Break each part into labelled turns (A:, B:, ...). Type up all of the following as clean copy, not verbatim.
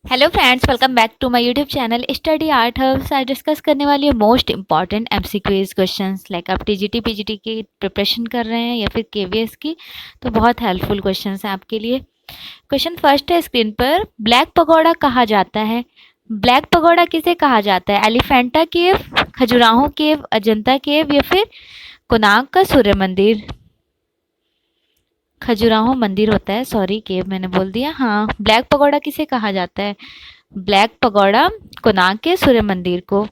A: Hello friends, welcome back to my YouTube channel study art hubs. आज discuss करने वाली है most important MCQs questions. Like आप TGT PGT की preparation कर रहे हैं या फिर केवीएस की, तो बहुत हेल्पफुल क्वेश्चंस हैं आपके लिए। क्वेश्चन फर्स्ट है स्क्रीन पर, ब्लैक पगोड़ा कहा जाता है। ब्लैक पगोड़ा किसे कहा जाता है? एलिफेंटा केव, खजुराहो केव, अजंता केव या फिर कोणार्क का सूर्य मंदिर। खजुराहो मंदिर होता है, सॉरी केव मैंने बोल दिया। हाँ, ब्लैक पगोड़ा किसे कहा जाता है? ब्लैक पगोड़ा कोणार्क के सूर्य मंदिर को।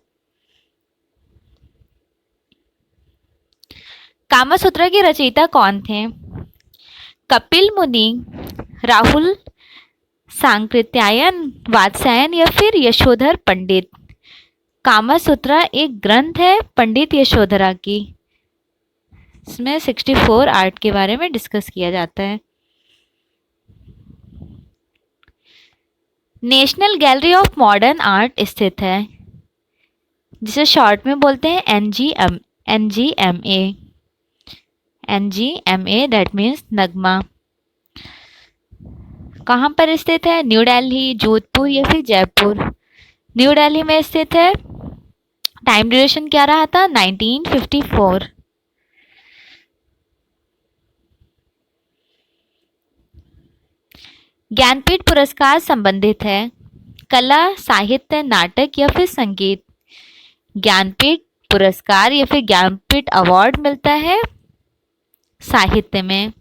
A: कामसूत्र के रचयिता कौन थे? कपिल मुनि, राहुल सांकृत्यायन, वात्स्यायन या फिर यशोधर पंडित। कामसूत्र एक ग्रंथ है पंडित यशोधरा की। इसमें 64 आर्ट के बारे में डिस्कस किया जाता है। National gallery of modern art स्थित है, जिसे शॉर्ट में बोलते हैं एनजीएमए। एनजीएमए दैट मीन्स नगमा। कहाँ पर स्थित है? न्यू दिल्ली, जोधपुर या फिर जयपुर। न्यू दिल्ली में स्थित है। टाइम ड्यूरेशन क्या रहा था? 1954। ज्ञानपीठ पुरस्कार संबंधित है कला, साहित्य, नाटक या फिर संगीत। ज्ञानपीठ पुरस्कार या फिर ज्ञानपीठ अवार्ड मिलता है साहित्य में।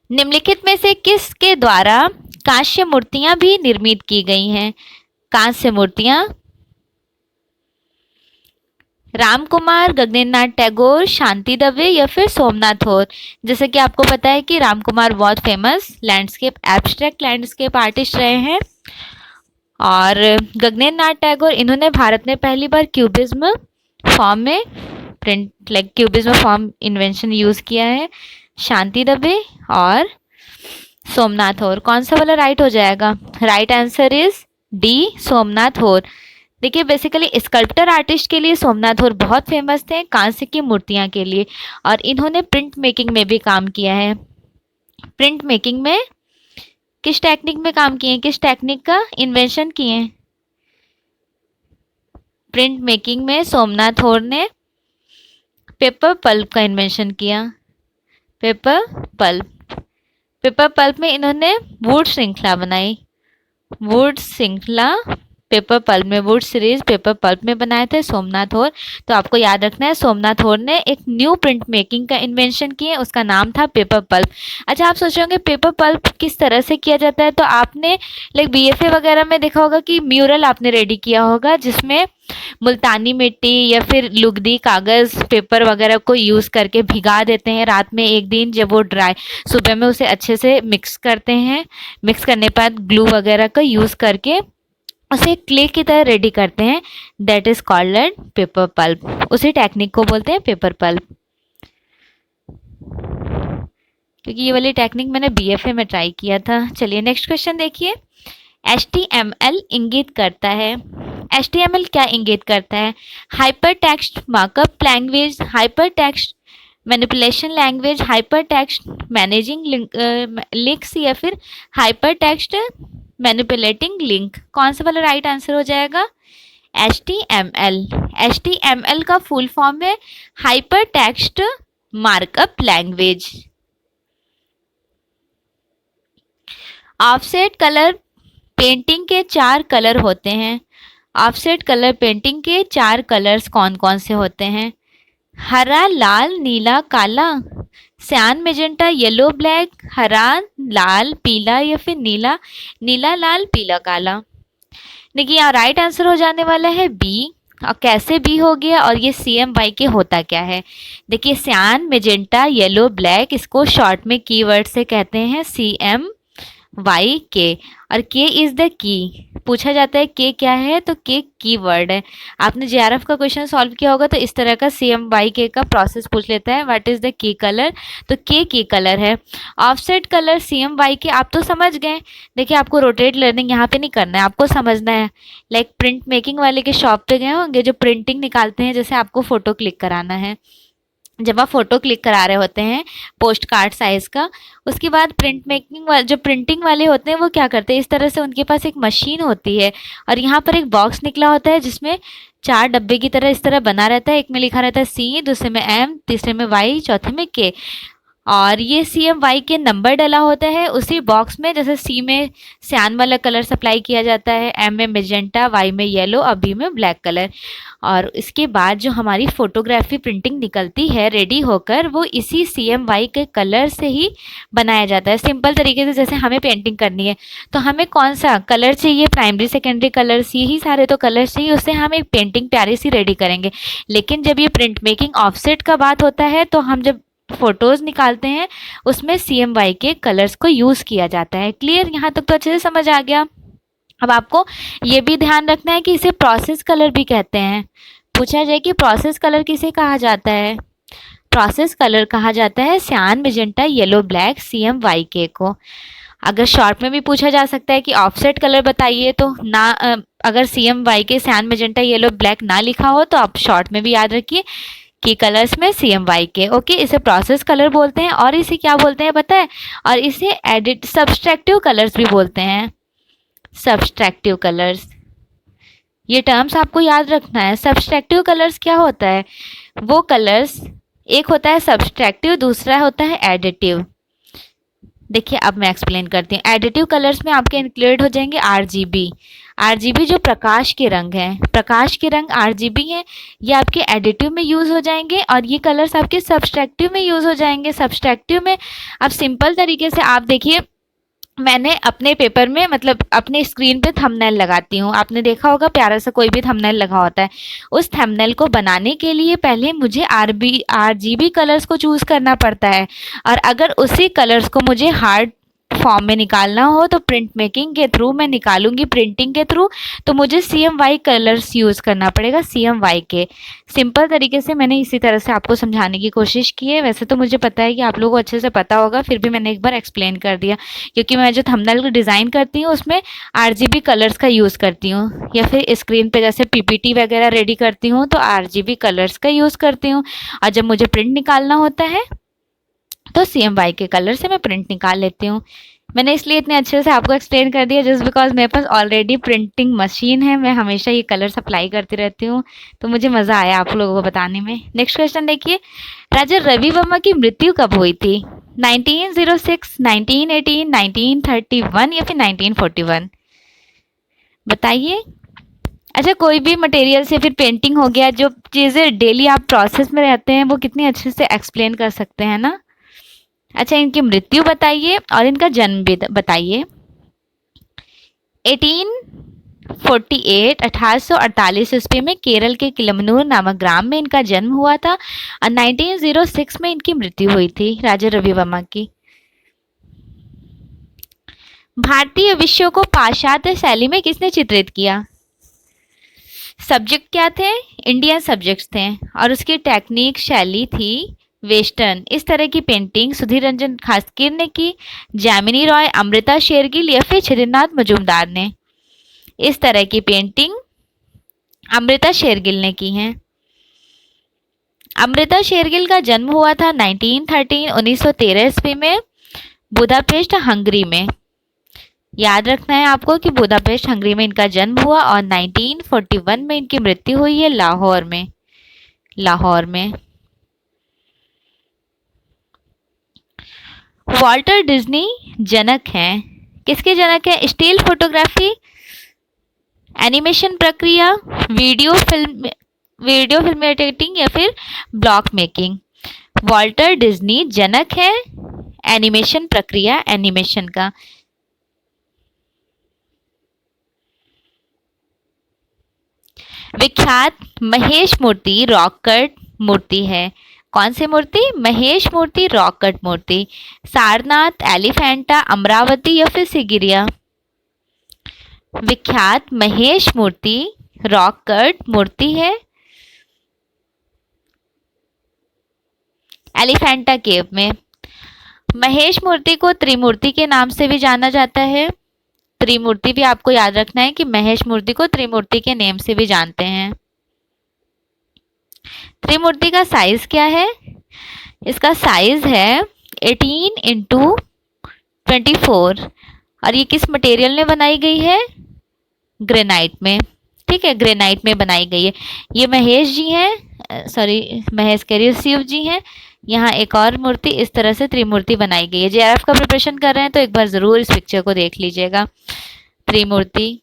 A: निम्नलिखित में से किसके द्वारा कांस्य मूर्तियां भी निर्मित की गई हैं? कांस्य मूर्तियां रामकुमार, गगनेन्द्र टैगोर, शांति दवे या फिर सोमनाथ होर। जैसे कि आपको पता है कि रामकुमार बहुत famous landscape abstract landscape artist रहे हैं, और गगनेन्द्र टैगोर इन्होंने भारत में पहली बार क्यूबिज्म फॉर्म में print cubism form invention use किया है। शांति दवे और सोमनाथ होर। कौन सा वाला राइट हो जाएगा? Right answer is D, Somnath होर। देखिए, बेसिकली स्कल्प्टर आर्टिस्ट के लिए सोमनाथ होर बहुत फेमस थे कांस्य की मूर्तियां के लिए, और इन्होंने प्रिंट मेकिंग में भी काम किया है। प्रिंट मेकिंग में किस टेक्निक में काम किए हैं? किस टेक्निक का इन्वेंशन किए हैं? प्रिंट मेकिंग में सोमनाथ होर ने पेपर पल्प का इन्वेंशन किया। पेपर पल्प में इन्होंने वुड श्रृंखला बनाई। वुड श्रृंखला पेपर पल्प में, वुड सीरीज पेपर पल्प में बनाए थे सोमनाथ होर। तो आपको याद रखना है, सोमनाथ होर ने एक न्यू प्रिंट मेकिंग का इन्वेंशन किए, उसका नाम था पेपर पल्प। अच्छा, आप सोच रहे होंगे पेपर पल्प किस तरह से किया जाता है? तो आपने बीएफए वगैरह में देखा होगा कि म्यूरल आपने रेडी किया होगा, जिसमें मुल्तानी मिट्टी या फिर लुगदी, कागज, पेपर वगैरह को यूज करके भिगा देते हैं रात में एक दिन। जब वो ड्राई, सुबह में उसे अच्छे से मिक्स करते हैं। मिक्स करने के बाद ग्लू वगैरह का यूज करके उसे क्ले की तरह रेडी करते हैं। That is called paper pulp. उसी टेक्निक को बोलते हैं पेपर पल्प। क्योंकि ये वाली टेक्निक मैंने बीएफए में ट्राई किया था। चलिए नेक्स्ट क्वेश्चन देखिए। HTML इंगित करता है। HTML क्या इंगित करता है? Hyper text markup language, hyper text manipulation language, hyper text managing links या फिर हाइपर टेक्स्ट मैनिपुलेटिंग लिंक। कौन सा वाला राइट आंसर हो जाएगा? HTML। HTML का फुल फॉर्म है hyper text markup language. Offset colour painting के 4 कलर होते हैं। ऑफसेट कलर पेंटिंग के 4 कलर्स कौन कौन से होते हैं? हरा, लाल, नीला, काला। सियान, मेजेंटा, येलो, ब्लैक, हरा, लाल, पीला या फिर नीला। नीला, लाल, पीला, काला। देखिए, यहाँ राइट आंसर हो जाने वाला है बी। और कैसे बी हो गया, और ये CMY के होता क्या है? देखिए, सियान, मेजेंटा, येलो, ब्लैक, इसको शॉर्ट में कीवर्ड से कहते हैं CMY। वाई के, और के इज द की। पूछा जाता है के क्या है, तो के कीवर्ड है। आपने जेआरएफ का क्वेश्चन सॉल्व किया होगा तो इस तरह का सीएम वाई के का प्रोसेस पूछ लेता है, what is the key colour, तो के की कलर है। ऑफसेट कलर सीएम वाई के आप तो समझ गए। देखिए आपको रोटेट लर्निंग यहाँ पे नहीं करना है, आपको समझना है। लाइक प्रिंट मेकिंग वाले के शॉप पे गए होंगे जो प्रिंटिंग निकालते हैं, जैसे आपको फोटो क्लिक कराना है, जब आप फोटो क्लिक करा रहे होते हैं पोस्ट कार्ड साइज का, उसके बाद प्रिंट मेकिंग वाले जो प्रिंटिंग वाले होते हैं वो क्या करते हैं, इस तरह से उनके पास एक मशीन होती है और यहाँ पर एक बॉक्स निकला होता है जिसमें 4 डब्बे की तरह इस तरह बना रहता है। एक में लिखा रहता है सी, दूसरे में एम, तीसरे में वाई, चौथे में के। और ये सी एम वाई के नंबर डला होता है उसी बॉक्स में। जैसे सी में सियान वाला कलर सप्लाई किया जाता है, एम में मेजेंटा, वाई में येलो और बी में ब्लैक कलर। और इसके बाद जो हमारी फोटोग्राफी प्रिंटिंग निकलती है रेडी होकर, वो इसी सी एम वाई के कलर से ही बनाया जाता है। सिंपल तरीके से जैसे हमें पेंटिंग करनी है तो हमें कौन सा कलर चाहिए, प्राइमरी सेकेंडरी कलर्स, यही सारे तो कलर्स चाहिए, उससे हम एक पेंटिंग प्यारी सी रेडी करेंगे। लेकिन जब ये प्रिंट मेकिंग ऑफसेट का बात होता है तो हम जब फोटोज निकालते हैं उसमें CMY के कलर्स को यूज किया जाता है। क्लियर, यहाँ तक तो अच्छे से समझ आ गया। अब आपको ये भी ध्यान रखना है कि इसे प्रोसेस कलर भी कहते हैं। पूछा जाए कि प्रोसेस कलर किसे कहा जाता है, प्रोसेस कलर कहा जाता है सियान, मेजेंटा, येलो, ब्लैक, CMYK को। अगर शॉर्ट में भी पूछा जा सकता है कि ऑफसेट कलर बताइए तो ना, अगर CMYK सियान, मेजेंटा, येलो, ब्लैक ना लिखा हो तो आप शॉर्ट में भी याद रखिए की कलर्स में CMYK। ओके, इसे प्रोसेस कलर बोलते हैं और इसे क्या बोलते हैं पता है, और इसे एडिट सब्सट्रैक्टिव कलर्स भी बोलते हैं। सब्सट्रैक्टिव कलर्स, ये टर्म्स आपको याद रखना है। सब्सट्रैक्टिव कलर्स क्या होता है, वो कलर्स, एक होता है सब्सट्रैक्टिव, दूसरा होता है एडिटिव। देखिए अब मैं एक्सप्लेन करती हूँ। एडिटिव कलर्स में आपके इंक्लूड हो जाएंगे RGB। RGB जो प्रकाश के रंग हैं, प्रकाश के रंग RGB हैं, ये आपके एडिटिव में यूज़ हो जाएंगे और ये कलर्स आपके सब्सट्रैक्टिव में यूज़ हो जाएंगे। सब्सट्रैक्टिव में अब सिंपल तरीके से आप देखिए, मैंने अपने पेपर में मतलब अपने स्क्रीन पे थंबनेल लगाती हूँ, आपने देखा होगा प्यारा सा कोई भी थंबनेल लगा होता है। उस थंबनेल को बनाने के लिए पहले मुझे RGB कलर्स को चूज़ करना पड़ता है, और अगर उसी कलर्स को मुझे हार्ड फॉर्म में निकालना हो तो प्रिंट मेकिंग के थ्रू मैं निकालूंगी, प्रिंटिंग के थ्रू, तो मुझे CMY कलर्स यूज़ करना पड़ेगा, CMYK। सिंपल तरीके से मैंने इसी तरह से आपको समझाने की कोशिश की है। वैसे तो मुझे पता है कि आप लोगों को अच्छे से पता होगा, फिर भी मैंने एक बार एक्सप्लेन कर दिया, क्योंकि मैं जो थंबनेल डिज़ाइन करती हूँ उसमें RGB कलर्स का यूज़ करती हूँ, या फिर स्क्रीन पे जैसे PPT वगैरह रेडी करती हूँ तो RGB कलर्स का यूज़ करती हूँ, और जब मुझे प्रिंट निकालना होता है तो CMYK कलर से मैं प्रिंट निकाल लेती हूँ। मैंने इसलिए इतने अच्छे से आपको एक्सप्लेन कर दिया जस्ट बिकॉज मेरे पास ऑलरेडी प्रिंटिंग मशीन है, मैं हमेशा ये कलर सप्लाई करती रहती हूँ, तो मुझे मज़ा आया आप लोगों को बताने में। नेक्स्ट क्वेश्चन देखिए, राजा रवि वर्मा की मृत्यु कब हुई थी, 1906, 1918, 1931 या फिर 1941? बताइए। अच्छा, कोई भी मटेरियल से फिर पेंटिंग हो गया, जो चीज़ें डेली आप प्रोसेस में रहते हैं वो कितनी अच्छे से एक्सप्लेन कर सकते हैं ना। अच्छा, इनकी मृत्यु बताइए और इनका जन्म भी बताइए। 1848 ईस्वी में केरल के किलमनूर नामक ग्राम में इनका जन्म हुआ था, और 1906 में इनकी मृत्यु हुई थी राजा रवि वर्मा की। भारतीय विषयों को पाश्चात्य शैली में किसने चित्रित किया? सब्जेक्ट क्या थे? इंडियन सब्जेक्ट्स थे, और उसकी टेक्निक शैली थी वेस्टर्न। इस तरह की पेंटिंग सुधीर रंजन खासकीर ने की, जामिनी रॉय, अमृता शेरगिल या फिर छिरिनाथ मजूमदार ने? इस तरह की पेंटिंग अमृता शेरगिल ने की है। अमृता शेरगिल का जन्म हुआ था 1913 ईस्वी में बुदापेस्ट, हंगरी में। याद रखना है आपको कि बुदापेस्ट, हंगरी में इनका जन्म हुआ, और 1941 में इनकी मृत्यु हुई है लाहौर में। लाहौर में। वॉल्टर डिज्नी जनक हैं, किसके जनक हैं? स्टिल फोटोग्राफी, एनिमेशन प्रक्रिया, वीडियो फिल्म एडिटिंग या फिर ब्लॉक मेकिंग? वॉल्टर डिज्नी जनक है एनिमेशन प्रक्रिया, एनिमेशन का। विख्यात महेश मूर्ति रॉक कट मूर्ति है, कौन सी मूर्ति? महेश मूर्ति, रॉक कट मूर्ति। सारनाथ, एलिफेंटा, अमरावती या फिर सिगिरिया? विख्यात महेश मूर्ति रॉक कट मूर्ति है एलिफेंटा केव में। महेश मूर्ति को त्रिमूर्ति के नाम से भी जाना जाता है। त्रिमूर्ति भी आपको याद रखना है कि महेश मूर्ति को त्रिमूर्ति के नेम से भी जानते हैं। त्रिमूर्ति का साइज क्या है? इसका साइज है 18 इंटू 24 और ये किस मटेरियल में बनाई गई है? ग्रेनाइट में। ठीक है, ग्रेनाइट में बनाई गई है। ये महेश जी हैं, सॉरी महेश कह रही हूँ, शिव जी हैं। यहाँ एक और मूर्ति, इस तरह से त्रिमूर्ति बनाई गई है। जेआरएफ का प्रिपरेशन कर रहे हैं तो एक बार जरूर इस पिक्चर को देख लीजिएगा। त्रिमूर्ति।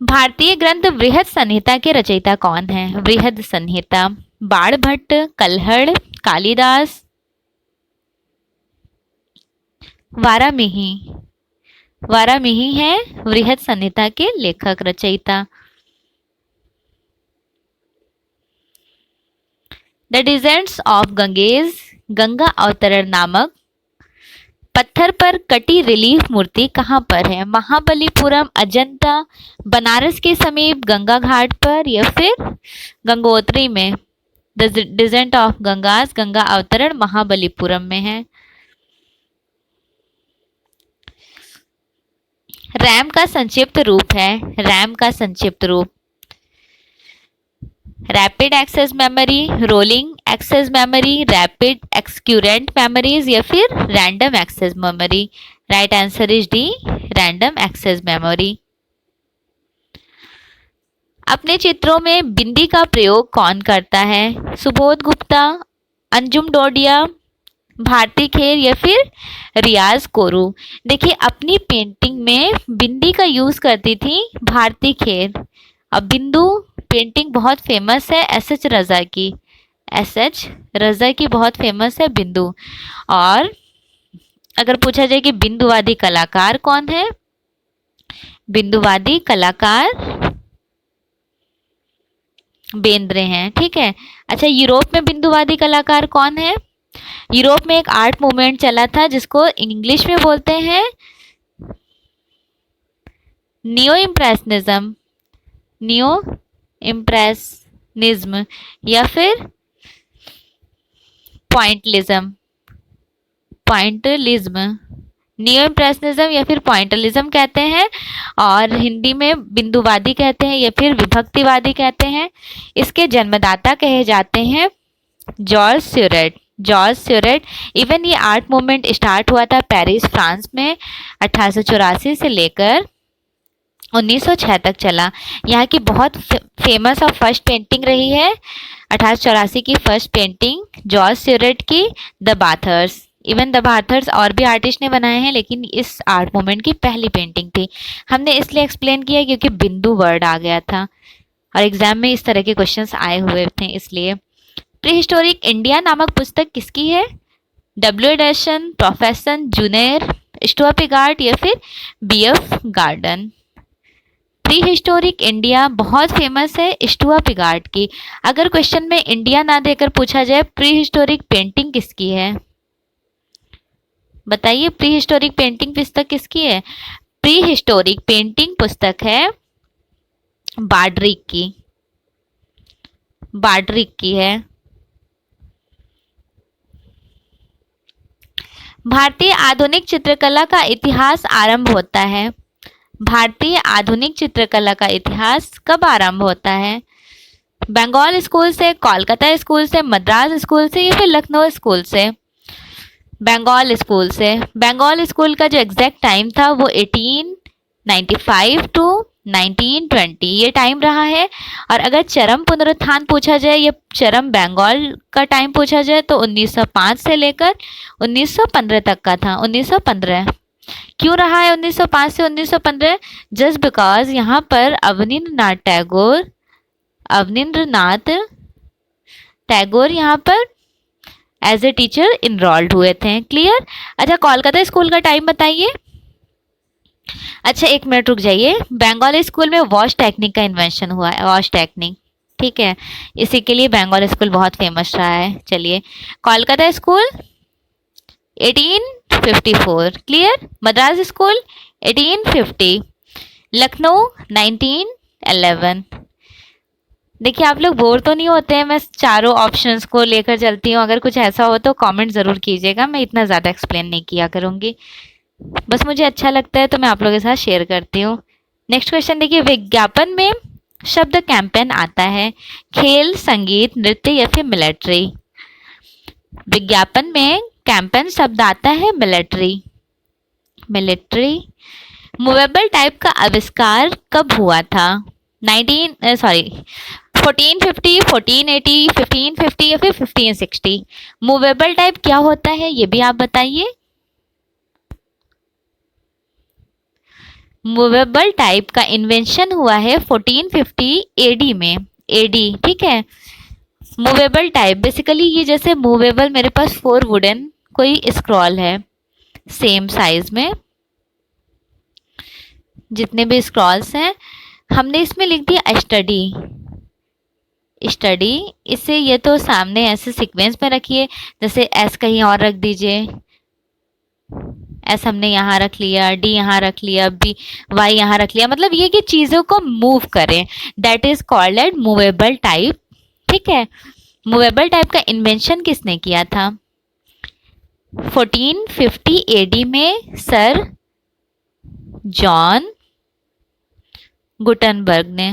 A: भारतीय ग्रंथ बृहद संहिता के रचयिता कौन है? बृहद संहिता बाणभट्ट, कल्हड़, कालिदास, वारामिही। वारामिही है बृहद संहिता के लेखक रचयिता। The descents of Ganges, Ganga अवतरण नामक पत्थर पर कटी रिलीफ मूर्ति कहाँ पर है? महाबलीपुरम, अजंता, बनारस के समीप, गंगा घाट पर या फिर गंगोत्री में? The descent of Gangas, Ganga अवतरण महाबलीपुरम में है। रैम का संक्षिप्त रूप है। रैम का संक्षिप्त रूप rapid access memory, rolling access memory, rapid excurrent memories या फिर random access memory? Right answer is D, random access memory. अपने चित्रों में बिंदी का प्रयोग कौन करता है? सुबोध गुप्ता, अंजुम डोडिया, भारती खेर या फिर रियाज कोरू? देखिए, अपनी पेंटिंग में बिंदी का यूज करती थी भारती खेर। अब बिंदु पेंटिंग बहुत फेमस है एस.एच. रजा की। एस.एच. रजा की बहुत फेमस है बिंदु। और अगर पूछा जाए कि बिंदुवादी कलाकार कौन है? बिंदुवादी कलाकार बेंद्रे हैं। ठीक है। अच्छा, यूरोप में बिंदुवादी कलाकार कौन है? यूरोप में एक आर्ट मूवमेंट चला था जिसको इंग्लिश में बोलते हैं नियो इम्प्रेशनिज्म। नियो इम्प्रेशनिज्म या फिर पॉइंटलिज्म। पॉइंटलिज्म, नियो इम्प्रेशनिज्म या फिर पॉइंटलिज्म कहते हैं। और हिंदी में बिंदुवादी कहते हैं या फिर विभक्तिवादी कहते हैं। इसके जन्मदाता कहे जाते हैं जॉर्ज स्यूरेट। जॉर्ज स्यूरेट। इवन ये आर्ट मूवमेंट स्टार्ट हुआ था पेरिस, फ्रांस में 1884 से लेकर 1906 तक चला। यहाँ की बहुत फेमस और फर्स्ट पेंटिंग रही है 1884 की फर्स्ट पेंटिंग जॉर्ज स्यूरेट की, द बाथर्स। इवन द बाथर्स और भी आर्टिस्ट ने बनाए हैं, लेकिन इस आर्ट मूवमेंट की पहली पेंटिंग थी। हमने इसलिए एक्सप्लेन किया क्योंकि बिंदु वर्ड आ गया था और एग्जाम में इस तरह के क्वेश्चंस आए हुए थे इसलिए। प्री हिस्टोरिक इंडिया नामक पुस्तक किसकी है? W Edison, professor junior, Stuart Piggott या फिर BF garden? Prehistoric India बहुत फेमस है स्टुअर्ट पिगार्ड की। अगर क्वेश्चन में इंडिया ना देकर पूछा जाए प्री हिस्टोरिक पेंटिंग किसकी है, बताइए प्री हिस्टोरिक पेंटिंग पुस्तक किसकी है? प्री हिस्टोरिक पेंटिंग पुस्तक है बाड्रिक की। बाड्रिक की है। भारतीय आधुनिक चित्रकला का इतिहास आरंभ होता है। भारतीय आधुनिक चित्रकला का इतिहास कब आरंभ होता है? बंगाल स्कूल से, कोलकाता स्कूल से, मद्रास स्कूल से या फिर लखनऊ स्कूल से? बंगाल स्कूल से। बंगाल स्कूल का जो एग्जैक्ट टाइम था वो 1895 टू 1920 ये टाइम रहा है। और अगर चरम पुनरुत्थान पूछा जाए या चरम बंगाल का टाइम पूछा जाए तो 1905 से लेकर 1915 तक का था। 1915 क्यों रहा है 1905 से 1915? जस्ट बिकॉज यहाँ पर अवनींद्रनाथ टैगोर यहाँ पर एज ए टीचर इनरोल्ड हुए थे। क्लियर? अच्छा, कोलकाता स्कूल का टाइम बताइए। अच्छा, 1 मिनट रुक जाइए। बंगाली स्कूल में वॉश टेक्निक का इन्वेंशन हुआ है, वॉश टेक्निक। ठीक है, इसी के लिए बंगाल स्कूल बहुत फेमस रहा है। चलिए, Kolkata school 1854, clear. Madras school 1850, Lucknow 1911। देखिए, आप लोग बोर तो नहीं होते हैं? मैं चारों ऑप्शंस को लेकर चलती हूँ। अगर कुछ ऐसा हो तो कमेंट ज़रूर कीजिएगा, मैं इतना ज़्यादा एक्सप्लेन नहीं किया करूँगी, बस मुझे अच्छा लगता है तो मैं आप लोगों के साथ शेयर करती हूँ। नेक्स्ट क्वेश्चन देखिए, विज्ञापन में शब्द कैंपेन आता है, खेल, संगीत, नृत्य या फिर मिलिट्री? विज्ञापन में कैंपेन शब्द आता है मिलिट्री, मिलिट्री। मूवेबल टाइप का आविष्कार कब हुआ था? 1450, 1480, 1550 या फिर 1560? मूवेबल टाइप क्या होता है ये भी आप बताइए। मूवेबल टाइप का इन्वेंशन हुआ है 1450 एडी में, एडी, ठीक है। मूवेबल टाइप बेसिकली ये जैसे मूवेबल, मेरे पास 4 वुडन कोई स्क्रॉल है सेम साइज में, जितने भी स्क्रॉल्स हैं हमने इसमें लिख दिया स्टडी, स्टडी। इससे ये तो सामने ऐसे सीक्वेंस में रखिए, जैसे एस कहीं और रख दीजिए, एस हमने यहाँ रख लिया, डी यहाँ रख लिया, बी वाई यहाँ रख लिया, मतलब ये कि चीज़ों को मूव करें, that is called eight movable type. ठीक है, मूवेबल टाइप का इन्वेंशन किसने किया था? 1450 एडी में सर जॉन गुटनबर्ग ने।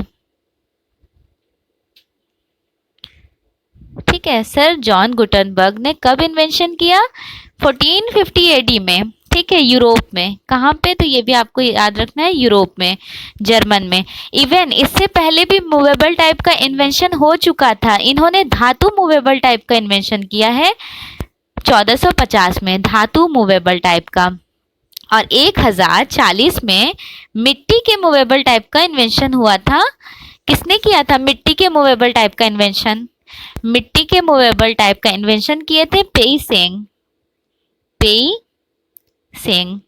A: ठीक है, सर जॉन गुटनबर्ग ने कब इन्वेंशन किया? 1450 एडी में। ठीक है, यूरोप में। कहाँ पे? तो ये भी आपको याद रखना है, यूरोप में, जर्मन में। इवन इससे पहले भी मूवेबल टाइप का इन्वेंशन हो चुका था। इन्होंने धातु मूवेबल टाइप का इन्वेंशन किया है 1450 में, धातु मूवेबल टाइप का। और 1040 में मिट्टी के मूवेबल टाइप का इन्वेंशन हुआ था। किसने किया था मिट्टी के मूवेबल टाइप का इन्वेंशन? मिट्टी के मूवेबल टाइप का इन्वेंशन किए थे पेई सेंग, पेई सेंग,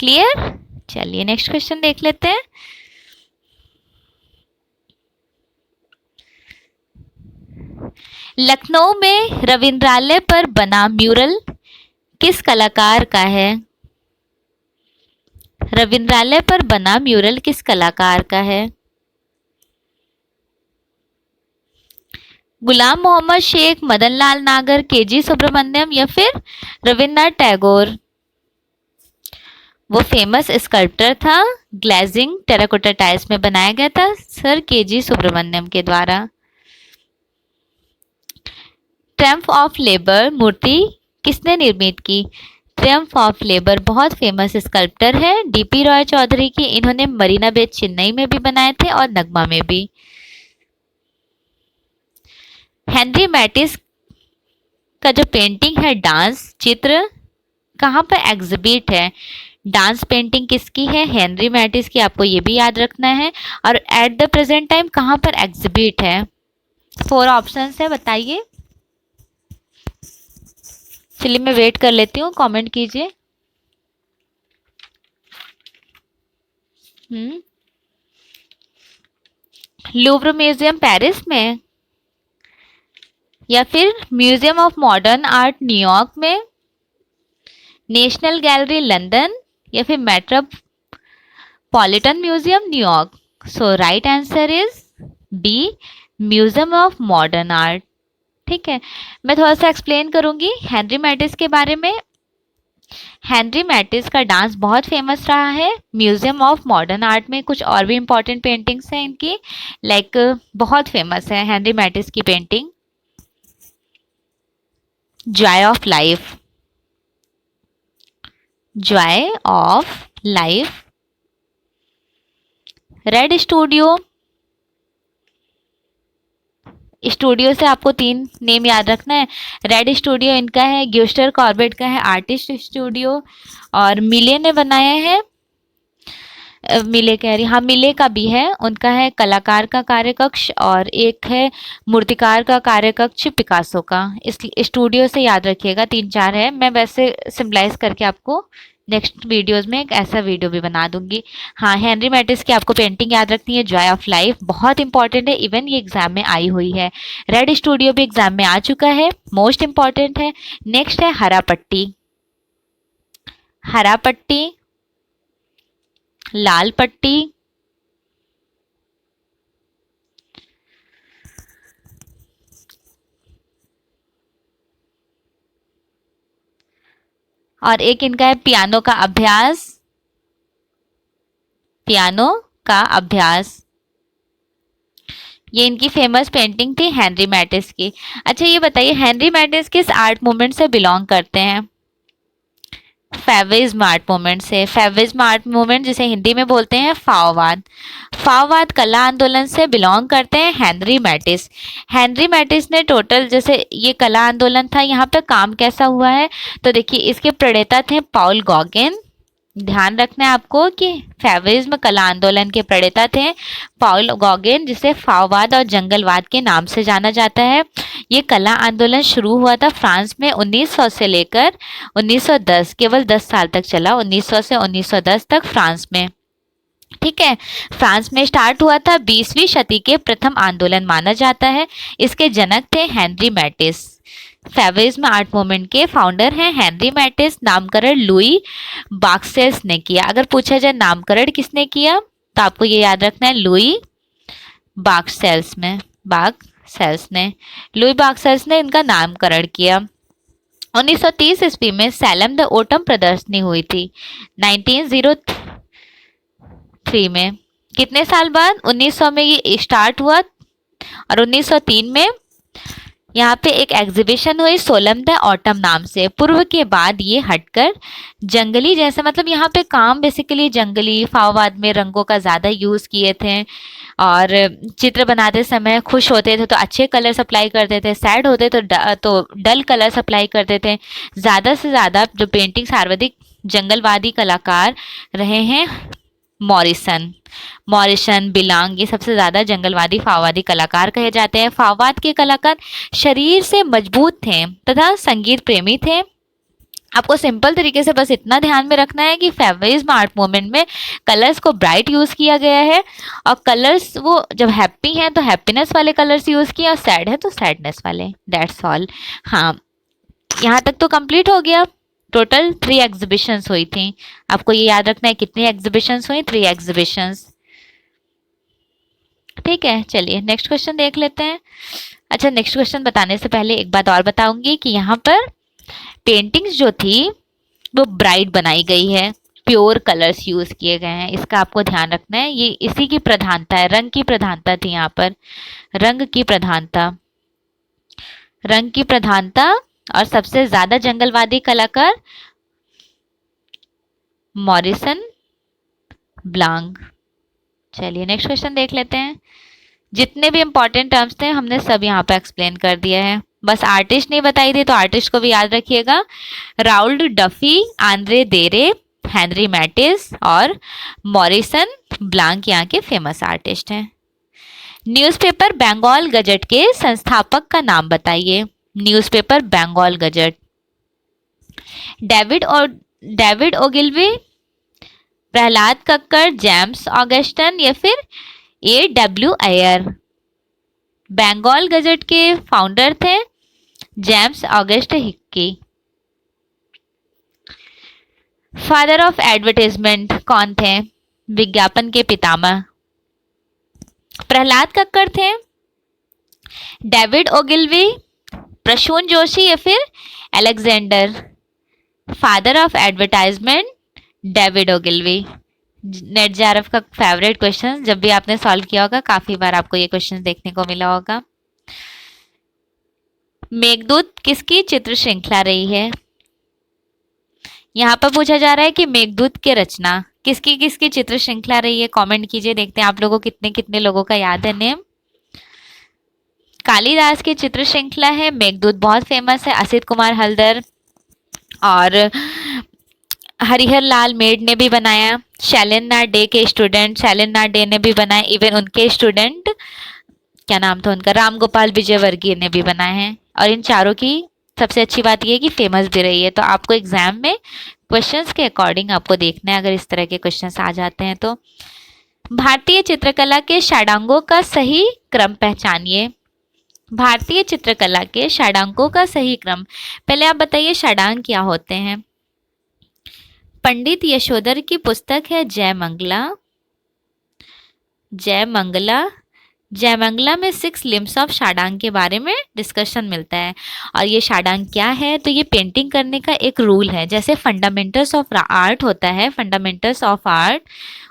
A: क्लियर। चलिए नेक्स्ट क्वेश्चन देख लेते हैं। लखनऊ में रविंद्रालय पर बना म्यूरल किस कलाकार का है? रविंद्रालय पर बना म्यूरल किस कलाकार का है? गुलाम मोहम्मद शेख, मदन लाल नागर, केजी सुब्रमण्यम या फिर रविन्द्रनाथ टैगोर? वो फेमस स्कल्प्टर था, ग्लेजिंग टेराकोटा टाइल्स में बनाया गया था सर केजी सुब्रमण्यम के द्वारा। ट्रम्प ऑफ लेबर मूर्ति किसने निर्मित की? ट्रम्प ऑफ लेबर बहुत फेमस स्कल्प्टर है डीपी रॉय चौधरी की। इन्होंने मरीना बे चेन्नई में भी बनाए थे और नगमा में भी। हेनरी मैटिस का जो पेंटिंग है डांस चित्र, कहाँ पर एग्जिबिट है? डांस पेंटिंग किसकी है? हेनरी मैटिस की, आपको ये भी याद रखना है। और एट द प्रेजेंट टाइम कहाँ पर एग्जिबिट है? 4 ऑप्शंस है, बताइए। चलिए मैं वेट कर लेती हूँ, कमेंट कीजिए। लूव्र म्यूजियम पेरिस में, या फिर museum of modern art New York में, नेशनल गैलरी लंदन या फिर metropolitan museum New York? So right answer is B, museum of modern art. ठीक है, मैं थोड़ा सा एक्सप्लेन करूंगी हेनरी मैटिस के बारे में। हेनरी मैटिस का डांस बहुत फेमस रहा है। म्यूजियम ऑफ मॉडर्न आर्ट में कुछ और भी इंपॉर्टेंट पेंटिंग्स हैं इनकी, लाइक बहुत फेमस है हेनरी मैटिस की painting Joy of life, Joy of life. Red studio, studio से आपको 3 नेम याद रखना है। रेड स्टूडियो इनका है, ग्यूस्टर कॉर्बेट का है आर्टिस्ट स्टूडियो, और मिले ने बनाया है, मिले कह रही, हाँ मिले का भी है, उनका है कलाकार का कार्यकक्ष, और एक है मूर्तिकार का कार्यकक्ष पिकासो का। इस स्टूडियो से याद रखिएगा, 3-4 है, मैं वैसे सिम्बलाइज करके आपको नेक्स्ट वीडियोस में एक ऐसा वीडियो भी बना दूंगी। हाँ, हेनरी मैटिस की आपको पेंटिंग याद रखनी है, जॉय ऑफ लाइफ, बहुत इंपॉर्टेंट है, इवन ये एग्जाम में आई हुई है। रेड स्टूडियो भी एग्जाम में आ चुका है, मोस्ट इंपॉर्टेंट है। नेक्स्ट है हरा पट्टी, हरा पट्टी, लाल पट्टी, और एक इनका है पियानो का अभ्यास, पियानो का अभ्यास। ये इनकी फेमस पेंटिंग थी हेनरी मैटिस की। अच्छा ये बताइए, हेनरी मैटिस किस आर्ट मूवमेंट से बिलोंग करते हैं? फेविज्म आर्ट मूवमेंट से। फेविज्म आर्ट मूवमेंट जिसे हिंदी में बोलते हैं फाववाद। फाववाद कला आंदोलन से बिलोंग करते हैं हेनरी मैटिस। हेनरी मैटिस ने टोटल, जैसे ये कला आंदोलन था, यहाँ पे काम कैसा हुआ है, तो देखिए इसके प्रणेता थे पॉल गॉगन। ध्यान रखना है आपको कि फेविज्म कला आंदोलन के प्रणेता थे पॉल गॉगन, जिसे फाववाद और जंगलवाद के नाम से जाना जाता है। ये कला आंदोलन शुरू हुआ था फ्रांस में 1900 से लेकर 1910, केवल 10 साल तक चला, 1900 से 1910 तक फ्रांस में। ठीक है, फ्रांस में स्टार्ट हुआ था, 20वीं शती के प्रथम आंदोलन माना जाता है। इसके जनक थे हेनरी मैटिस। फेविज्म आर्ट मूवमेंट के फाउंडर हैं हेनरी मैटिस। नामकरण लुई बाक्सेल्स ने किया। अगर पूछा जाए नामकरण किसने किया, तो आपको ये याद रखना है, लुई बाक्सेल्स में, बाक्सेल्स ने, लुई बाक्सेल्स ने इनका नामकरण किया। 1930 ईस्वी में सैलम द ओटम प्रदर्शनी हुई थी 1903 में। कितने साल बाद? 1900 में ये स्टार्ट हुआ और 1903 में यहाँ पे एक एग्जीबिशन हुई सोलम द ऑटम नाम से। पूर्व के बाद ये हटकर जंगली, जैसे मतलब यहाँ पे काम बेसिकली जंगली, फाववाद में रंगों का ज़्यादा यूज़ किए थे, और चित्र बनाते समय खुश होते थे तो अच्छे कलर सप्लाई करते थे, सैड होते तो डल कलर सप्लाई करते थे। ज़्यादा से ज़्यादा जो पेंटिंग सर्वाधिक जंगलवादी कलाकार रहे हैं मॉरिसन, बिलांग, ये सबसे ज़्यादा जंगलवादी फाववादी कलाकार कहे जाते हैं। फाववाद के कलाकार शरीर से मजबूत थे तथा संगीत प्रेमी थे। आपको सिंपल तरीके से बस इतना ध्यान में रखना है कि फेविज्म आर्ट मूवमेंट में कलर्स को ब्राइट यूज़ किया गया है, और कलर्स वो जब हैप्पी हैं तो हैप्पीनेस वाले कलर्स यूज़ किए, और सैड है तो सैडनेस वाले। That's all. हाँ, यहाँ तक तो कंप्लीट हो गया। टोटल 3 एग्जीबिशंस हुई थी। आपको ये याद रखना है कितनी एग्जीबिशंस हुई? 3 एग्जीबिशंस। ठीक है, चलिए नेक्स्ट क्वेश्चन देख लेते हैं। अच्छा, नेक्स्ट क्वेश्चन बताने से पहले एक बात और बताऊंगी कि यहाँ पर पेंटिंग्स जो थी वो ब्राइट बनाई गई है, प्योर कलर्स यूज किए गए हैं, इसका आपको ध्यान रखना है। ये इसी की प्रधानता है, रंग की प्रधानता थी यहाँ पर, रंग की प्रधानता, रंग की प्रधानता। और सबसे ज्यादा जंगलवादी कलाकार मॉरिसन, ब्लांग। चलिए नेक्स्ट क्वेश्चन देख लेते हैं। जितने भी इंपॉर्टेंट टर्म्स थे हमने सब यहाँ पे एक्सप्लेन कर दिया है, बस आर्टिस्ट नहीं बताई थी, तो आर्टिस्ट को भी याद रखिएगा। Raoul Dufy, Andre Derain, Henri Matisse और मॉरिसन, ब्लांक यहाँ के फेमस आर्टिस्ट हैं। न्यूज़पेपर बंगाल गजट के संस्थापक का नाम बताइए। Newspaper Bengal gazette. David Ogilvy, Prahlad Kakkar, James Augustus या फिर A.W. अय्यर। बंगाल गजट के फाउंडर थे James August Hicky. Father of advertisement कौन थे? विज्ञापन के पितामह प्रहलाद कक्कर थे, डेविड ओगिलवी, प्रसून जोशी या फिर Alexander. Father of advertisement David Ogilvy. Net JRF का फेवरेट क्वेश्चन, जब भी आपने सॉल्व किया होगा काफी बार आपको ये क्वेश्चन देखने को मिला होगा। मेघदूत किसकी चित्र श्रृंखला रही है? यहाँ पर पूछा जा रहा है कि मेघदूत की रचना किसकी किसकी चित्र श्रृंखला रही है। कमेंट कीजिए, देखते हैं आप लोगों को कितने कितने लोगों का याद है नेम। कालिदास की चित्र श्रृंखला है मेघदूत, बहुत फेमस है। असित कुमार हल्दर और हरिहर लाल मेड ने भी बनाया। शैलेंद्रनाथ डे के स्टूडेंट शैलेंद्रनाथ डे ने भी बनाया। इवन उनके स्टूडेंट, क्या नाम था उनका, राम गोपाल विजयवर्गीय ने भी बनाए हैं। और इन चारों की सबसे अच्छी बात यह है कि फेमस भी रही है, तो आपको एग्जाम में क्वेश्चंस के अकॉर्डिंग आपको देखना है, अगर इस तरह के क्वेश्चंस आ जाते हैं तो। भारतीय चित्रकला के षडांगों का सही क्रम पहचानिए। भारतीय चित्रकला के षडांगों का सही क्रम, पहले आप बताइए षडांग क्या होते हैं। पंडित यशोधर की पुस्तक है जयमंगला। जयमंगला जयमंगला में 6 लिम्स ऑफ षडांग के बारे में डिस्कशन मिलता है। और ये षडांग क्या है, तो ये पेंटिंग करने का एक रूल है। जैसे फंडामेंटल्स ऑफ आर्ट होता है, फंडामेंटल्स ऑफ आर्ट,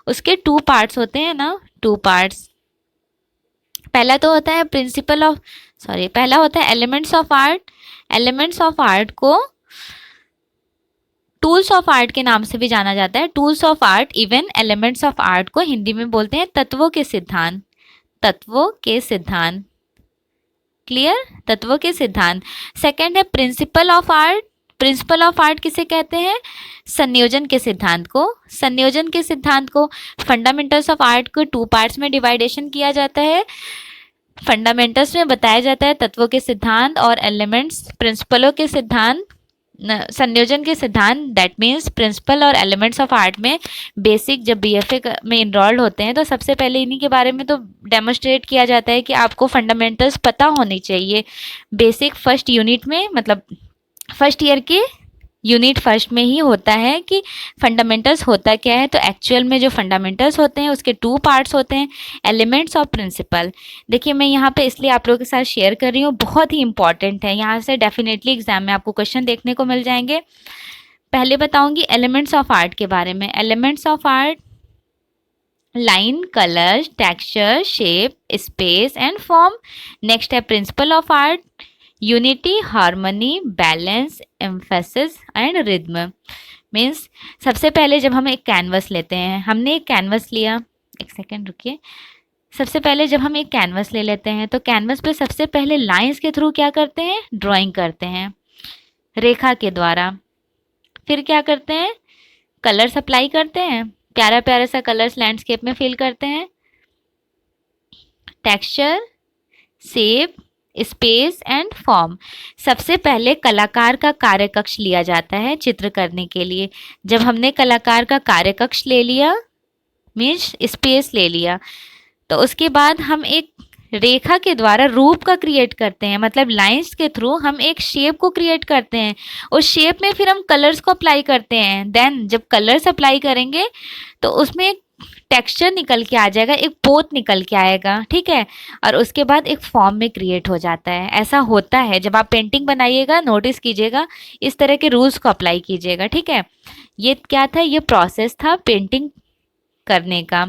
A: उसके 2 पार्ट्स होते हैं ना, 2 पार्ट्स। पहला तो होता है पहला होता है elements of art. Elements of art को टूल्स ऑफ आर्ट के नाम से भी जाना जाता है। Tools of art, even elements of art को हिंदी में बोलते हैं तत्वों के सिद्धांत। तत्वों के सिद्धांत, क्लियर, तत्वों के सिद्धांत। सेकंड है principle of art. Principal of art किसे कहते हैं, संयोजन के सिद्धांत को। संयोजन के सिद्धांत को फंडामेंटल्स ऑफ आर्ट को 2 पार्ट्स में डिवाइडेशन किया जाता है। फंडामेंटल्स में बताया जाता है तत्वों के सिद्धांत, और एलिमेंट्स प्रिंसिपलों के सिद्धांत, संयोजन के सिद्धांत। दैट मीन्स प्रिंसिपल और एलिमेंट्स ऑफ आर्ट में बेसिक जब बीएफए में इनरोल्ड होते हैं तो सबसे पहले इन्हीं के बारे में तो डेमोस्ट्रेट किया जाता है कि आपको फंडामेंटल्स पता होनी चाहिए। बेसिक फर्स्ट यूनिट में, मतलब फर्स्ट ईयर के यूनिट फर्स्ट में ही होता है कि फंडामेंटल्स होता क्या है। तो एक्चुअल में जो फंडामेंटल्स होते हैं उसके 2 पार्ट्स होते हैं, एलिमेंट्स और प्रिंसिपल। देखिए मैं यहाँ पे इसलिए आप लोगों के साथ शेयर कर रही हूँ, बहुत ही इंपॉर्टेंट है, यहाँ से डेफिनेटली एग्जाम में आपको क्वेश्चन देखने को मिल जाएंगे। पहले बताऊंगी एलिमेंट्स ऑफ आर्ट के बारे में। Elements of art, line, colour, texture, shape, space and form. Next है principle of art, unity, harmony, balance, emphasis and rhythm. Means सबसे पहले जब हम एक कैनवस लेते हैं, हमने एक कैनवस लिया, एक सेकेंड रुकिए। सबसे पहले जब हम एक कैनवस ले लेते हैं तो कैनवस पे सबसे पहले लाइंस के थ्रू क्या करते हैं, ड्राइंग करते हैं रेखा के द्वारा। फिर क्या करते हैं, कलर्स अप्लाई करते हैं, प्यारा प्यारा सा कलर्स लैंडस्केप में फिल करते हैं। Texture, shape, space and form. सबसे पहले कलाकार का कार्यकक्ष लिया जाता है चित्र करने के लिए। जब हमने कलाकार का कार्यकक्ष ले लिया, मीन्स स्पेस ले लिया, तो उसके बाद हम एक रेखा के द्वारा रूप का क्रिएट करते हैं, मतलब लाइंस के थ्रू हम एक शेप को क्रिएट करते हैं। उस शेप में फिर हम कलर्स को अप्लाई करते हैं। देन जब कलर्स अप्लाई करेंगे तो उसमें एक टेक्सचर निकल के आ जाएगा, एक पोत निकल के आएगा, ठीक है। और उसके बाद एक फॉर्म में क्रिएट हो जाता है। ऐसा होता है जब आप पेंटिंग बनाइएगा, नोटिस कीजिएगा, इस तरह के रूल्स को अप्लाई कीजिएगा, ठीक है। ये क्या था, ये प्रोसेस था पेंटिंग करने का।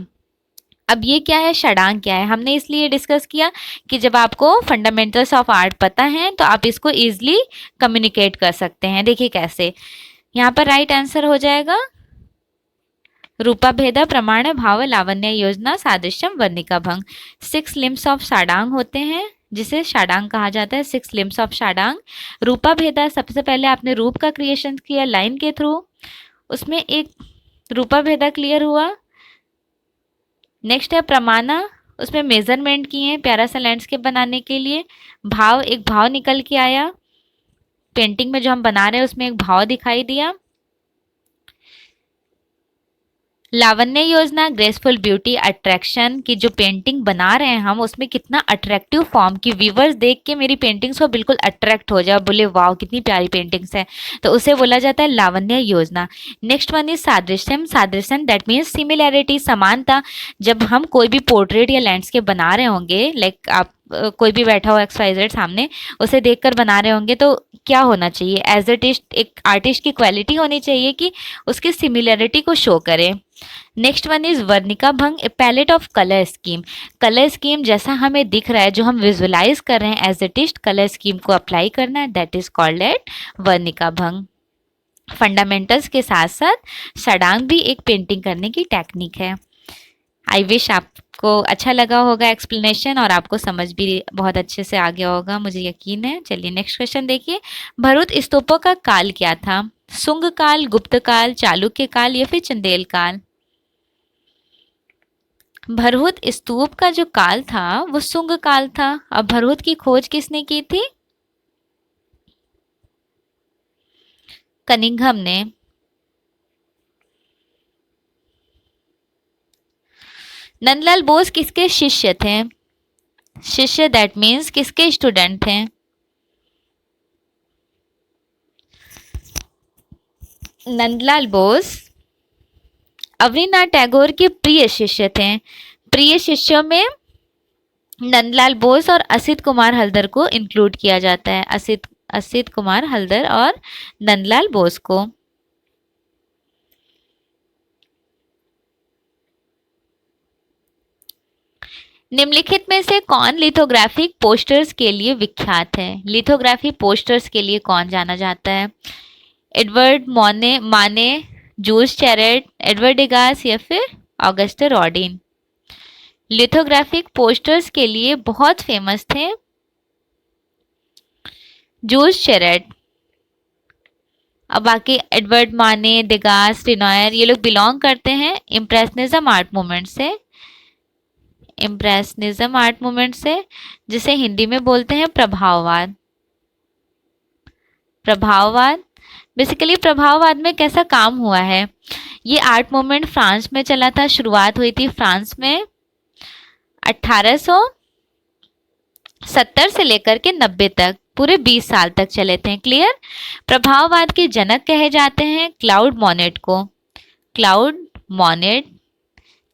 A: अब ये क्या है, षडांग क्या है, हमने इसलिए डिस्कस किया कि जब आपको फंडामेंटल्स ऑफ आर्ट पता है तो आप इसको ईजिली कम्युनिकेट कर सकते हैं। देखिए कैसे, यहाँ पर राइट आंसर हो जाएगा रूपा भेदा, प्रमाण, भाव, लावण्य, योजना, सादृश्यम, वर्णिका भंग। 6 लिम्स ऑफ षडांग होते हैं जिसे षडांग कहा जाता है। 6 लिम्स ऑफ षडांग। रूपा भेदा, सबसे पहले आपने रूप का क्रिएशन किया लाइन के थ्रू, उसमें एक रूपा भेदा क्लियर हुआ। नेक्स्ट है प्रमाणा, उसमें मेजरमेंट किए प्यारा सा लैंडस्केप बनाने के लिए। भाव, एक भाव निकल के आया, पेंटिंग में जो हम बना रहे हैं उसमें एक भाव दिखाई दिया। लावण्य योजना, ग्रेसफुल ब्यूटी, अट्रैक्शन, की जो पेंटिंग बना रहे हैं हम उसमें कितना अट्रैक्टिव फॉर्म की व्यूवर्स देख के मेरी पेंटिंग्स को बिल्कुल अट्रैक्ट हो जाए, बोले वाह कितनी प्यारी पेंटिंग्स है, तो उसे बोला जाता है लावण्य योजना। नेक्स्ट वन इज सादृश्यम। सादृश्यम दैट मीन्स सिमिलैरिटी, समानता। जब हम कोई भी पोर्ट्रेट या लैंडस्केप बना रहे होंगे, लाइक आप कोई भी बैठा हो XYZ सामने, उसे देखकर बना रहे होंगे, तो क्या होना चाहिए, एज एक आर्टिस्ट की क्वालिटी होनी चाहिए कि उसकी सिमिलैरिटी को शो करे। नेक्स्ट वन इज वर्णिका भंग, a palette of colour scheme. Colour scheme जैसा हमें दिख रहा है, जो हम विजुअलाइज कर रहे हैं as it is, colour scheme को अप्लाई करना है, दैट इज कॉल्ड एट वर्णिका भंग। फंडामेंटल्स के साथ साथ षडांग भी एक पेंटिंग करने की टेक्निक है। आई विश आपको अच्छा लगा होगा एक्सप्लेनेशन और आपको समझ भी बहुत अच्छे से आ गया होगा, मुझे यकीन है। चलिए नेक्स्ट क्वेश्चन देखिए, भरूच स्तूपों का काल क्या था? सुंग काल, गुप्त काल, चालुक्य काल या फिर चंदेल काल? भरहुत स्तूप का जो काल था वो सुंग काल था। अब भरहुत की खोज किसने की थी? कनिंघम ने। नंदलाल बोस किसके शिष्य थे? शिष्य दैट मीन्स किसके स्टूडेंट थे? नंदलाल बोस अवनीनाथ टैगोर के प्रिय शिष्य थे। प्रिय शिष्यों में नंदलाल बोस और असित कुमार हल्दर को इंक्लूड किया जाता है। असित कुमार हल्दर और नंदलाल बोस को। निम्नलिखित में से कौन लिथोग्राफिक पोस्टर्स के लिए विख्यात है? लिथोग्राफी पोस्टर्स के लिए कौन जाना जाता है? एडवर्ड माने, जूल्स चेरेट, एडवर्ड डिगास या फिर ऑगस्टे रॉडिन? लिथोग्राफिक पोस्टर्स के लिए बहुत फेमस थे जूल्स चेरेट। अब बाकी एडवर्ड माने, डिगास, रिनॉयर ये लोग बिलोंग करते हैं इम्प्रेशनिज्म आर्ट मूवमेंट से। इम्प्रेशनिज्म आर्ट मूवमेंट से, जिसे हिंदी में बोलते हैं प्रभाववाद। प्रभाववाद बेसिकली प्रभाववाद में कैसा काम हुआ है? ये आर्ट मूवमेंट फ्रांस में चला था। शुरुआत हुई थी फ्रांस में 1870 से लेकर के 90 तक, पूरे 20 साल तक चले थे। क्लियर? प्रभाववाद के जनक कहे जाते हैं क्लाउड मोनेट को। क्लाउड मोनेट,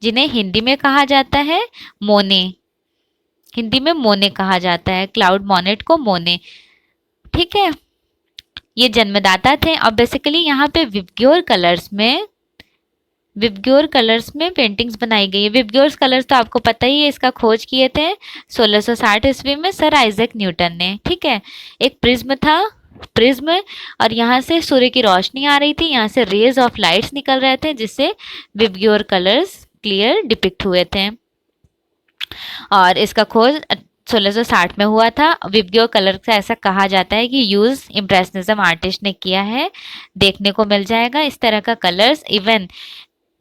A: जिन्हें हिंदी में कहा जाता है मोने। हिंदी में मोने कहा जाता है, क्लाउड मोनेट को मोने। ठीक है, ये जन्मदाता थे। और बेसिकली यहाँ पे विबग्योर कलर्स में पेंटिंग्स बनाई गई है। विबग्योर कलर्स तो आपको पता ही है, इसका खोज किए थे 1660 ईस्वी में सर आइजैक न्यूटन ने। ठीक है, एक प्रिज्म था, प्रिज्म, और यहाँ से सूर्य की रोशनी आ रही थी, यहाँ से रेज ऑफ लाइट्स निकल रहे थे, जिससे विबग्योर कलर्स क्लियर डिपिक्ट हुए थे। और इसका खोज 1660 में हुआ था। विबग्योर कलर से ऐसा कहा जाता है कि यूज इम्प्रेशनिज्म आर्टिस्ट ने किया है, देखने को मिल जाएगा इस तरह का कलर्स। इवन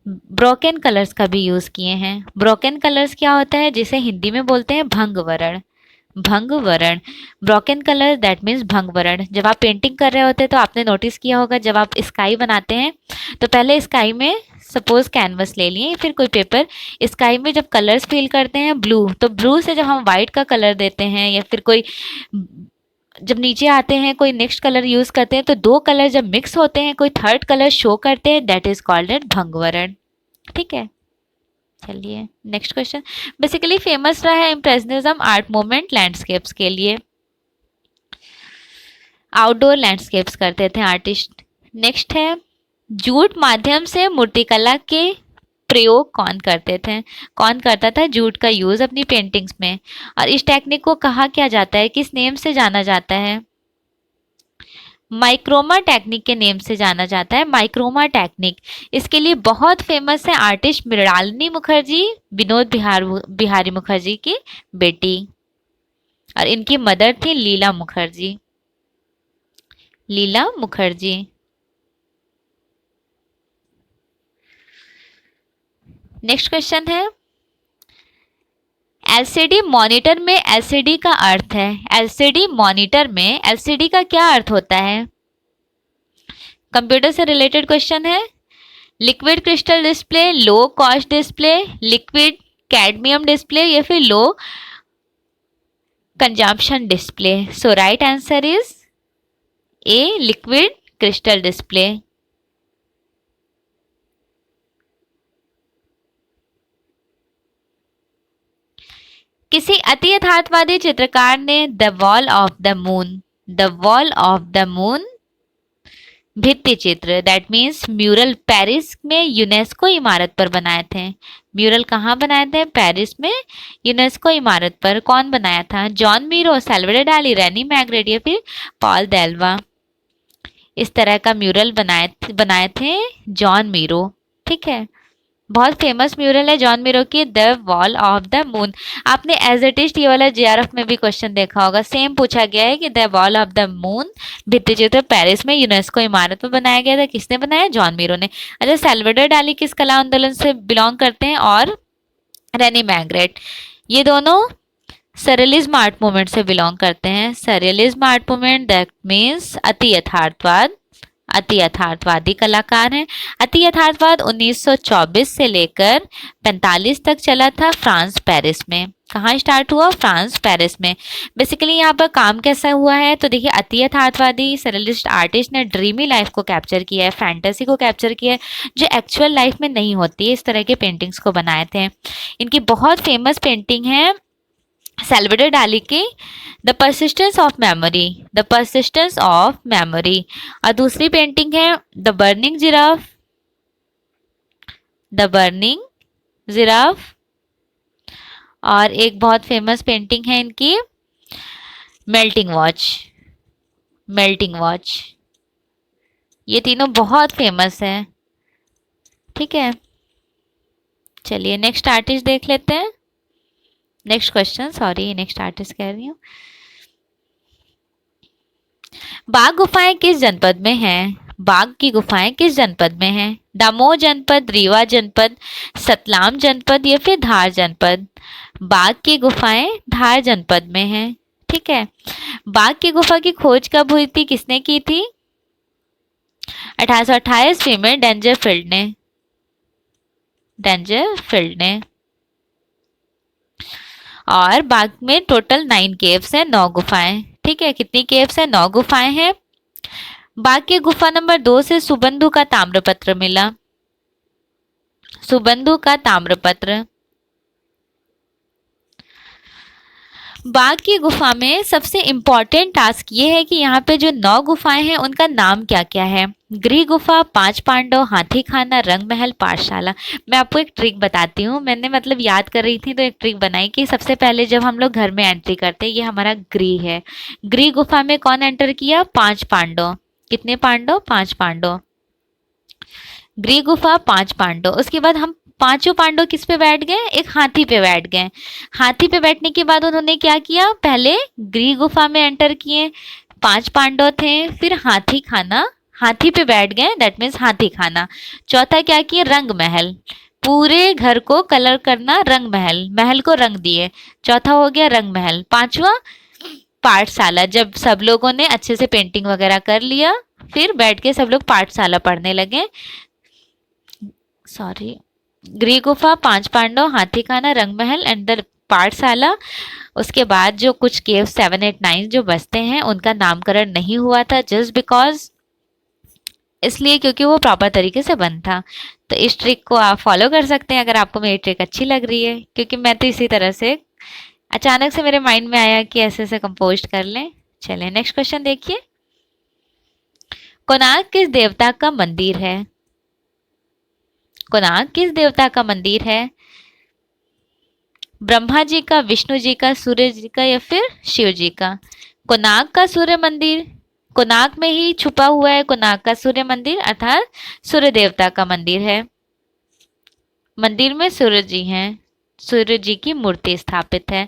A: ब्रोकन कलर्स का भी यूज किए हैं। ब्रोकन कलर्स क्या होता है? जिसे हिंदी में बोलते हैं भंग वर्ण। भंग वर्ण, ब्रोकन कलर दैट मीन्स भंग वर्ण। जब आप पेंटिंग कर रहे होते हैं तो आपने नोटिस किया होगा, जब आप स्काई बनाते हैं तो पहले स्काई में सपोज कैनवस ले लिए, फिर कोई पेपर, स्काई में जब कलर्स फिल करते हैं ब्लू, तो ब्लू से जब हम वाइट का कलर देते हैं या फिर कोई जब नीचे आते हैं कोई नेक्स्ट कलर यूज करते हैं, तो दो कलर जब मिक्स होते हैं कोई थर्ड कलर शो करते हैं, दैट इज कॉल्ड एट भंग वर्ण। ठीक है, चलिए नेक्स्ट क्वेश्चन। बेसिकली फेमस रहा है इम्प्रेशनिज्म आर्ट मूवमेंट लैंडस्केप्स के लिए। आउटडोर लैंडस्केप्स करते थे आर्टिस्ट। नेक्स्ट है, जूट माध्यम से मूर्तिकला के प्रयोग कौन करते थे? कौन करता था जूट का यूज अपनी पेंटिंग्स में? और इस टेक्निक को कहा क्या जाता है, किस नेम से जाना जाता है? माइक्रोमा टेक्निक के नेम से जाना जाता है। माइक्रोमा टेक्निक, इसके लिए बहुत फेमस है आर्टिस्ट मृणालिनी मुखर्जी, विनोद बिहारी मुखर्जी की बेटी, और इनकी मदर थी लीला मुखर्जी। लीला मुखर्जी। नेक्स्ट क्वेश्चन है, एलसीडी मॉनिटर में एलसीडी का अर्थ है। एलसीडी मॉनिटर में एलसीडी का क्या अर्थ होता है? कंप्यूटर से रिलेटेड क्वेश्चन है। Liquid crystal display, low cost display, liquid cadmium display या फिर low consumption display? So right answer is A, liquid crystal display. किसी अति यथार्थवादी चित्रकार ने the wall of the moon भित्ति चित्र दैट मीन्स म्यूरल पेरिस में यूनेस्को इमारत पर बनाए थे। म्यूरल कहाँ बनाए थे? पेरिस में यूनेस्को इमारत पर। कौन बनाया था? जॉन मीरो, सैल्वाडोर डाली, रेनी मैग्रेट या फिर पॉल डेल्वा? इस तरह का म्यूरल बनाए थे जॉन मीरो। ठीक है, बहुत फेमस म्यूरल है जॉन मीरो की, the wall of the moon. आपने एज इट इज ये वाला जेआरएफ में भी क्वेश्चन देखा होगा, सेम पूछा गया है कि the wall of the moon भित्ति चित्र पेरिस में यूनेस्को इमारत में बनाया गया था। किसने बनाया? जॉन मीरो ने। अच्छा, सैल्वाडोर डाली किस कला आंदोलन से बिलोंग करते हैं? और रेनी मैग्रेट, ये दोनों सरेलिज्म आर्ट मूवमेंट से बिलोंग करते हैं। सरेलिज्म आर्ट मूवमेंट दैट मीन्स अति यथार्थवाद अति यथार्थवादी कलाकार हैं। अति यथार्थवाद 1924 से लेकर 45 तक चला था फ्रांस पेरिस में। कहाँ स्टार्ट हुआ? फ्रांस पेरिस में। बेसिकली यहाँ पर काम कैसा हुआ है तो देखिए, अति यथार्थवादी सरलिस्ट आर्टिस्ट ने ड्रीमी लाइफ को कैप्चर किया है, फैंटेसी को कैप्चर किया है, जो एक्चुअल लाइफ में नहीं होती है, इस तरह के पेंटिंग्स को बनाए थे। इनकी बहुत फेमस पेंटिंग है सैल्वाडोर डाली की the persistence of memory, the persistence of memory. और दूसरी पेंटिंग है the burning giraffe, the burning giraffe. और एक बहुत फेमस पेंटिंग है इनकी मेल्टिंग वॉच, मेल्टिंग वॉच। ये तीनों बहुत फेमस है। ठीक है, चलिए नेक्स्ट आर्टिस्ट देख लेते हैं। Next question, sorry next artist कह रही हूँ। बाघ गुफाएं किस जनपद में हैं? बाघ की गुफाएं किस जनपद में हैं? दमोह जनपद, रीवा जनपद, सतलाम जनपद या फिर धार जनपद? बाघ की गुफाएं धार जनपद में हैं। ठीक है, बाघ की गुफा की खोज कब हुई थी, किसने की थी? 1828 में डेंजरफील्ड ने, डेंजरफील्ड ने। और बाघ में टोटल 9 केव्स हैं, 9 गुफाएं। ठीक है, कितनी केव्स हैं? 9 गुफाएं हैं। बाघ की गुफा नंबर 2 से सुबंधु का ताम्रपत्र मिला, सुबंधु का ताम्रपत्र। बाघ की गुफा में सबसे इंपॉर्टेंट टास्क ये है कि यहाँ पे जो 9 गुफाएं हैं उनका नाम क्या क्या है। गृह गुफा, 5 पांडव, हाथी खाना, रंग महल, पाठशाला। मैं आपको एक ट्रिक बताती हूँ, मैंने मतलब याद कर रही थी तो एक ट्रिक बनाई कि सबसे पहले जब हम लोग घर में एंट्री करते हैं, ये हमारा गृह है, गृह गुफा में कौन एंटर किया? 5 पांडव। कितने पांडव? 5 पांडव। गृह गुफा 5 पांडव। उसके बाद हम पांचों पांडव किस पे बैठ गए? एक हाथी पे बैठ गए। हाथी पे बैठने के बाद उन्होंने क्या किया? पहले गृह गुफा में एंटर किए, 5 पांडव थे, फिर हाथी खाना, हाथी पे बैठ गए, दैट मीन्स हाथी खाना। चौथा क्या किए? रंग महल, पूरे घर को कलर करना, रंग महल, महल को रंग दिए, चौथा हो गया रंग महल। पांचवा पाठशाला, जब सब लोगों ने अच्छे से पेंटिंग वगैरह कर लिया, फिर बैठ के सब लोग पाठशाला पढ़ने लगे। सॉरी, गृह गुफा, 5 पांडव, हाथी खाना, रंग महल एंड द पाठशाला। उसके बाद जो कुछ केव 7, 8, 9 जो बचते हैं उनका नामकरण नहीं हुआ था, जस्ट बिकॉज, इसलिए क्योंकि वो प्रॉपर तरीके से बंद था। तो इस ट्रिक को आप फॉलो कर सकते हैं अगर आपको मेरी ट्रिक अच्छी लग रही है, क्योंकि मैं तो इसी तरह से अचानक से मेरे माइंड में आया कि ऐसे ऐसे कंपोज कर लें। चलें नेक्स्ट क्वेश्चन देखिए। कोणार्क किस देवता का मंदिर है? कोणार्क किस देवता का मंदिर है? ब्रह्मा जी का, विष्णु जी का, सूर्य जी का या फिर शिव जी का? कोणार्क का सूर्य मंदिर, कोणार्क में ही छुपा हुआ है कोणार्क का सूर्य मंदिर, अर्थात सूर्य देवता का मंदिर है। मंदिर में सूर्य जी हैं, सूर्य जी की मूर्ति स्थापित है।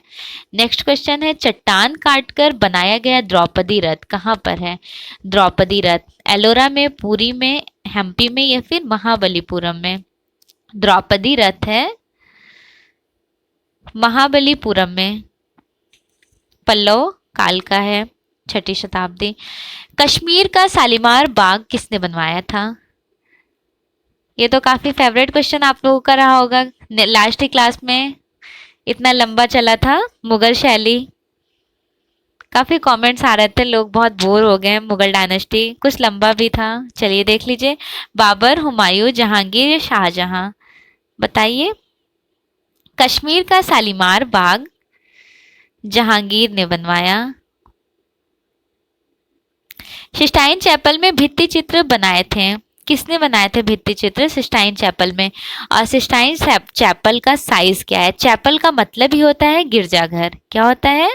A: नेक्स्ट क्वेश्चन है, चट्टान काटकर बनाया गया द्रौपदी रथ कहाँ पर है? द्रौपदी रथ एलोरा में, पुरी में, हम्पी में या फिर महाबलीपुरम में? द्रौपदी रथ है महाबलीपुरम में, पल्लव काल का है, 6ठी शताब्दी। कश्मीर का शालीमार बाग किसने बनवाया था? ये तो काफी फेवरेट क्वेश्चन आप लोगों का रहा होगा लास्ट क्लास में, इतना लंबा चला था, मुगल शैली। काफी कमेंट्स आ रहे थे, लोग बहुत बोर हो गए। मुगल डायनेस्टी कुछ लंबा भी था। चलिए देख लीजिए, बाबर, हुमायूं, जहांगीर या शाहजहां? बताइए। कश्मीर का शालीमार बाग जहांगीर ने बनवाया। सिस्टाइन चैपल में भित्ति चित्र बनाए थे, किसने बनाए थे भित्ति चित्र सिस्टाइन चैपल में? और सिस्टाइन चैपल का साइज क्या है? चैपल का मतलब ही होता है गिरजाघर। क्या होता है?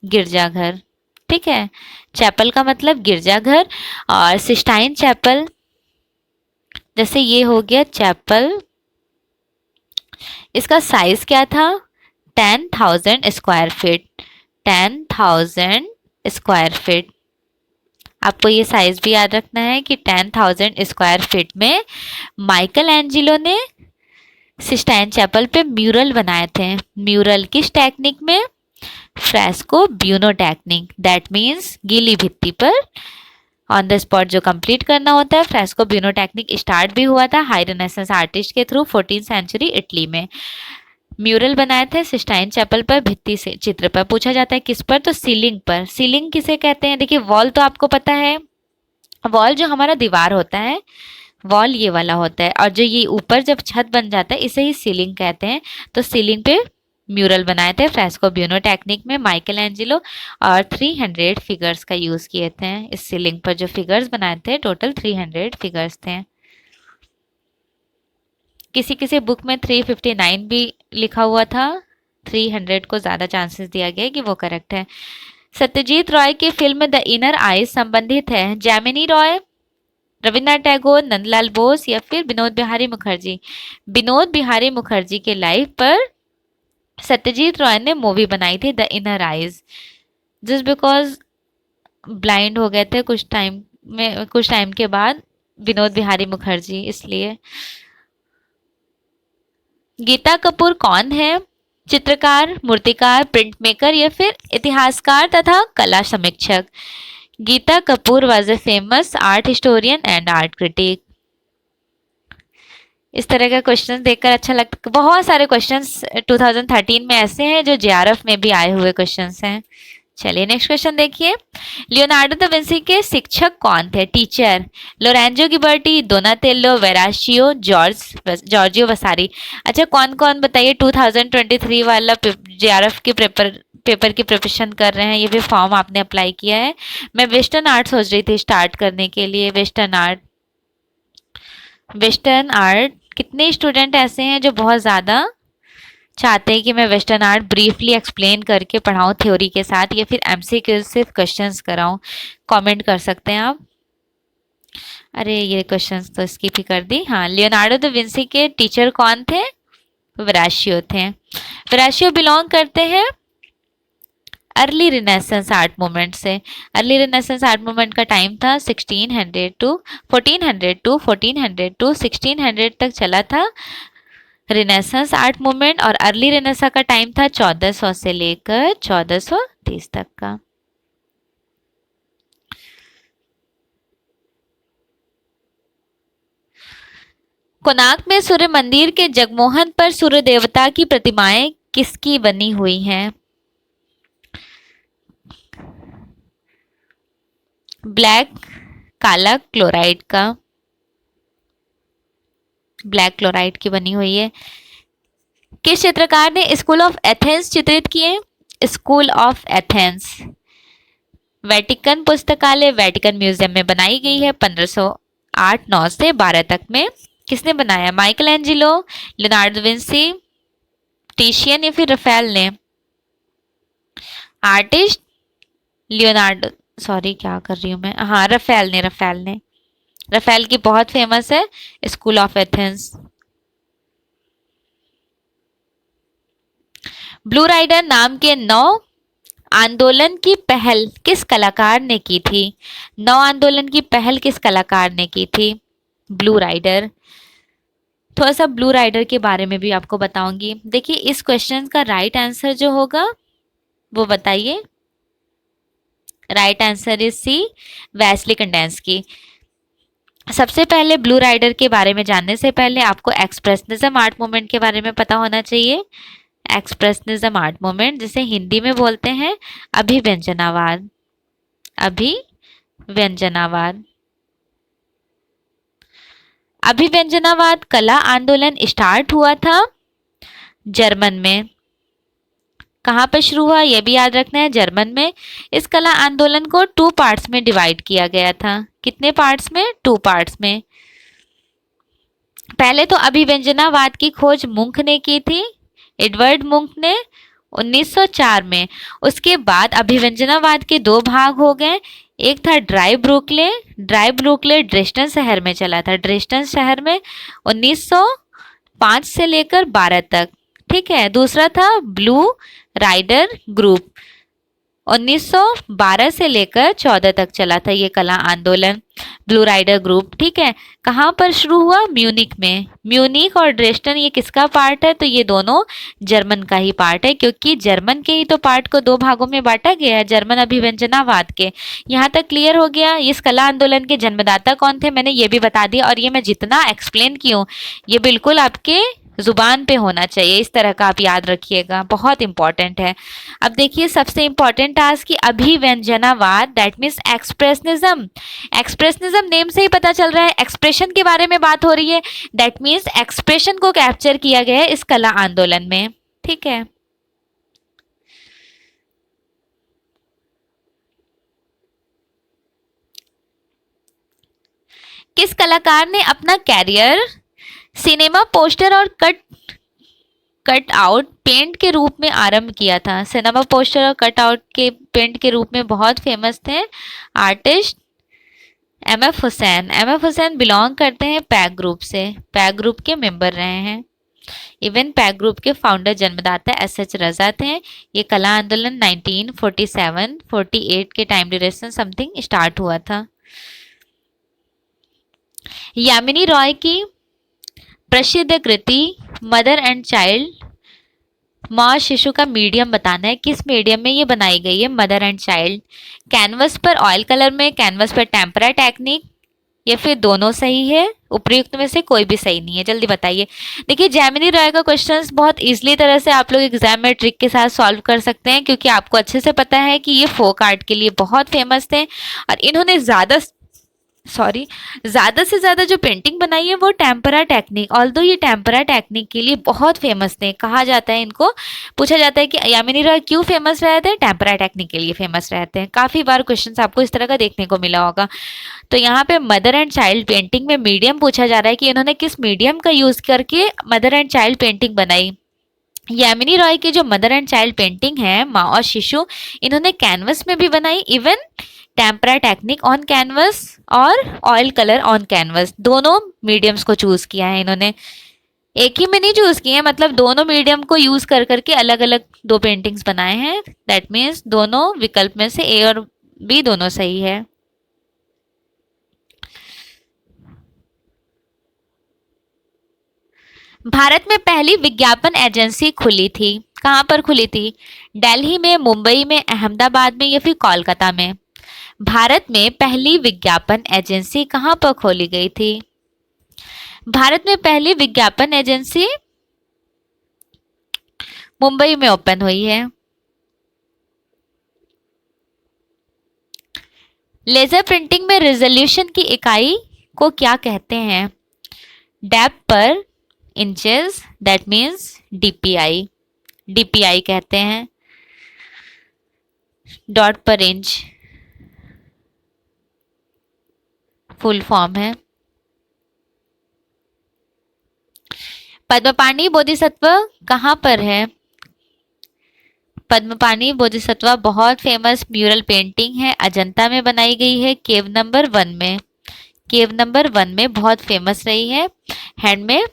A: गिरजाघर। ठीक है, चैपल का मतलब गिरजाघर। और सिस्टाइन चैपल, जैसे ये हो गया चैपल, इसका साइज क्या था? 10,000 स्क्वायर फीट, 10,000 स्क्वायर फीट। आपको ये साइज भी याद रखना है कि 10,000 स्क्वायर फीट में माइकल एंजिलो ने सिस्टाइन चैपल पे म्यूरल बनाए थे। म्यूरल किस टेक्निक में? Fresco buono technique, that means गीली भित्ति पर ऑन द स्पॉट जो कंप्लीट करना होता है। फ्रेस्को ब्यूनो टेक्निक स्टार्ट भी हुआ था हाई रेनेसेंस आर्टिस्ट के थ्रू 14th सेंचुरी इटली में। म्यूरल बनाए थे सिस्टाइन चैपल पर, भित्ति से चित्र पर। पूछा जाता है किस पर, तो सीलिंग पर। सीलिंग किसे कहते हैं? देखिए वॉल तो आपको पता है, वॉल जो हमारा दीवार होता है, वॉल ये वाला होता है, और जो ये ऊपर जब छत बन जाता है इसे ही सीलिंग कहते हैं। तो सीलिंग पे म्यूरल बनाए थे फ्रेस्को ब्यूनो टेक्निक में माइकल एंजेलो, और 300 फिगर्स का यूज किए थे। इस सीलिंग पर जो फिगर्स बनाए थे टोटल 300 फिगर्स थे। किसी किसी बुक में 359 भी लिखा हुआ था, 300 को ज्यादा चांसेस दिया गया कि वो करेक्ट है। सत्यजीत रॉय की फिल्म द इनर आइज संबंधित है जैमिनी रॉय, रविन्द्रनाथ टैगोर, नंदलाल बोस या फिर विनोद बिहारी मुखर्जी। विनोद बिहारी मुखर्जी के लाइफ पर सत्यजीत रॉय ने मूवी बनाई थी the inner eyes, just because blind हो गए थे कुछ टाइम के बाद विनोद बिहारी मुखर्जी, इसलिए। गीता कपूर कौन है? चित्रकार, मूर्तिकार, प्रिंट मेकर या फिर इतिहासकार तथा कला समीक्षक। Geeta Kapoor was a famous art historian and art critic. इस तरह का क्वेश्चन देखकर अच्छा लगता है। बहुत सारे क्वेश्चंस 2013 में ऐसे हैं जो जेआरएफ में भी आए हुए क्वेश्चंस हैं। चलिए नेक्स्ट क्वेश्चन देखिए। लियोनार्डो दा विंसी के शिक्षक कौन थे? Teacher Lorenzo Ghiberti, Donatello, Verrocchio, Giorgio Vasari. अच्छा कौन कौन बताइए 2023 वाला जेआरएफ के पेपर की प्रिपरेशन कर रहे हैं, ये भी फॉर्म आपने अप्लाई किया है। मैं वेस्टर्न आर्ट सोच रही थी स्टार्ट करने के लिए। वेस्टर्न आर्ट कितने स्टूडेंट ऐसे हैं जो बहुत ज़्यादा चाहते हैं कि मैं वेस्टर्न आर्ट ब्रीफली एक्सप्लेन करके पढ़ाऊँ थ्योरी के साथ, या फिर एमसीक्यू सिर्फ क्वेश्चंस कराऊँ? कमेंट कर सकते हैं आप। अरे ये क्वेश्चंस तो स्किप ही कर दी। हाँ, लियोनार्डो दा विंसी के टीचर कौन थे? वेराशियो थे। वेराशियो बिलोंग करते हैं अर्ली रिनेसेंस आर्ट मूवमेंट से। अर्ली रिनेसेंस आर्ट मूवमेंट का टाइम था 1400 टू 1600 तक चला था रिनेसेंस आर्ट मूवमेंट, और अर्ली रिनेसा का टाइम था 1400 से लेकर 1430 तक का। कोणार्क में सूर्य मंदिर के जगमोहन पर सूर्य देवता की प्रतिमाएं किसकी बनी हुई हैं? काला क्लोराइड का, ब्लैक क्लोराइड की बनी हुई है। किस चित्रकार ने स्कूल ऑफ एथेंस चित्रित किए? स्कूल ऑफ एथेंस वेटिकन पुस्तकालय, वेटिकन म्यूजियम में बनाई गई है 1508-9 से 12 तक में। किसने बनाया? माइकल एंजेलो, लियोनार्डो विंसी, टिशियन या फिर रफेल ने? आर्टिस्ट लियोनार्डो, सॉरी क्या कर रही हूं मैं, हाँ रफेल ने। रफेल की बहुत फेमस है school of Athens. Blue Rider नाम के नौ आंदोलन की पहल किस कलाकार ने की थी? नौ आंदोलन की पहल किस कलाकार ने की थी? Blue Rider. थोड़ा सा ब्लू राइडर के बारे में भी आपको बताऊंगी। देखिए इस क्वेश्चन का राइट आंसर जो होगा वो बताइए। राइट आंसर इज सी, वैसली कंडेंस्की। सबसे पहले ब्लू राइडर के बारे में जानने से पहले आपको एक्सप्रेशनिज्म आर्ट मूवमेंट के बारे में पता होना चाहिए। एक्सप्रेशनिज्म आर्ट मूवमेंट जिसे हिंदी में बोलते हैं अभिव्यंजनावाद। अभिव्यंजनावाद कला आंदोलन स्टार्ट हुआ था जर्मन में। कहाँ पर शुरू हुआ यह भी याद रखना है, जर्मन में। इस कला आंदोलन को 2 पार्ट्स में डिवाइड किया गया था। कितने पार्ट्स में? 2 पार्ट्स में। पहले तो अभिव्यंजनावाद की खोज मुंक ने की थी, एडवर्ड मुंक ने 1904 में। उसके बाद अभिव्यंजनावाद के 2 भाग हो गए। एक था ड्राई ब्रूकले ड्रेस्टन शहर में चला था, ड्रेस्टन शहर में 1905 से लेकर 12 तक, ठीक है। दूसरा था ब्लू राइडर ग्रुप 1912 से लेकर 14 तक चला था ये कला आंदोलन, ब्लू राइडर ग्रुप। ठीक है, कहाँ पर शुरू हुआ? म्यूनिक में। म्यूनिक और ड्रेस्टन ये किसका पार्ट है? तो ये दोनों जर्मन का ही पार्ट है, क्योंकि जर्मन के ही तो पार्ट को दो भागों में बांटा गया है, जर्मन अभिव्यंजनावाद के। यहाँ तक क्लियर हो गया। इस कला आंदोलन के जन्मदाता कौन थे मैंने ये भी बता दिया, और ये मैं जितना एक्सप्लेन की हूँ ये बिल्कुल आपके जुबान पे होना चाहिए, इस तरह का आप याद रखिएगा, बहुत इंपॉर्टेंट है। अब देखिए सबसे इंपॉर्टेंट टास्क की अभिव्यंजनावाद, that means expressionism. Expressionism name से ही पता चल रहा है एक्सप्रेशन के बारे में बात हो रही है, दैट मीन्स एक्सप्रेशन को कैप्चर किया गया है इस कला आंदोलन में। ठीक है, किस कलाकार ने अपना कैरियर सिनेमा पोस्टर और कट आउट पेंट के रूप में आरंभ किया था? सिनेमा पोस्टर और कट आउट के पेंट के रूप में बहुत फेमस थे artist MF Hussain. MF Hussain belong करते हैं पैक ग्रुप से, पैक ग्रुप के मेंबर रहे हैं। इवन पैक ग्रुप के फाउंडर जन्मदाता एसएच रजा थे। ये कला आंदोलन 1947-48 के टाइम ड्यूरेशन समथिंग स्टार्ट हुआ था। यामिनी रॉय की प्रसिद्ध कृति मदर एंड चाइल्ड, माँ और शिशु का मीडियम बताना है, किस मीडियम में ये बनाई गई है? Mother and child. कैनवस पर ऑयल कलर में, कैनवस पर टेम्परा टेक्निक, या फिर दोनों सही है? उपयुक्त में से कोई भी सही नहीं है, जल्दी बताइए। देखिए जैमिनी रॉय का क्वेश्चंस बहुत इजीली तरह से आप लोग एग्जाम में ट्रिक के साथ सॉल्व कर सकते हैं, क्योंकि आपको अच्छे से पता है कि ये फोक आर्ट के लिए बहुत फेमस थे, और इन्होंने ज़्यादा से ज़्यादा जो पेंटिंग बनाई है वो टेम्परा टेक्निक। ऑल्दो ये टेम्परा टेक्निक के लिए बहुत फेमस थे। कहा जाता है, इनको पूछा जाता है कि यामिनी रॉय क्यों फेमस रहे थे? टेम्परा टेक्निक के लिए फेमस रहते हैं। काफ़ी बार क्वेश्चंस आपको इस तरह का देखने को मिला होगा। तो यहाँ पे मदर एंड चाइल्ड पेंटिंग में मीडियम पूछा जा रहा है कि इन्होंने किस मीडियम का यूज़ करके मदर एंड चाइल्ड पेंटिंग बनाई। यामिनी रॉय की जो मदर एंड चाइल्ड पेंटिंग है, माँ और शिशु, इन्होंने कैनवस में भी बनाई, even tempera technique on canvas और ऑयल कलर ऑन कैनवस, दोनों मीडियम्स को चूज किया है इन्होंने। एक ही में नहीं चूज किए हैं, मतलब दोनों मीडियम को यूज कर करके अलग अलग दो पेंटिंग्स बनाए हैं। दैट मीन्स दोनों विकल्प में से ए और बी दोनों सही है। भारत में पहली विज्ञापन एजेंसी खुली थी, कहाँ पर खुली थी? दिल्ली में, मुंबई में, अहमदाबाद में, या फिर कोलकाता में? भारत में पहली विज्ञापन एजेंसी कहाँ पर खोली गई थी? भारत में पहली विज्ञापन एजेंसी मुंबई में ओपन हुई है। लेजर प्रिंटिंग में रेजोल्यूशन की इकाई को क्या कहते हैं? डेप्थ पर inches, that means DPI, DPI कहते हैं। डॉट पर इंच फुल फॉर्म है। पद्मपाणि बोधिसत्व कहाँ पर है? पद्मपाणि बोधिसत्व बहुत फेमस म्यूरल पेंटिंग है, अजंता में बनाई गई है, केव नंबर 1 में। केव नंबर 1 में बहुत फेमस रही है, हैंड में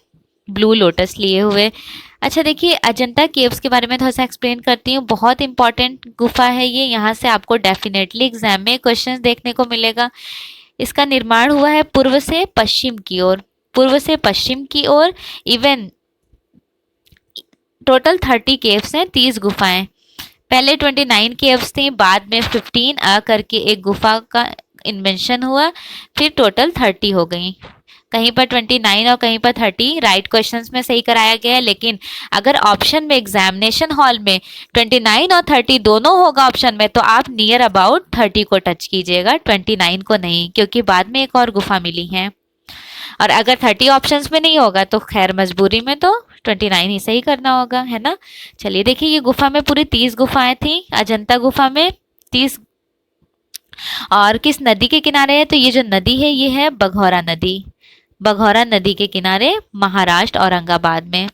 A: ब्लू लोटस लिए हुए। अच्छा देखिए, अजंता केव्स के बारे में थोड़ा सा एक्सप्लेन करती हूँ। बहुत इंपॉर्टेंट गुफा है ये, यहाँ से आपको डेफिनेटली एग्जाम में क्वेश्चन देखने को मिलेगा। इसका निर्माण हुआ है पूर्व से पश्चिम की ओर, पूर्व से पश्चिम की ओर। इवन टोटल 30 केव्स हैं, 30 गुफाएं। पहले 29 केव्स थी, बाद में 15 करके एक गुफा का इन्वेंशन हुआ, फिर टोटल 30 हो गई। कहीं पर 29 और कहीं पर 30 राइट क्वेश्चंस में सही कराया गया है, लेकिन अगर ऑप्शन में एग्जामिनेशन हॉल में 29 और 30 दोनों होगा ऑप्शन में, तो आप नियर अबाउट 30 को टच कीजिएगा, 29 को नहीं, क्योंकि बाद में एक और गुफा मिली है। और अगर 30 ऑप्शंस में नहीं होगा तो खैर मजबूरी में तो 29 ही सही करना होगा, है ना। चलिए देखिए, ये गुफा में पूरी 30 गुफाएं थी, अजंता गुफा में 30। और किस नदी के किनारे है? तो ये जो नदी है ये है बघौरा नदी। बघौरा नदी के किनारे महाराष्ट्र औरंगाबाद में,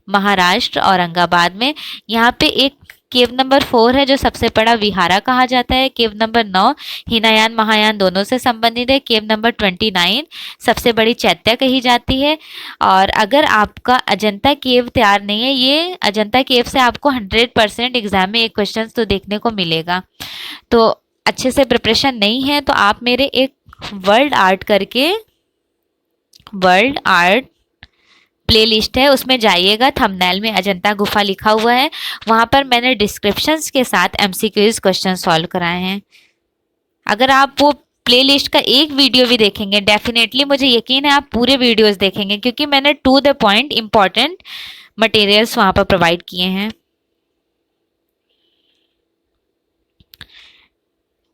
A: महाराष्ट्र औरंगाबाद में। यहाँ पे एक केव नंबर 4 है जो सबसे बड़ा विहारा कहा जाता है। केव नंबर 9 हीनायान महायान दोनों से संबंधित है। केव नंबर 29 सबसे बड़ी चैत्य कही जाती है। और अगर आपका अजंता केव तैयार नहीं है, ये अजंता केव से आपको 100% एग्जाम में एक क्वेश्चन तो देखने को मिलेगा। तो अच्छे से प्रिपरेशन नहीं है तो आप मेरे एक वर्ल्ड आर्ट प्लेलिस्ट है उसमें जाइएगा, थंबनेल में अजंता गुफा लिखा हुआ है, वहां पर मैंने डिस्क्रिप्शंस के साथ एमसीक्यूज क्वेश्चन सॉल्व कराए हैं। अगर आप वो प्लेलिस्ट का एक वीडियो भी देखेंगे, डेफिनेटली मुझे यकीन है आप पूरे वीडियोस देखेंगे, क्योंकि मैंने to the point important materials वहां पर प्रोवाइड किए हैं।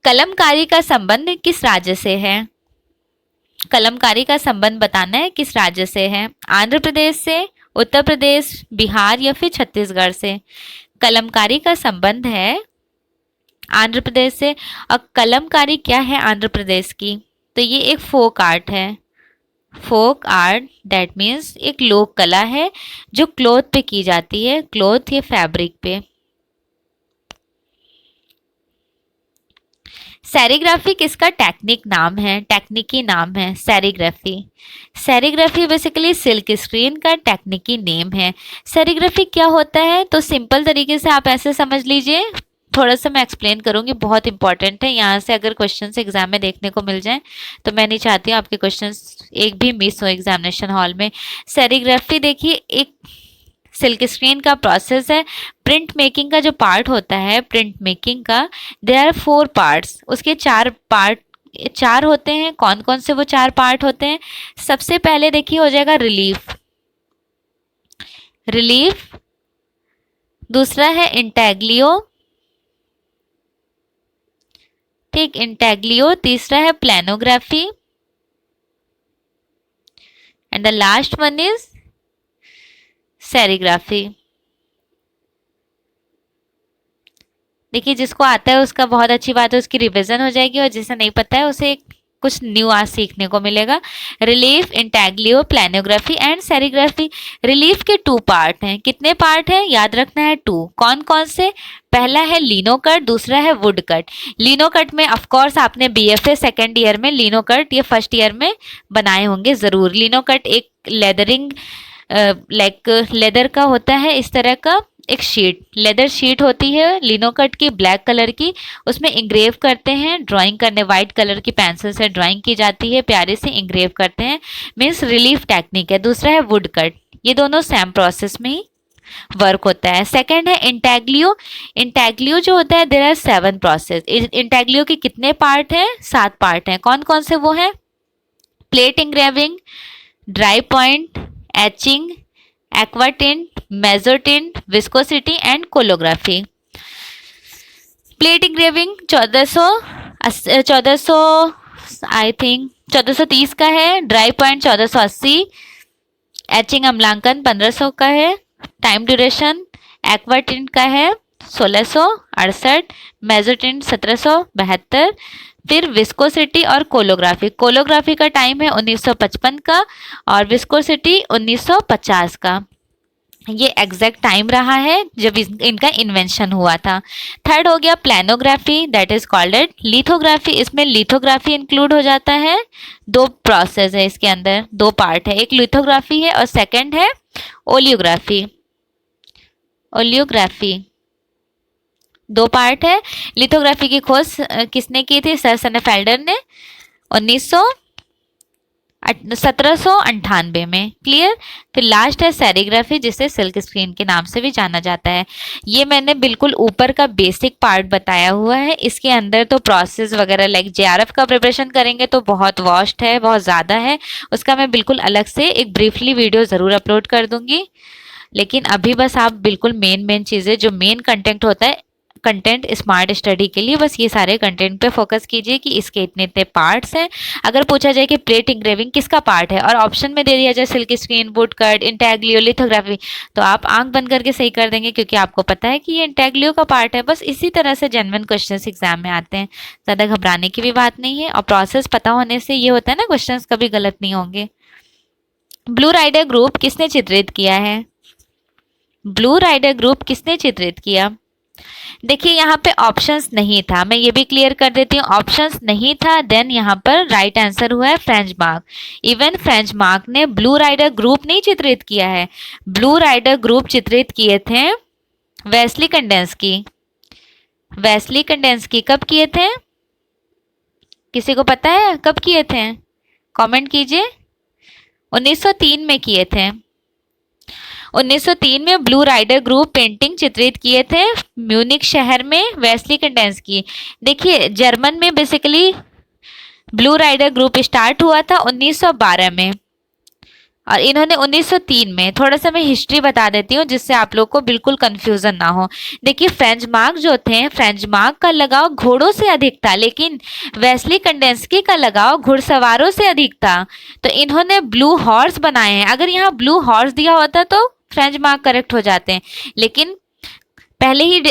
A: कलमकारी का संबंध किस राज्य से है? कलमकारी का संबंध बताना है किस राज्य से है? आंध्र प्रदेश से, उत्तर प्रदेश, बिहार या फिर छत्तीसगढ़ से? कलमकारी का संबंध है आंध्र प्रदेश से। और कलमकारी क्या है आंध्र प्रदेश की? तो ये एक फोक आर्ट है। फोक आर्ट दैट मीन्स एक लोक कला है जो क्लॉथ पे की जाती है, क्लॉथ या फैब्रिक पे। सेरीग्राफी किसका टेक्निकी नाम है serigraphy. Serigraphy basically silk screen का टेक्निकी नेम है। सेरीग्राफी क्या होता है? तो सिंपल तरीके से आप ऐसे समझ लीजिए, थोड़ा सा मैं एक्सप्लेन करूंगी, बहुत इंपॉर्टेंट है। यहाँ से अगर क्वेश्चंस एग्जाम में देखने को मिल जाएं तो मैं नहीं चाहती हूँ आपके क्वेश्चंस एक भी मिस हो एग्जामिनेशन हॉल में। सेरीग्राफी देखिए एक सिल्क स्क्रीन का प्रोसेस है। प्रिंट मेकिंग का जो पार्ट होता है, प्रिंट मेकिंग का, देयर आर 4 पार्ट्स। उसके 4 होते हैं। कौन कौन से वो 4 पार्ट होते हैं? सबसे पहले देखिए हो जाएगा रिलीफ, दूसरा है इंटैग्लियो, ठीक, इंटैग्लियो। तीसरा है planography and the last one is serigraphy. देखिए जिसको आता है उसका बहुत अच्छी बात है, उसकी रिवीजन हो जाएगी, और जिसे नहीं पता है उसे कुछ न्यू आज सीखने को मिलेगा। Relief, intaglio, planography and serigraphy. Relief के 2 पार्ट हैं। कितने पार्ट हैं? याद रखना है 2। कौन कौन से? पहला है लिनो कट, दूसरा है वुड कट। लिनो कट में ऑफ कोर्स आपने बीएफए सेकेंड ईयर में लिनो कट या फर्स्ट ईयर में बनाए होंगे जरूर। लिनो कट एक लेदरिंग लाइक लेदर का होता है, इस तरह का एक शीट, लेदर शीट होती है लिनो कट की, ब्लैक कलर की। उसमें इंग्रेव करते हैं, ड्राइंग करने, वाइट कलर की पेंसिल से ड्राइंग की जाती है, प्यारे से इंग्रेव करते हैं, मीन्स रिलीफ टेक्निक है। दूसरा है वुड कट, ये दोनों सेम प्रोसेस में ही वर्क होता है। सेकंड है इंटैग्लियो। इंटैग्लियो जो होता है, देयर आर 7 प्रोसेस। इंटैग्लियो के कितने पार्ट हैं? 7 पार्ट हैं। कौन कौन से वो हैं? Plate engraving, dry point, etching, aqua tint, meso tint, viscosity and कोलोग्राफी। Plate engraving 1400 I think 1430 का है। ड्राई पॉइंट 1480, एचिंग अम्लांकन 1500 का है। टाइम ड्यूरेशन एक्वा टिंट का है 1668, मेजो टिंट 1772। फिर विस्कोसिटी और कोलोग्राफी का टाइम है 1955 का और विस्कोसिटी 1950 का। ये एग्जैक्ट टाइम रहा है जब इनका इन्वेंशन हुआ था। थर्ड हो गया planography, that is called lithography. इसमें लिथोग्राफी इंक्लूड हो जाता है। 2 प्रोसेस है इसके अंदर, 2 पार्ट है, एक लिथोग्राफी है और सेकंड है ओलियोग्राफी। 2 पार्ट है। लिथोग्राफी की खोज किसने की थी? सर सनेफेल्डर ने 1798 में। क्लियर। फिर लास्ट है सेरीग्राफी, जिसे सिल्क स्क्रीन के नाम से भी जाना जाता है। ये मैंने बिल्कुल ऊपर का बेसिक पार्ट बताया हुआ है। इसके अंदर तो प्रोसेस वगैरह लाइक जेआरएफ का प्रिपरेशन करेंगे तो बहुत वास्ट है, बहुत ज़्यादा है, उसका मैं बिल्कुल अलग से एक ब्रीफली वीडियो ज़रूर अपलोड कर दूंगी। लेकिन अभी बस आप बिल्कुल मेन चीज़ें, जो मेन कंटेंट होता है कंटेंट स्मार्ट स्टडी के लिए, बस ये सारे कंटेंट पे फोकस कीजिए कि इसके इतने इतने पार्ट्स हैं। अगर पूछा जाए कि प्लेट इंग्रेविंग किसका पार्ट है और ऑप्शन में दे दिया जाए silk screen, would cut, intaglio, lithography, तो आप आंख बंद करके सही कर देंगे, क्योंकि आपको पता है कि ये इंटैग्लियो का पार्ट है। बस इसी तरह से जेन्युइन क्वेश्चंस एग्जाम में आते हैं, ज़्यादा घबराने की भी बात नहीं है। और प्रोसेस पता होने से ये होता है ना, क्वेश्चन कभी गलत नहीं होंगे। ब्लू राइडर ग्रुप किसने चित्रित किया है? ब्लू राइडर ग्रुप किसने चित्रित किया? देखिए यहाँ पे ऑप्शंस नहीं था, मैं ये भी क्लियर कर देती हूँ, ऑप्शंस नहीं था, देन यहाँ पर राइट आंसर हुआ है French mark. Even French mark ने ब्लू राइडर ग्रुप नहीं चित्रित किया है, ब्लू राइडर ग्रुप चित्रित किए थे वेस्ली कंडेंस्की। वेस्ली कंडेंस्की कब किए थे, किसी को पता है कब किए थे? कमेंट कीजिए। 1903 में किए थे। 1903 में ब्लू राइडर ग्रुप पेंटिंग चित्रित किए थे म्यूनिक शहर में वेस्ली कंडेंस्की। देखिए जर्मन में basically Blue Rider group start हुआ था 1912 में, और इन्होंने 1903 में, थोड़ा सा मैं हिस्ट्री बता देती हूँ जिससे आप लोग को बिल्कुल कंफ्यूजन ना हो। देखिए फ्रेंच मार्क जो थे, फ्रेंच मार्क का लगाव घोड़ों से अधिक था, लेकिन वेस्ली कंडेंस्की का लगाव घुड़सवारों से अधिक था, तो इन्होंने ब्लू हॉर्स बनाए हैं। अगर यहाँ ब्लू हॉर्स दिया होता तो फ्रेंच मार्क करेक्ट हो जाते हैं, लेकिन पहले ही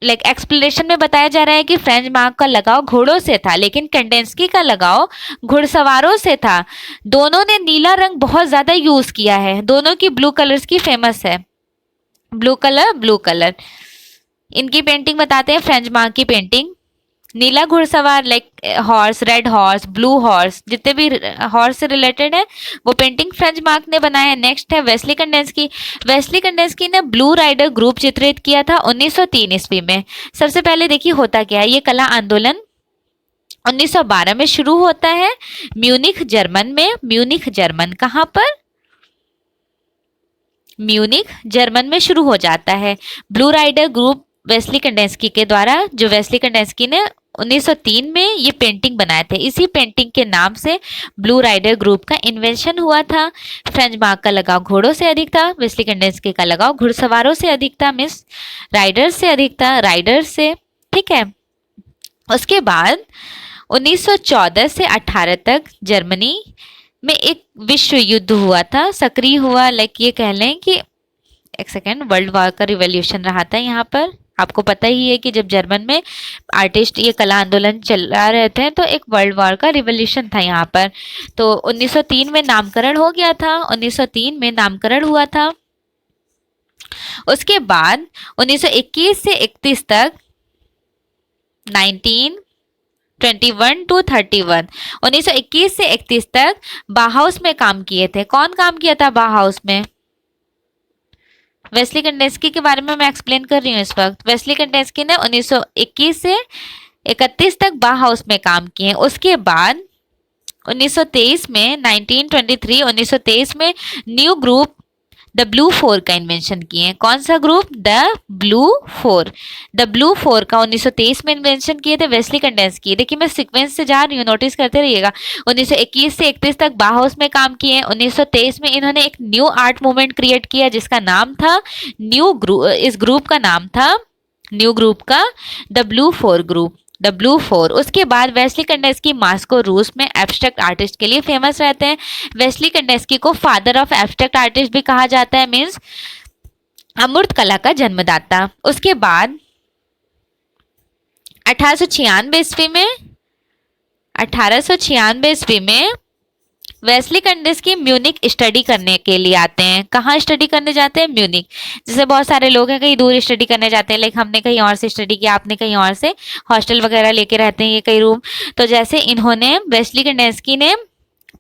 A: एक्सप्लेनेशन में बताया जा रहा है कि फ्रेंच मार्क का लगाव घोड़ों से था, लेकिन कंडेंस्की का लगाव घुड़सवारों से था। दोनों ने नीला रंग बहुत ज्यादा यूज किया है, दोनों की ब्लू कलर्स की फेमस है। Blue colour, blue colour. इनकी पेंटिंग बताते हैं, फ्रेंच मार्क की पेंटिंग। नीला घुड़सवार like horse, red horse, blue horse, जितने भी हॉर्स से रिलेटेड है वो पेंटिंग फ्रेंच मार्क ने बनाया है। नेक्स्ट है वेस्ली कंडेंस्की। वेस्ली कंडेंस्की ने ब्लू राइडर ग्रुप चित्रित किया था 1903 ईस्वी में। सबसे पहले देखिए होता क्या है, ये कला आंदोलन 1912 में शुरू होता है म्यूनिख जर्मन में। म्यूनिख जर्मन कहाँ पर? म्यूनिख जर्मन में शुरू हो जाता है। ब्लू राइडर ग्रुप वेस्ली कंडेंस्की के द्वारा, जो वेस्ली कंडेंस्की ने 1903 में ये पेंटिंग बनाए थे, इसी पेंटिंग के नाम से ब्लू राइडर ग्रुप का इन्वेंशन हुआ था। फ्रेंच मार्क का लगाव घोड़ों से अधिक था, वेस्ली कंडेंस्की का लगाव घुड़सवारों से अधिक था, मीन्स राइडर से अधिक था, राइडर से। ठीक है, उसके बाद 1914 से 18 तक जर्मनी में एक विश्व युद्ध हुआ था, सक्रिय हुआ, लाइक ये कह लें कि एक सेकेंड, वर्ल्ड वॉर का रिवॉल्यूशन रहा था यहाँ पर। आपको पता ही है कि जब जर्मन में आर्टिस्ट ये कला आंदोलन चला रहे थे तो एक वर्ल्ड वॉर का रिवॉल्यूशन था यहाँ पर। तो 1903 में नामकरण हो गया था, 1903 में नामकरण हुआ था। उसके बाद 1921 से 31 तक 1921 to 31, 1921 से 31 तक बाहाउस में काम किए थे। कौन काम किया था बाहाउस में? वेस्ली कंडेंस्की के बारे में मैं एक्सप्लेन कर रही हूँ इस वक्त। वेस्ली कंडेंस्की ने 1921 से 31 तक बाहाउस में काम किए। उसके बाद 1923 में 1923 में new group the blue four का इन्वेंशन किए। कौन सा group? The blue four. The blue four का 1923 में इन्वेंशन किए थे वेस्ली कंडेंस्की। देखिए मैं सीक्वेंस से जा रही हूँ, नोटिस करते रहिएगा। 1921 से 31 तक बाहाउस में काम किए। 1923 में इन्होंने एक न्यू आर्ट मूवमेंट क्रिएट किया जिसका नाम था न्यू ग्रुप। इस ग्रुप का नाम था, न्यू ग्रुप का, the blue four group, the blue four. उसके बाद वेस्ली कंडेंस्की मॉस्को रूस में एब्स्ट्रैक्ट आर्टिस्ट के लिए फेमस रहते हैं। वेस्ली कंडेंस्की को फादर ऑफ एब्स्ट्रैक्ट आर्टिस्ट भी कहा जाता है, मीन्स अमूर्त कला का जन्मदाता। उसके बाद 1896 ईस्वी में वेस्ली कंडेंस्की म्यूनिक स्टडी करने के लिए आते हैं। कहाँ स्टडी करने जाते हैं? म्यूनिक। जैसे बहुत सारे लोग हैं कहीं दूर स्टडी करने जाते हैं, लाइक हमने कहीं और से स्टडी किया, आपने कहीं और से हॉस्टल वगैरह लेके रहते हैं ये कई रूम। तो जैसे इन्होंने, वेस्ली कंडेंस्की ने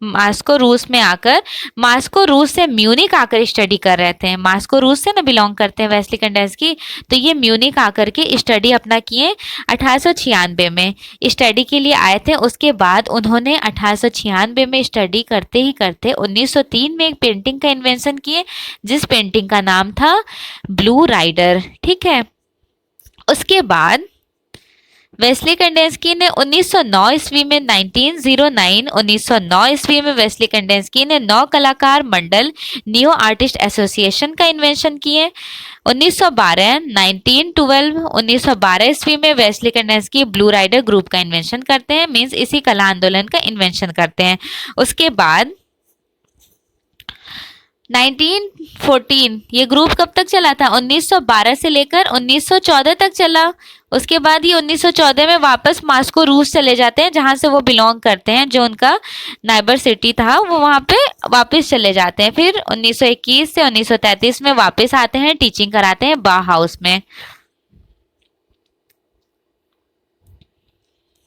A: मॉस्को रूस में आकर, मॉस्को रूस से म्यूनिक आकर स्टडी कर रहे थे। मॉस्को रूस से ना बिलोंग करते हैं वेस्ली कंडेंस्की, तो ये म्यूनिक आकर के स्टडी अपना किए। 1896 में स्टडी के लिए आए थे। उसके बाद उन्होंने 1896 में स्टडी करते ही करते 1903 में एक पेंटिंग का इन्वेंशन किए जिस पेंटिंग का नाम था ब्लू राइडर। ठीक है, उसके बाद वेस्ली कंडेंस्की ने 1909 ईस्वी में 1909 ईस्वी में वेस्ली कंडेंस्की ने 9 कलाकार मंडल न्यू आर्टिस्ट एसोसिएशन का इन्वेंशन किए। 1912 ईस्वी में वेस्ली कंडेंस्की ब्लू राइडर ग्रुप का इन्वेंशन करते हैं, मींस इसी कला आंदोलन का इन्वेंशन करते हैं। उसके बाद 1914 ये ग्रुप कब तक चला था? 1912 से लेकर 1914 तक चला। उसके बाद ये 1914 में वापस मॉस्को रूस चले जाते हैं जहां से वो बिलोंग करते हैं, जो उनका नाइबर सिटी था, वो वहां पे वापस चले जाते हैं। फिर 1921 से 1933 में वापस आते हैं, टीचिंग कराते हैं बाहाउस में।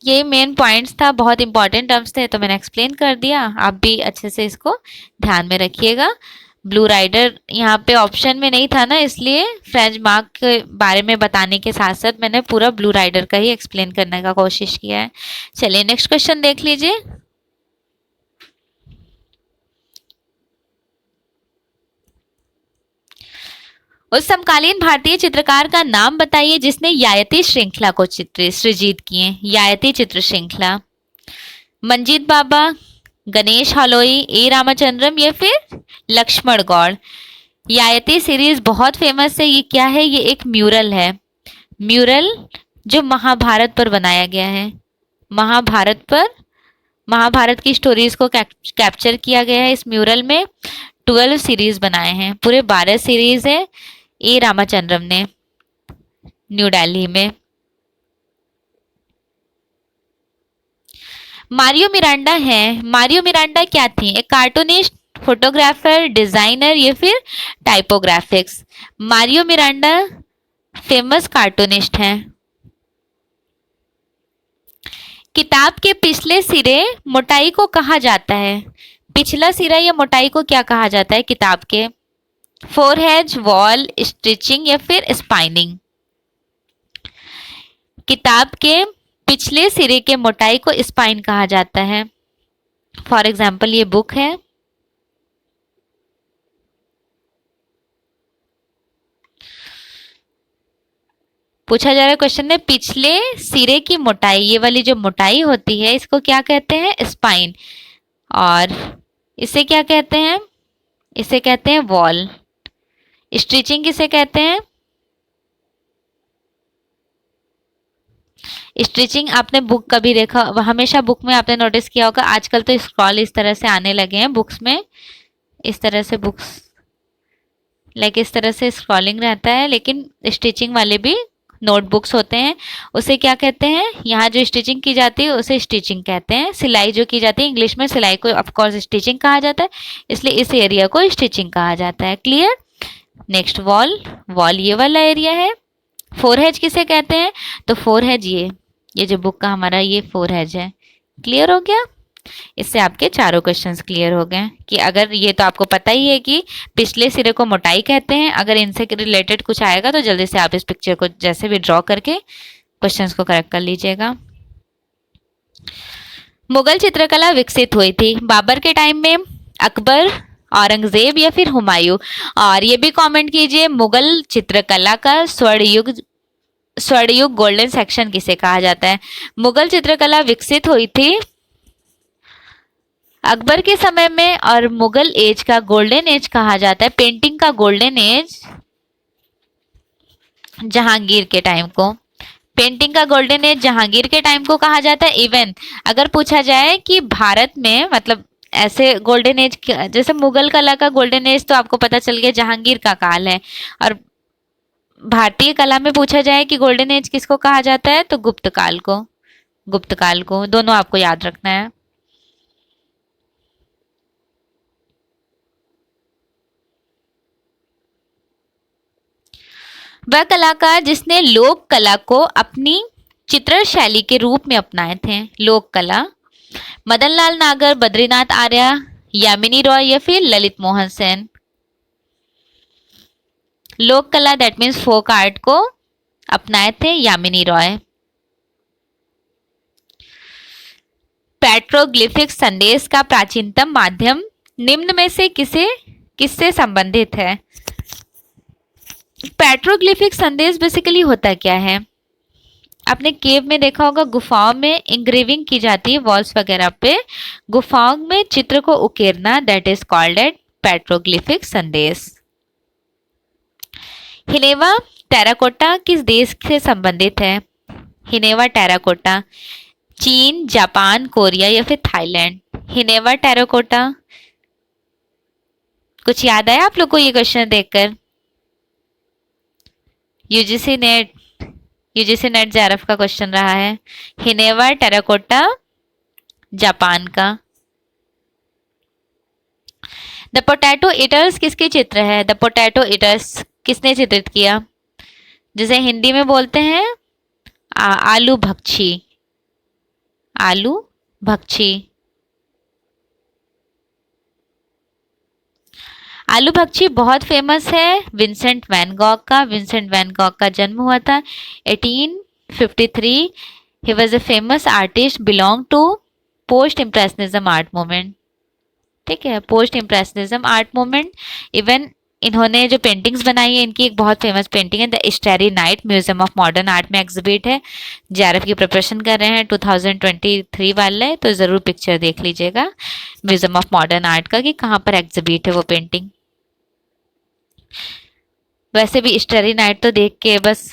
A: ये मेन पॉइंट्स था, बहुत इंपॉर्टेंट टर्म्स थे तो मैंने एक्सप्लेन कर दिया, आप भी अच्छे से इसको ध्यान में रखिएगा। ब्लू राइडर यहाँ पे ऑप्शन में नहीं था ना, इसलिए फ्रेंच मार्क के बारे में बताने के साथ साथ मैंने पूरा ब्लू राइडर का ही एक्सप्लेन करने का कोशिश किया है। चलिए नेक्स्ट क्वेश्चन देख लीजिए। उस समकालीन भारतीय चित्रकार का नाम बताइए जिसने यायती श्रृंखला को चित्र सृजित किए। यायती चित्र श्रृंखला, मंजीत बाबा, गणेश हालोई, ए रामाचंद्रम या फिर लक्ष्मण गौड़। यायती सीरीज बहुत फेमस है। ये क्या है? ये एक म्यूरल है। म्यूरल जो महाभारत पर बनाया गया है। महाभारत की स्टोरीज को कैप्चर किया गया है इस म्यूरल में। 12 सीरीज बनाए हैं, पूरे 12 सीरीज है ए रामाचंद्रम ने, न्यू दिल्ली में। मारियो मिरांडा है। मारियो मिरांडा क्या थी? एक कार्टूनिस्ट, फोटोग्राफर, डिजाइनर या फिर टाइपोग्राफिक्स। मारियो मिरांडा फेमस कार्टूनिस्ट हैं। किताब के पिछले सिरे मोटाई को कहा जाता है। पिछला सिरा या मोटाई को क्या कहा जाता है किताब के? फोरहेज, वॉल, स्टिचिंग या फिर स्पाइनिंग। किताब के पिछले सिरे के मोटाई को स्पाइन कहा जाता है। फॉर एग्जाम्पल ये बुक है। पूछा जा रहा है क्वेश्चन में, पिछले सिरे की मोटाई, ये वाली जो मोटाई होती है इसको क्या कहते हैं? स्पाइन। और इसे क्या कहते हैं? इसे कहते हैं वॉल। स्टिचिंग किसे कहते हैं? स्टिचिंग आपने बुक कभी देखा, हमेशा बुक में आपने नोटिस किया होगा, आजकल तो स्क्रॉल इस तरह से आने लगे हैं बुक्स में, इस तरह से बुक्स लाइक इस तरह से स्क्रॉलिंग रहता है, लेकिन स्टिचिंग वाले भी नोटबुक्स होते हैं। उसे क्या कहते हैं? यहाँ जो स्टिचिंग की जाती है उसे स्टिचिंग कहते हैं। सिलाई जो की जाती है, इंग्लिश में सिलाई को ऑफकोर्स स्टिचिंग कहा जाता है, इसलिए इस एरिया को स्टिचिंग कहा जाता है। क्लियर? Next wall. वॉल ये वाला एरिया है। फोरहेज किसे कहते हैं? तो फोरहेज ये जो बुक का हमारा ये फोरहेज है। क्लियर हो गया? इससे आपके चारों क्वेश्चंस क्लियर हो गए कि अगर ये तो आपको पता ही है कि पिछले सिरे को मोटाई कहते हैं, अगर इनसे रिलेटेड कुछ आएगा तो जल्दी से आप इस पिक्चर को जैसे भी ड्रॉ करके क्वेश्चंस को करेक्ट कर लीजिएगा। मुगल चित्रकला विकसित हुई थी बाबर के टाइम में, अकबर, औरंगजेब या फिर हुमायूं। और ये भी कमेंट कीजिए, मुगल चित्रकला का स्वर्णयुग गोल्डन सेक्शन किसे कहा जाता है? मुगल चित्रकला विकसित हुई थी अकबर के समय में, और मुगल एज का गोल्डन एज कहा जाता है, पेंटिंग का गोल्डन एज जहांगीर के टाइम को। पेंटिंग का गोल्डन एज जहांगीर के टाइम को कहा जाता है। इवन अगर पूछा जाए कि भारत में मतलब ऐसे गोल्डन एज, जैसे मुगल कला का गोल्डन एज तो आपको पता चल गया जहांगीर का काल है, और भारतीय कला में पूछा जाए कि गोल्डन एज किसको कहा जाता है तो गुप्त काल को। गुप्त काल को, दोनों आपको याद रखना है। वह कलाकार जिसने लोक कला को अपनी चित्र शैली के रूप में अपनाए थे। लोक कला, मदनलाल नागर, बद्रीनाथ आर्य, यामिनी रॉय या फिर ललित मोहन सेन। लोक कला दैट मीन्स फोक आर्ट को अपनाए थे यामिनी रॉय। पेट्रोग्लिफिक संदेश का प्राचीनतम माध्यम निम्न में से किससे संबंधित है? पेट्रोग्लिफिक संदेश बेसिकली होता क्या है? आपने केव में देखा होगा, गुफाओं में इंग्रेविंग की जाती है वॉल्स वगैरह पे, गुफाओं में चित्र को उकेरना, दैट इज कॉल्ड एट पेट्रोग्लिफिक संदेश। हिनेवा टेराकोटा किस देश से संबंधित है? हिनेवा टेराकोटा चीन, जापान, कोरिया या फिर थाईलैंड। हिनेवा टेराकोटा, कुछ याद आया आप लोग को ये क्वेश्चन देखकर? यूजीसी नेट जेआरएफ का क्वेश्चन रहा है। हिनेवा टेराकोटा जापान का। द पोटैटो ईटर्स किसके चित्र है? द पोटैटो ईटर्स किसने चित्रित किया? जिसे हिंदी में बोलते हैं आलू भक्षी। आलू भक्षी। आलू भक्षी बहुत फेमस है विंसेंट वैन गॉग का। विंसेंट वैन गॉग का जन्म हुआ था 1853। He was a famous artist, belong to post impressionism art movement. ठीक है, post impressionism art movement. Even इन्होंने जो पेंटिंग्स बनाई है, इनकी एक बहुत फेमस पेंटिंग है the starry night, museum of modern art में एग्जिबिट है। जेआरएफ की प्रिपरेशन कर रहे हैं 2023 वाले, तो ज़रूर पिक्चर देख लीजिएगा म्यूजियम ऑफ मॉडर्न आर्ट का कि कहाँ पर एग्जिबिट है वो पेंटिंग। वैसे भी स्टारी नाइट तो देख के बस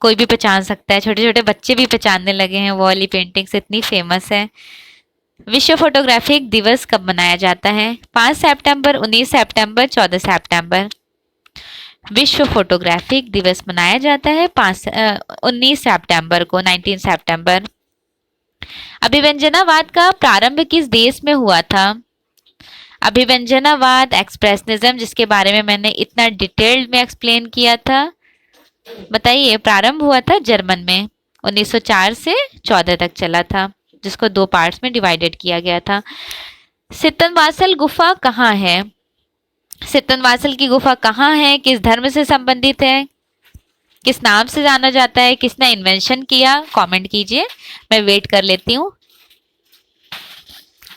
A: कोई भी पहचान सकता है, छोटे छोटे बच्चे भी पहचानने लगे हैं, वो वाली पेंटिंग्स इतनी फेमस है। विश्व फोटोग्राफिक दिवस कब मनाया जाता है? 5 सितंबर, 19 सितंबर, 14 सितंबर। विश्व फोटोग्राफिक दिवस मनाया जाता है 19 सितंबर को, 19 सितंबर। अभिव्यंजनावाद का प्रारंभ किस देश में हुआ था? अभिव्यंजनावाद, एक्सप्रेशनिज्म, जिसके बारे में मैंने इतना डिटेल्ड में एक्सप्लेन किया था, बताइए। प्रारंभ हुआ था जर्मन में, 1904 से 14 तक चला था, जिसको 2 पार्ट्स में डिवाइडेड किया गया था। सितनवासल गुफा कहाँ है? सितनवासल की गुफा कहाँ है? किस धर्म से संबंधित है? किस नाम से जाना जाता है? किसने इन्वेंशन किया? कमेंट कीजिए, मैं वेट कर लेती हूँ।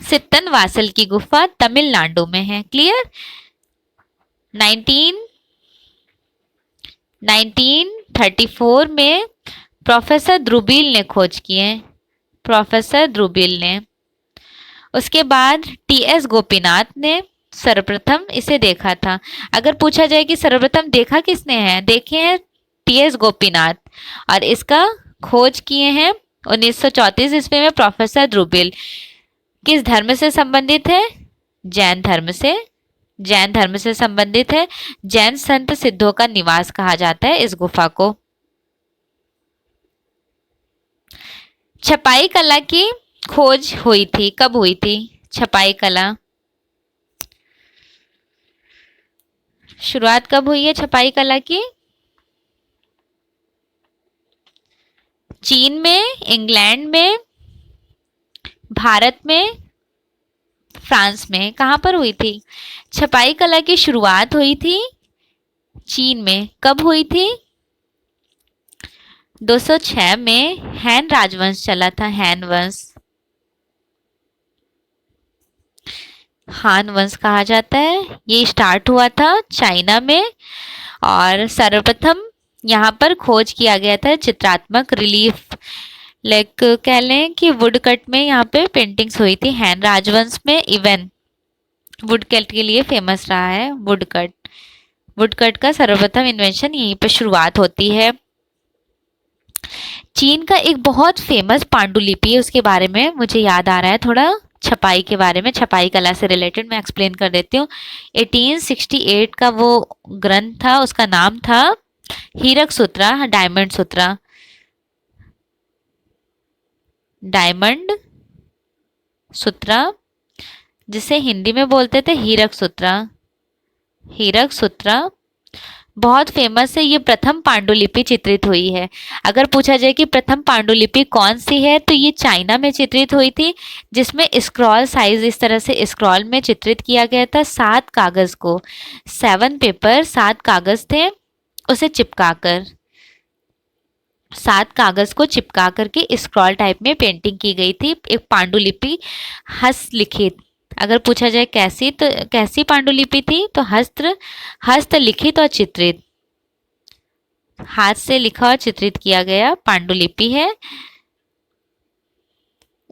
A: सितनवासल की गुफा तमिलनाडु में है। क्लियर? 1934 में प्रोफेसर ध्रुवील ने खोज किए, प्रोफेसर ध्रुवील ने। उसके बाद टीएस गोपीनाथ ने सर्वप्रथम इसे देखा था। अगर पूछा जाए कि सर्वप्रथम देखा किसने है, देखे हैं टीएस गोपीनाथ, और इसका खोज किए हैं 1934 ईस्वी में प्रोफेसर ध्रुवील। किस धर्म से संबंधित है? जैन धर्म से, जैन धर्म से संबंधित है। जैन संत सिद्धों का निवास कहा जाता है इस गुफा को। छपाई कला की खोज हुई थी, कब हुई थी छपाई कला? शुरुआत कब हुई है छपाई कला की? चीन में, इंग्लैंड में, भारत में, फ्रांस में, कहां पर हुई थी? छपाई कला की शुरुआत हुई थी चीन में। कब हुई थी? 206 में हैन राजवंश चला था, हैन वंश, हान वंश कहा जाता है। ये स्टार्ट हुआ था चाइना में, और सर्वप्रथम यहाँ पर खोज किया गया था चित्रात्मक रिलीफ, लाइक कह लें कि वुड कट में यहाँ पे पेंटिंग्स हुई थी हैन राजवंश में। इवन वुड कट के लिए फेमस रहा है वुड कट। वुड कट का सर्वप्रथम इन्वेंशन यहीं पर शुरुआत होती है। चीन का एक बहुत फेमस पांडुलिपि है, उसके बारे में मुझे याद आ रहा है थोड़ा, छपाई के बारे में, छपाई कला से रिलेटेड मैं एक्सप्लेन कर देती हूँ। 1868 का वो ग्रंथ था, उसका नाम था हीरक सूत्रा, डायमंड सूत्रा, डायमंड सूत्रा, जिसे हिंदी में बोलते थे हीरक सूत्रा, हीरक सूत्रा बहुत फेमस है। ये प्रथम पांडुलिपि चित्रित हुई है। अगर पूछा जाए कि प्रथम पांडुलिपि कौन सी है, तो ये चाइना में चित्रित हुई थी, जिसमें स्क्रॉल साइज इस तरह से स्क्रॉल में चित्रित किया गया था। 7 कागज को, 7 पेपर, 7 कागज थे, उसे चिपकाकर, 7 कागज को चिपका करके स्क्रॉल टाइप में पेंटिंग की गई थी। एक पांडुलिपि हस्तलिखित, अगर पूछा जाए कैसी, तो कैसी पांडुलिपि थी, तो हस्तलिखित और चित्रित, हाथ से लिखा और चित्रित किया गया पांडुलिपि है,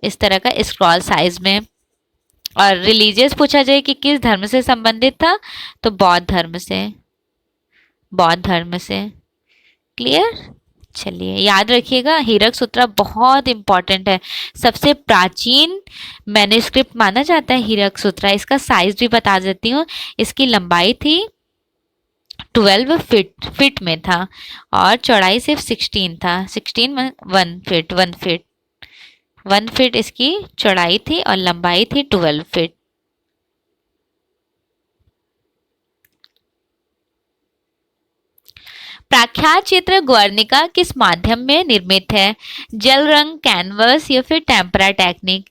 A: इस तरह का स्क्रॉल साइज में। और रिलीजियस पूछा जाए कि किस धर्म से संबंधित था, तो बौद्ध धर्म से, बौद्ध धर्म से। क्लियर? चलिए याद रखिएगा, हीरक सूत्रा बहुत इंपॉर्टेंट है, सबसे प्राचीन मैन्युस्क्रिप्ट माना जाता है हीरक सूत्रा। इसका साइज भी बता देती हूँ। इसकी लंबाई थी 12 फीट में था, और चौड़ाई सिर्फ 16 था, 16 1 फीट, 1 फीट इसकी चौड़ाई थी, और लंबाई थी 12 फीट। प्रख्यात चित्र गुर्निका किस माध्यम में निर्मित है? जल रंग, कैनवस या फिर टेम्परा टेक्निक?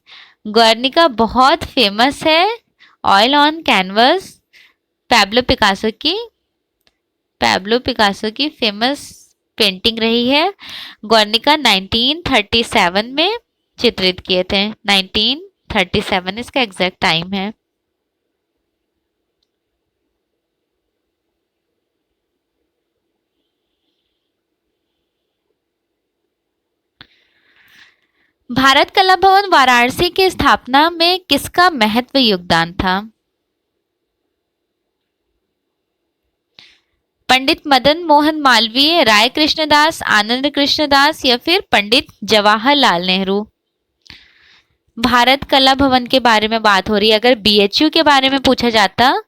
A: गुर्निका बहुत फेमस है oil on canvas, Pablo Picasso की फेमस पेंटिंग रही है। गुर्निका 1937 में चित्रित किए थे। 1937 इसका एग्जैक्ट टाइम है। भारत कला भवन वाराणसी की स्थापना में किसका महत्व योगदान था? पंडित मदन मोहन मालवीय, राय कृष्णदास, आनंद कृष्णदास या फिर पंडित जवाहरलाल नेहरू? भारत कला भवन के बारे में बात हो रही है। अगर बीएचयू के बारे में पूछा जाता,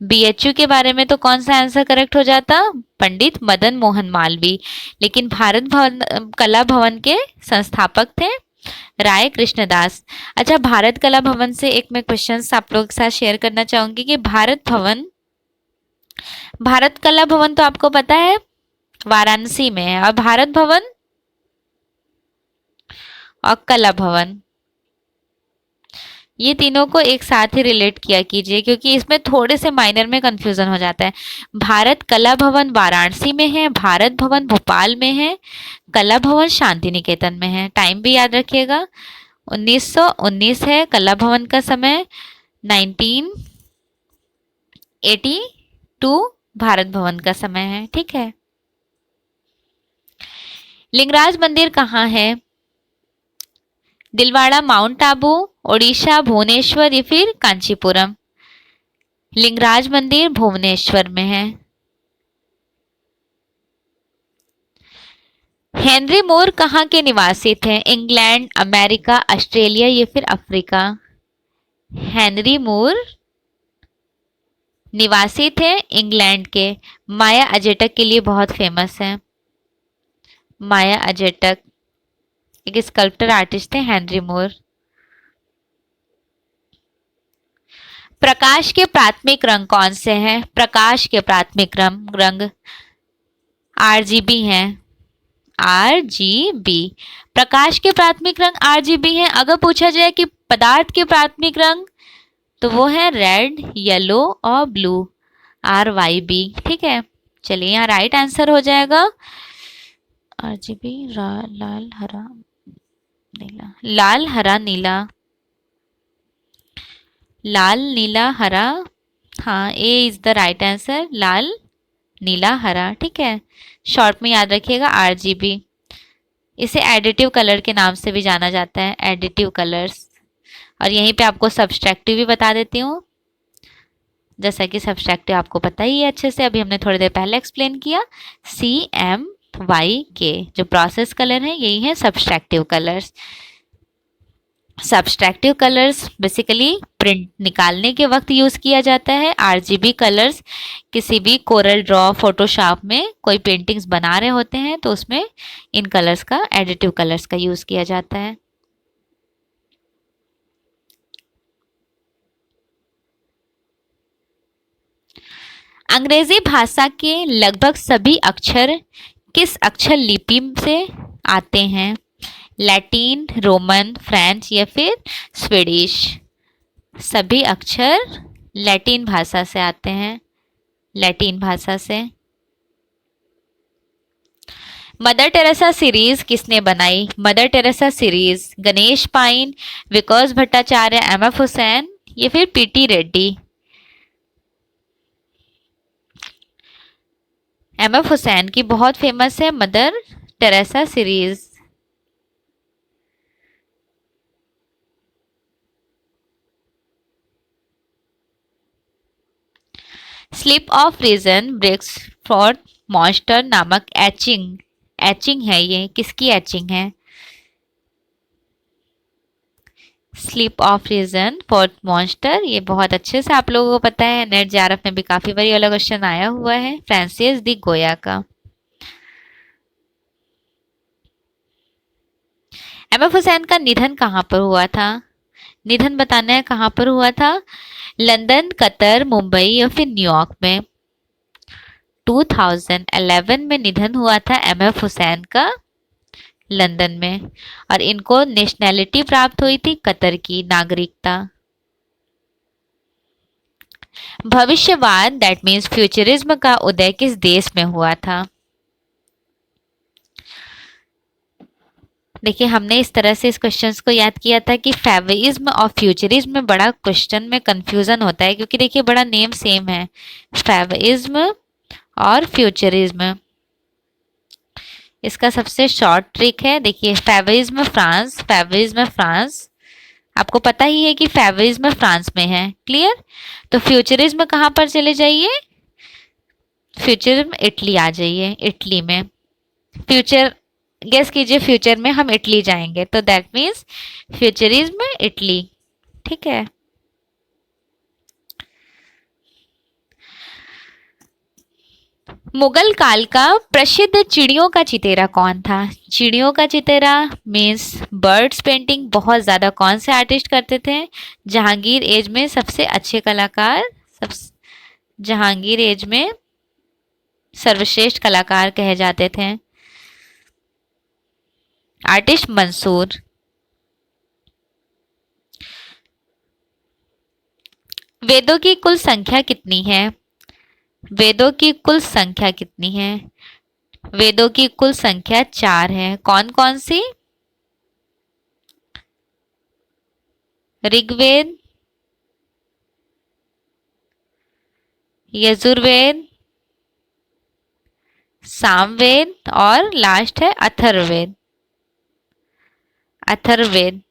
A: बीएचयू के बारे में, तो कौन सा आंसर करेक्ट हो जाता? पंडित मदन मोहन मालवीय। लेकिन भारत भवन कला भवन के संस्थापक थे राय कृष्णदास। अच्छा, भारत कला भवन से एक मैं क्वेश्चन आप लोगों के साथ शेयर करना चाहूंगी कि भारत कला भवन तो आपको पता है वाराणसी में है, और भारत भवन और कला भवन ये तीनों को एक साथ ही रिलेट किया कीजिए, क्योंकि इसमें थोड़े से माइनर में कंफ्यूजन हो जाता है। भारत कला भवन वाराणसी में है, भारत भवन भोपाल में है, कला भवन शांति निकेतन में है। टाइम भी याद रखिएगा, 1919 है कला भवन का समय, 1982 भारत भवन का समय है। ठीक है। लिंगराज मंदिर कहाँ है? दिलवाड़ा, माउंट आबू, ओडिशा, भुवनेश्वर या फिर कांचीपुरम? लिंगराज मंदिर भुवनेश्वर में है। हेनरी मोर कहाँ के निवासी थे? इंग्लैंड, अमेरिका, ऑस्ट्रेलिया या फिर अफ्रीका? हेनरी मोर निवासी थे इंग्लैंड के। माया अजेटक के लिए बहुत फेमस है। माया अजेटक एक स्कल्पटर आर्टिस्ट थे हेनरी मोर। प्रकाश के प्राथमिक रंग कौन से हैं? प्रकाश के प्राथमिक रंग आरजीबी हैं। आरजीबी, प्रकाश के प्राथमिक रंग आरजीबी हैं। अगर पूछा जाए कि पदार्थ के प्राथमिक रंग, तो वो है रेड, येलो और ब्लू, RYB। ठीक है, चलिए यहाँ राइट आंसर हो जाएगा RGB, लाल हरा नीला, लाल हरा नीला, लाल नीला हरा। हाँ, ए इज द राइट आंसर, लाल नीला हरा। ठीक है, शॉर्ट में याद रखिएगा RGB। इसे एडिटिव कलर के नाम से भी जाना जाता है, एडिटिव कलर्स। और यहीं पे आपको सब्सट्रैक्टिव भी बता देती हूँ, जैसा कि सब्सट्रैक्टिव आपको पता ही है अच्छे से, अभी हमने थोड़ी देर पहले एक्सप्लेन किया। CMYK जो प्रोसेस कलर है यही है subtractive colours. Subtractive colours basically print निकालने के वक्त यूज किया जाता है। RGB कलर्स किसी भी कोरल ड्रॉ, फोटोशॉप में कोई पेंटिंग्स बना रहे होते हैं तो उसमें इन कलर्स का, एडिटिव कलर्स का यूज किया जाता है। अंग्रेजी भाषा के लगभग सभी अक्षर किस अक्षर लिपि से आते हैं? लैटिन, रोमन, फ्रेंच या फिर स्वीडिश? सभी अक्षर लैटिन भाषा से आते हैं, लैटिन भाषा से। मदर टेरेसा सीरीज किसने बनाई? Mother Teresa series Ganesh Pyne, Vikas Bhattacharya, MF Hussain या फिर PT रेड्डी? MF हुसैन की बहुत फेमस है Mother Teresa series. Slip of reason breaks for monster नामक एचिंग है, ये किसकी एचिंग है? Slip of reason for monster, ये बहुत अच्छे से आप लोगों को पता है, नेट JRF में भी काफी बार वाला क्वेश्चन आया हुआ है, फ्रांसिस दी गोया का। MF हुसैन का निधन कहाँ पर हुआ था? निधन बताना है कहाँ पर हुआ था? लंदन, कतर, मुंबई या फिर न्यूयॉर्क में? 2011 में निधन हुआ था एमएफ हुसैन का लंदन में, और इनको नेशनैलिटी प्राप्त हुई थी कतर की नागरिकता। भविष्यवाद दैट मीन्स फ्यूचरिज्म का उदय किस देश में हुआ था? देखिए, हमने इस तरह से इस क्वेश्चंस को याद किया था कि फैवइज्म और फ्यूचरिज्म में बड़ा क्वेश्चन में कंफ्यूजन होता है, क्योंकि देखिए बड़ा नेम सेम है, फैवइज्म और फ्यूचरिज्म। इसका सबसे शॉर्ट ट्रिक है, देखिए फैवइज्म फ्रांस, आपको पता ही है कि फैवइज्म फ्रांस में है, क्लियर। तो फ्यूचरिज्म कहाँ पर चले जाइए, फ्यूचरिज्म इटली आ जाइए, इटली में फ्यूचर, गेस कीजिए फ्यूचर में हम इटली जाएंगे, तो दैट मीन्स फ्यूचरिज्म इटली, ठीक है। मुगल काल का प्रसिद्ध चिड़ियों का चितेरा कौन था? चिड़ियों का चितेरा मीन्स बर्ड्स पेंटिंग बहुत ज्यादा कौन से आर्टिस्ट करते थे? जहांगीर एज में सबसे अच्छे कलाकार, जहांगीर एज में सर्वश्रेष्ठ कलाकार कहे जाते थे आर्टिस्ट मंसूर। वेदों की कुल संख्या कितनी है? वेदों की कुल संख्या कितनी है? वेदों की कुल संख्या 4 है। कौन कौन सी? ऋग्वेद, यजुर्वेद, सामवेद और लास्ट है अथर्ववेद। अथर्ववेद,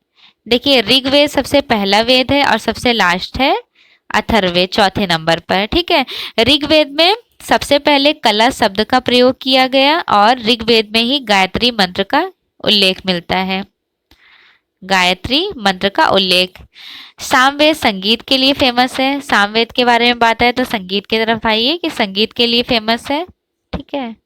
A: देखिए ऋग्वेद सबसे पहला वेद है और सबसे लास्ट है अथर्ववेद चौथे नंबर पर, ठीक है। ऋग्वेद में सबसे पहले कला शब्द का प्रयोग किया गया और ऋग्वेद में ही गायत्री मंत्र का उल्लेख मिलता है, गायत्री मंत्र का उल्लेख। सामवेद संगीत के लिए फेमस है, सामवेद के बारे में बात है तो संगीत की तरफ आइए कि संगीत के लिए फेमस है, ठीक है।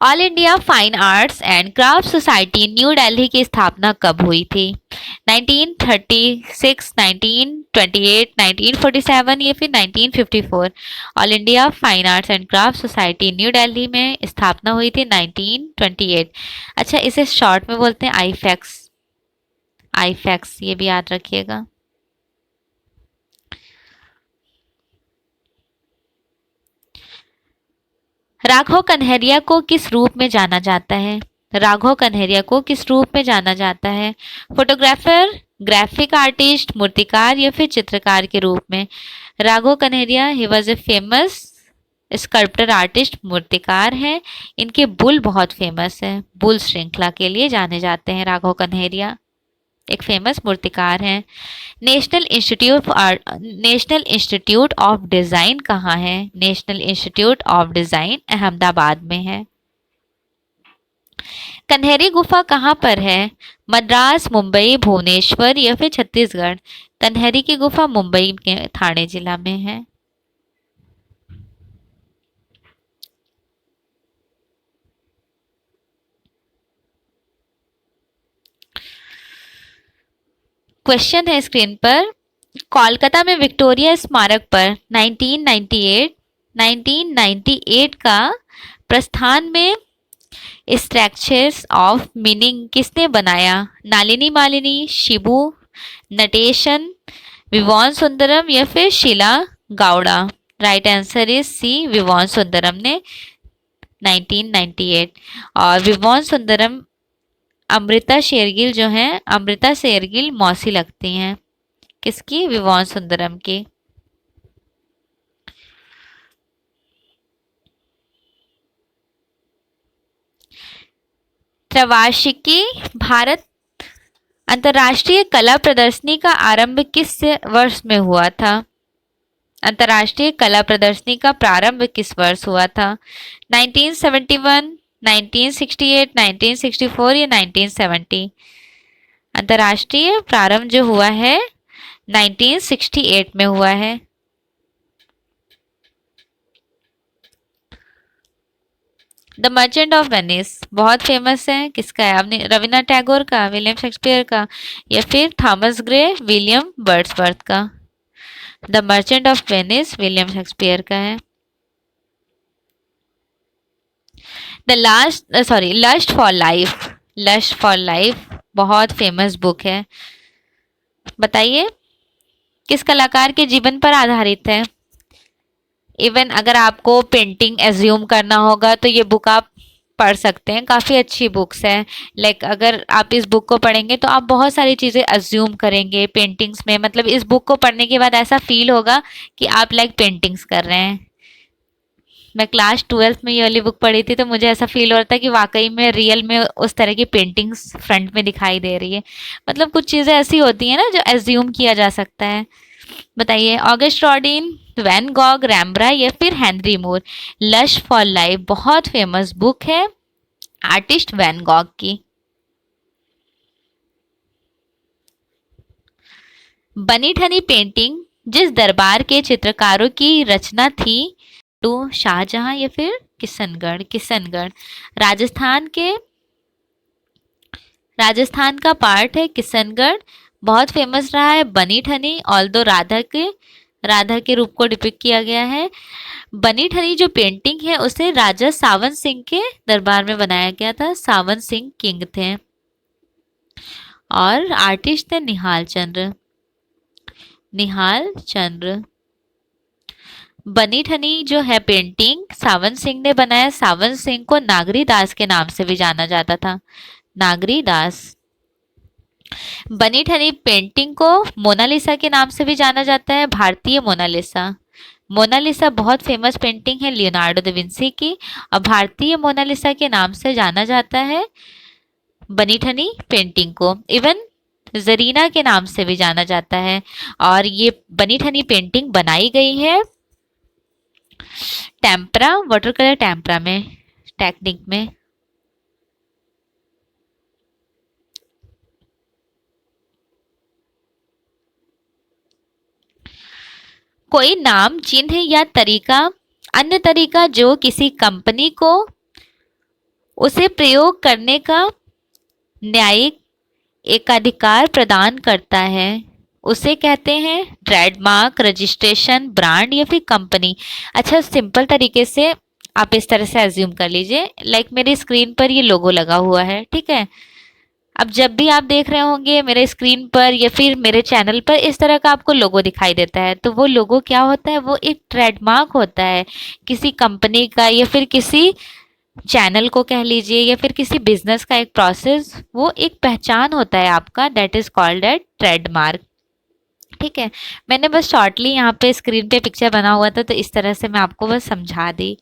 A: All India fine arts and craft society new Delhi की स्थापना कब हुई थी? 1936, 1928, 1947 या फिर 1954? All India fine arts and craft society new Delhi में स्थापना हुई थी 1928। अच्छा, इसे शॉर्ट में बोलते हैं आईफैक्स, आईफैक्स, ये भी याद रखिएगा। राघव कन्हैया को किस रूप में जाना जाता है? राघव कन्हैया को किस रूप में जाना जाता है? फोटोग्राफर, ग्राफिक आर्टिस्ट, मूर्तिकार या फिर चित्रकार के रूप में? Raghav Kanhaiya he was a famous sculptor artist, मूर्तिकार हैं। इनके बुल बहुत फेमस है, बुल श्रृंखला के लिए जाने जाते हैं राघव कन्हैया, एक फेमस मूर्तिकार हैं। नेशनल इंस्टीट्यूट ऑफ डिजाइन कहाँ है? National institute of design Ahmedabad में है। कन्हेरी गुफा कहाँ पर है? मद्रास, मुंबई, भुवनेश्वर या फिर छत्तीसगढ़? कन्हेरी की गुफा मुंबई के ठाणे जिला में है। क्वेश्चन है स्क्रीन पर, कोलकाता में विक्टोरिया स्मारक पर 1998 का प्रस्थान में स्ट्रक्चर्स ऑफ मीनिंग किसने बनाया? नालिनी मालिनी, शिबू नटेशन, विवान सुंदरम या फिर Sheela Gowda? Right answer is C, Vivan Sundaram ने 1998। और विवान सुंदरम अमृता शेरगिल जो हैं, अमृता शेरगिल मौसी लगती हैं किसकी? विवान सुंदरम की। त्रैवार्षिकी भारत अंतर्राष्ट्रीय कला प्रदर्शनी का आरंभ किस वर्ष में हुआ था? अंतर्राष्ट्रीय कला प्रदर्शनी का प्रारंभ किस वर्ष हुआ था? 1971, 1968, 1964 या 1970? अंतर्राष्ट्रीय प्रारंभ जो हुआ है 1968 में हुआ है। द मर्चेंट ऑफ वेनिस बहुत फेमस है, किसका है? आपने रविन्द्रनाथ टैगोर का, विलियम शेक्सपियर का, या फिर थॉमस ग्रे, विलियम वर्ड्सवर्थ का? The merchant of Venice William Shakespeare का है। The last sorry lust for life, lust for life बहुत फेमस बुक है, बताइए किस कलाकार के जीवन पर आधारित है? इवन अगर आपको पेंटिंग एज्यूम करना होगा तो ये बुक आप पढ़ सकते हैं, काफ़ी अच्छी बुक्स है। लाइक अगर आप इस बुक को पढ़ेंगे तो आप बहुत सारी चीज़ें अज्यूम करेंगे पेंटिंग्स में, मतलब इस बुक को पढ़ने के बाद ऐसा फील होगा कि आप लाइक पेंटिंग्स कर रहे हैं। मैं क्लास 12th में ये वाली बुक पढ़ी थी तो मुझे ऐसा फील हो रहा था कि वाकई में रियल में उस तरह की पेंटिंग्स फ्रंट में दिखाई दे रही है। मतलब कुछ चीज़ें ऐसी होती हैं ना जो एज्यूम किया जा सकता है। बताइए August Rodin, van Gogh, Rembrandt या फिर Henry Moore? Lust for life बहुत फेमस बुक है आर्टिस्ट वैन गॉग की। बनी ठनी पेंटिंग जिस दरबार के चित्रकारों की रचना थी, तो शाहजहां या फिर किशनगढ़? किशनगढ़ राजस्थान का पार्ट है किशनगढ़, बहुत फेमस रहा है। बनी ठनी ऑल्दो राधा के रूप को डिपिक्ट किया गया है। बनी ठनी जो पेंटिंग है उसे राजा सावन सिंह के दरबार में बनाया गया था, सावन सिंह किंग थे, और आर्टिस्ट थे निहाल चंद्र। बनी ठनी जो है पेंटिंग सावन सिंह ने बनाया, सावन सिंह को नागरी दास के नाम से भी जाना जाता था, नागरी दास। बनी ठनी पेंटिंग को मोनालिसा के नाम से भी जाना जाता है, भारतीय मोनालिसा। मोनालिसा बहुत फेमस पेंटिंग है लियोनार्डो दा विंसी की, और भारतीय मोनालिसा के नाम से जाना जाता है बनी ठनी पेंटिंग को। इवन जरीना के नाम से भी जाना जाता है। और ये बनी ठनी पेंटिंग बनाई गई है टेम्परा, वाटर कलर टेम्परा में टेक्निक में। कोई नाम, चिन्ह या तरीका, अन्य तरीका जो किसी कंपनी को उसे प्रयोग करने का न्यायिक एकाधिकार प्रदान करता है, उसे कहते हैं ट्रेडमार्क, रजिस्ट्रेशन, ब्रांड या फिर कंपनी। अच्छा सिंपल तरीके से आप इस तरह से एज्यूम कर लीजिए, लाइक मेरी स्क्रीन पर ये लोगो लगा हुआ है, ठीक है। अब जब भी आप देख रहे होंगे मेरे स्क्रीन पर या फिर मेरे चैनल पर इस तरह का आपको लोगो दिखाई देता है, तो वो लोगो क्या होता है? वो एक ट्रेडमार्क होता है किसी कंपनी का, या फिर किसी चैनल को कह लीजिए, या फिर किसी बिजनेस का एक प्रोसेस, वो एक पहचान होता है आपका, that is called eight trademark. ठीक है, मैंने बस शॉर्टली यहाँ पे स्क्रीन पे पिक्चर बना हुआ था तो इस तरह से मैं आपको बस समझा दी,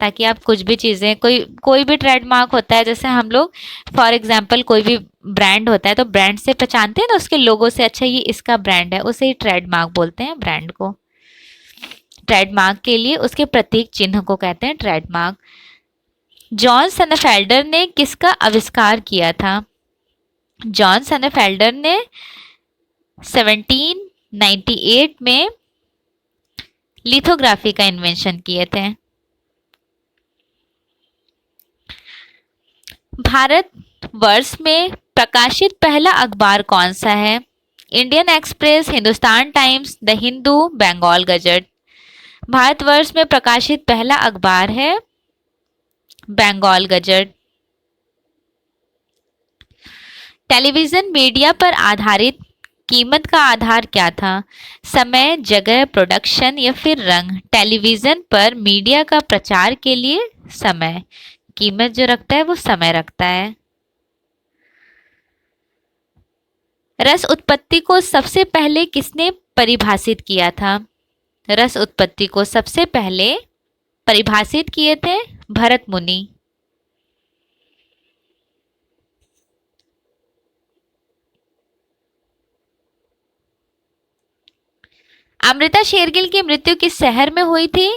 A: ताकि आप कुछ भी चीज़ें, कोई भी ट्रेडमार्क होता है, जैसे हम लोग फॉर एग्जांपल कोई भी ब्रांड होता है तो ब्रांड से पहचानते हैं ना उसके लोगो से, अच्छा ये इसका ब्रांड है, उसे ही ट्रेडमार्क बोलते हैं ब्रांड को। ट्रेडमार्क के लिए उसके प्रतीक चिन्ह को कहते हैं ट्रेडमार्क। जॉन सनफेल्डर ने किसका आविष्कार किया था? जॉन सनफेल्डर ने 1798 में लिथोग्राफी का इन्वेंशन किए थे। भारत वर्ष में प्रकाशित पहला अखबार कौन सा है? Indian Express, Hindustan Times, the Hindu, Bengal gazette? Bharatvarsh में प्रकाशित पहला अखबार है बंगाल गजट। टेलीविजन मीडिया पर आधारित कीमत का आधार क्या था? समय, जगह, प्रोडक्शन या फिर रंग? टेलीविजन पर मीडिया का प्रचार के लिए समय, कीमत जो रखता है वो समय रखता है। रस उत्पत्ति को सबसे पहले किसने परिभाषित किया था? रस उत्पत्ति को सबसे पहले परिभाषित किए थे भरत मुनि। अमृता शेरगिल की मृत्यु किस शहर में हुई थी?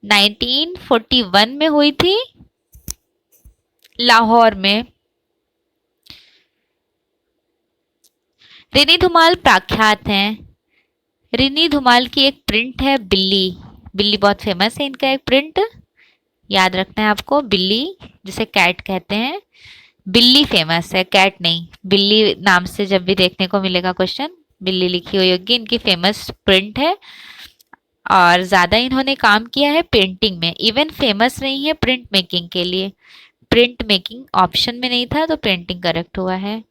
A: 1941 में हुई थी, लाहौर में। रिनी धुमाल प्रख्यात हैं। रिनी धुमाल की एक प्रिंट है बिल्ली, बिल्ली बहुत फेमस है इनका एक प्रिंट। याद रखना है आपको। बिल्ली जिसे कैट कहते हैं, बिल्ली फेमस है, कैट नहीं। बिल्ली नाम से जब भी देखने को मिलेगा क्वेश्चन, बिल्ली लिखी हुई होगी। इनकी फेमस प्रिंट है और ज्यादा इन्होंने काम किया है पेंटिंग में। इवन फेमस नहीं है प्रिंट मेकिंग के लिए। प्रिंट मेकिंग ऑप्शन में नहीं था तो प्रिंटिंग करेक्ट हुआ है।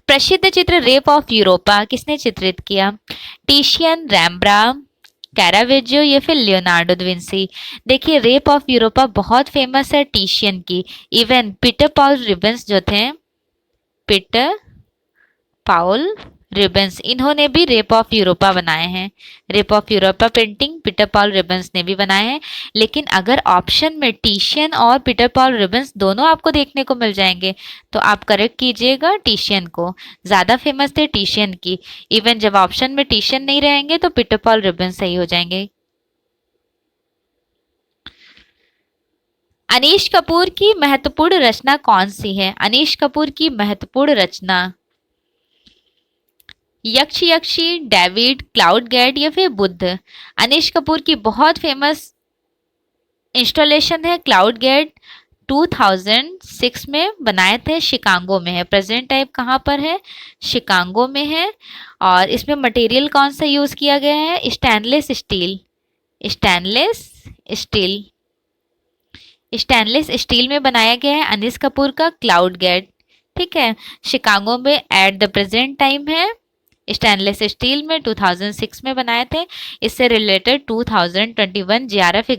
A: प्रसिद्ध चित्र रेप ऑफ यूरोपा किसने चित्रित किया? टिशियन, रैम्ब्राम, कैरावेजियो या फिर लियोनार्डो दा विंसी। देखिए रेप ऑफ यूरोपा बहुत फेमस है टिशियन की। इवन पीटर पॉल रिबन्स जो थे, पीटर पाउल रिबन्स, इन्होंने भी रेप ऑफ यूरोपा बनाए हैं। Rape of Europa painting Peter Paul ribbons ने भी बनाए हैं। लेकिन अगर ऑप्शन में टिशियन और पीटर पॉल रिबन्स दोनों आपको देखने को मिल जाएंगे तो आप करेक्ट कीजिएगा टिशियन को। ज्यादा फेमस थे टिशियन की। इवन जब ऑप्शन में टिशियन नहीं रहेंगे तो पीटर पॉल रिबन्स सही हो जाएंगे। अनीश कपूर की महत्वपूर्ण रचना कौन सी है? अनीश कपूर की महत्वपूर्ण रचना यक्ष यक्षी, डेविड, क्लाउड गेट या फिर बुद्ध। अनीश कपूर की बहुत फेमस इंस्टॉलेशन है क्लाउड गेट। 2006 में बनाए थे, शिकागो में है। प्रेजेंट टाइप कहाँ पर है? शिकागो में है। और इसमें मटेरियल कौन सा यूज किया गया है? Stainless steel. Stainless steel, stainless steel में बनाया गया है अनीस कपूर का क्लाउड गेट। ठीक है, शिकागो में एट द प्रेजेंट टाइम है। स्टेनलेस स्टील में 2006 में बनाए थे। इससे रिलेटेड 2021 जेआरएफ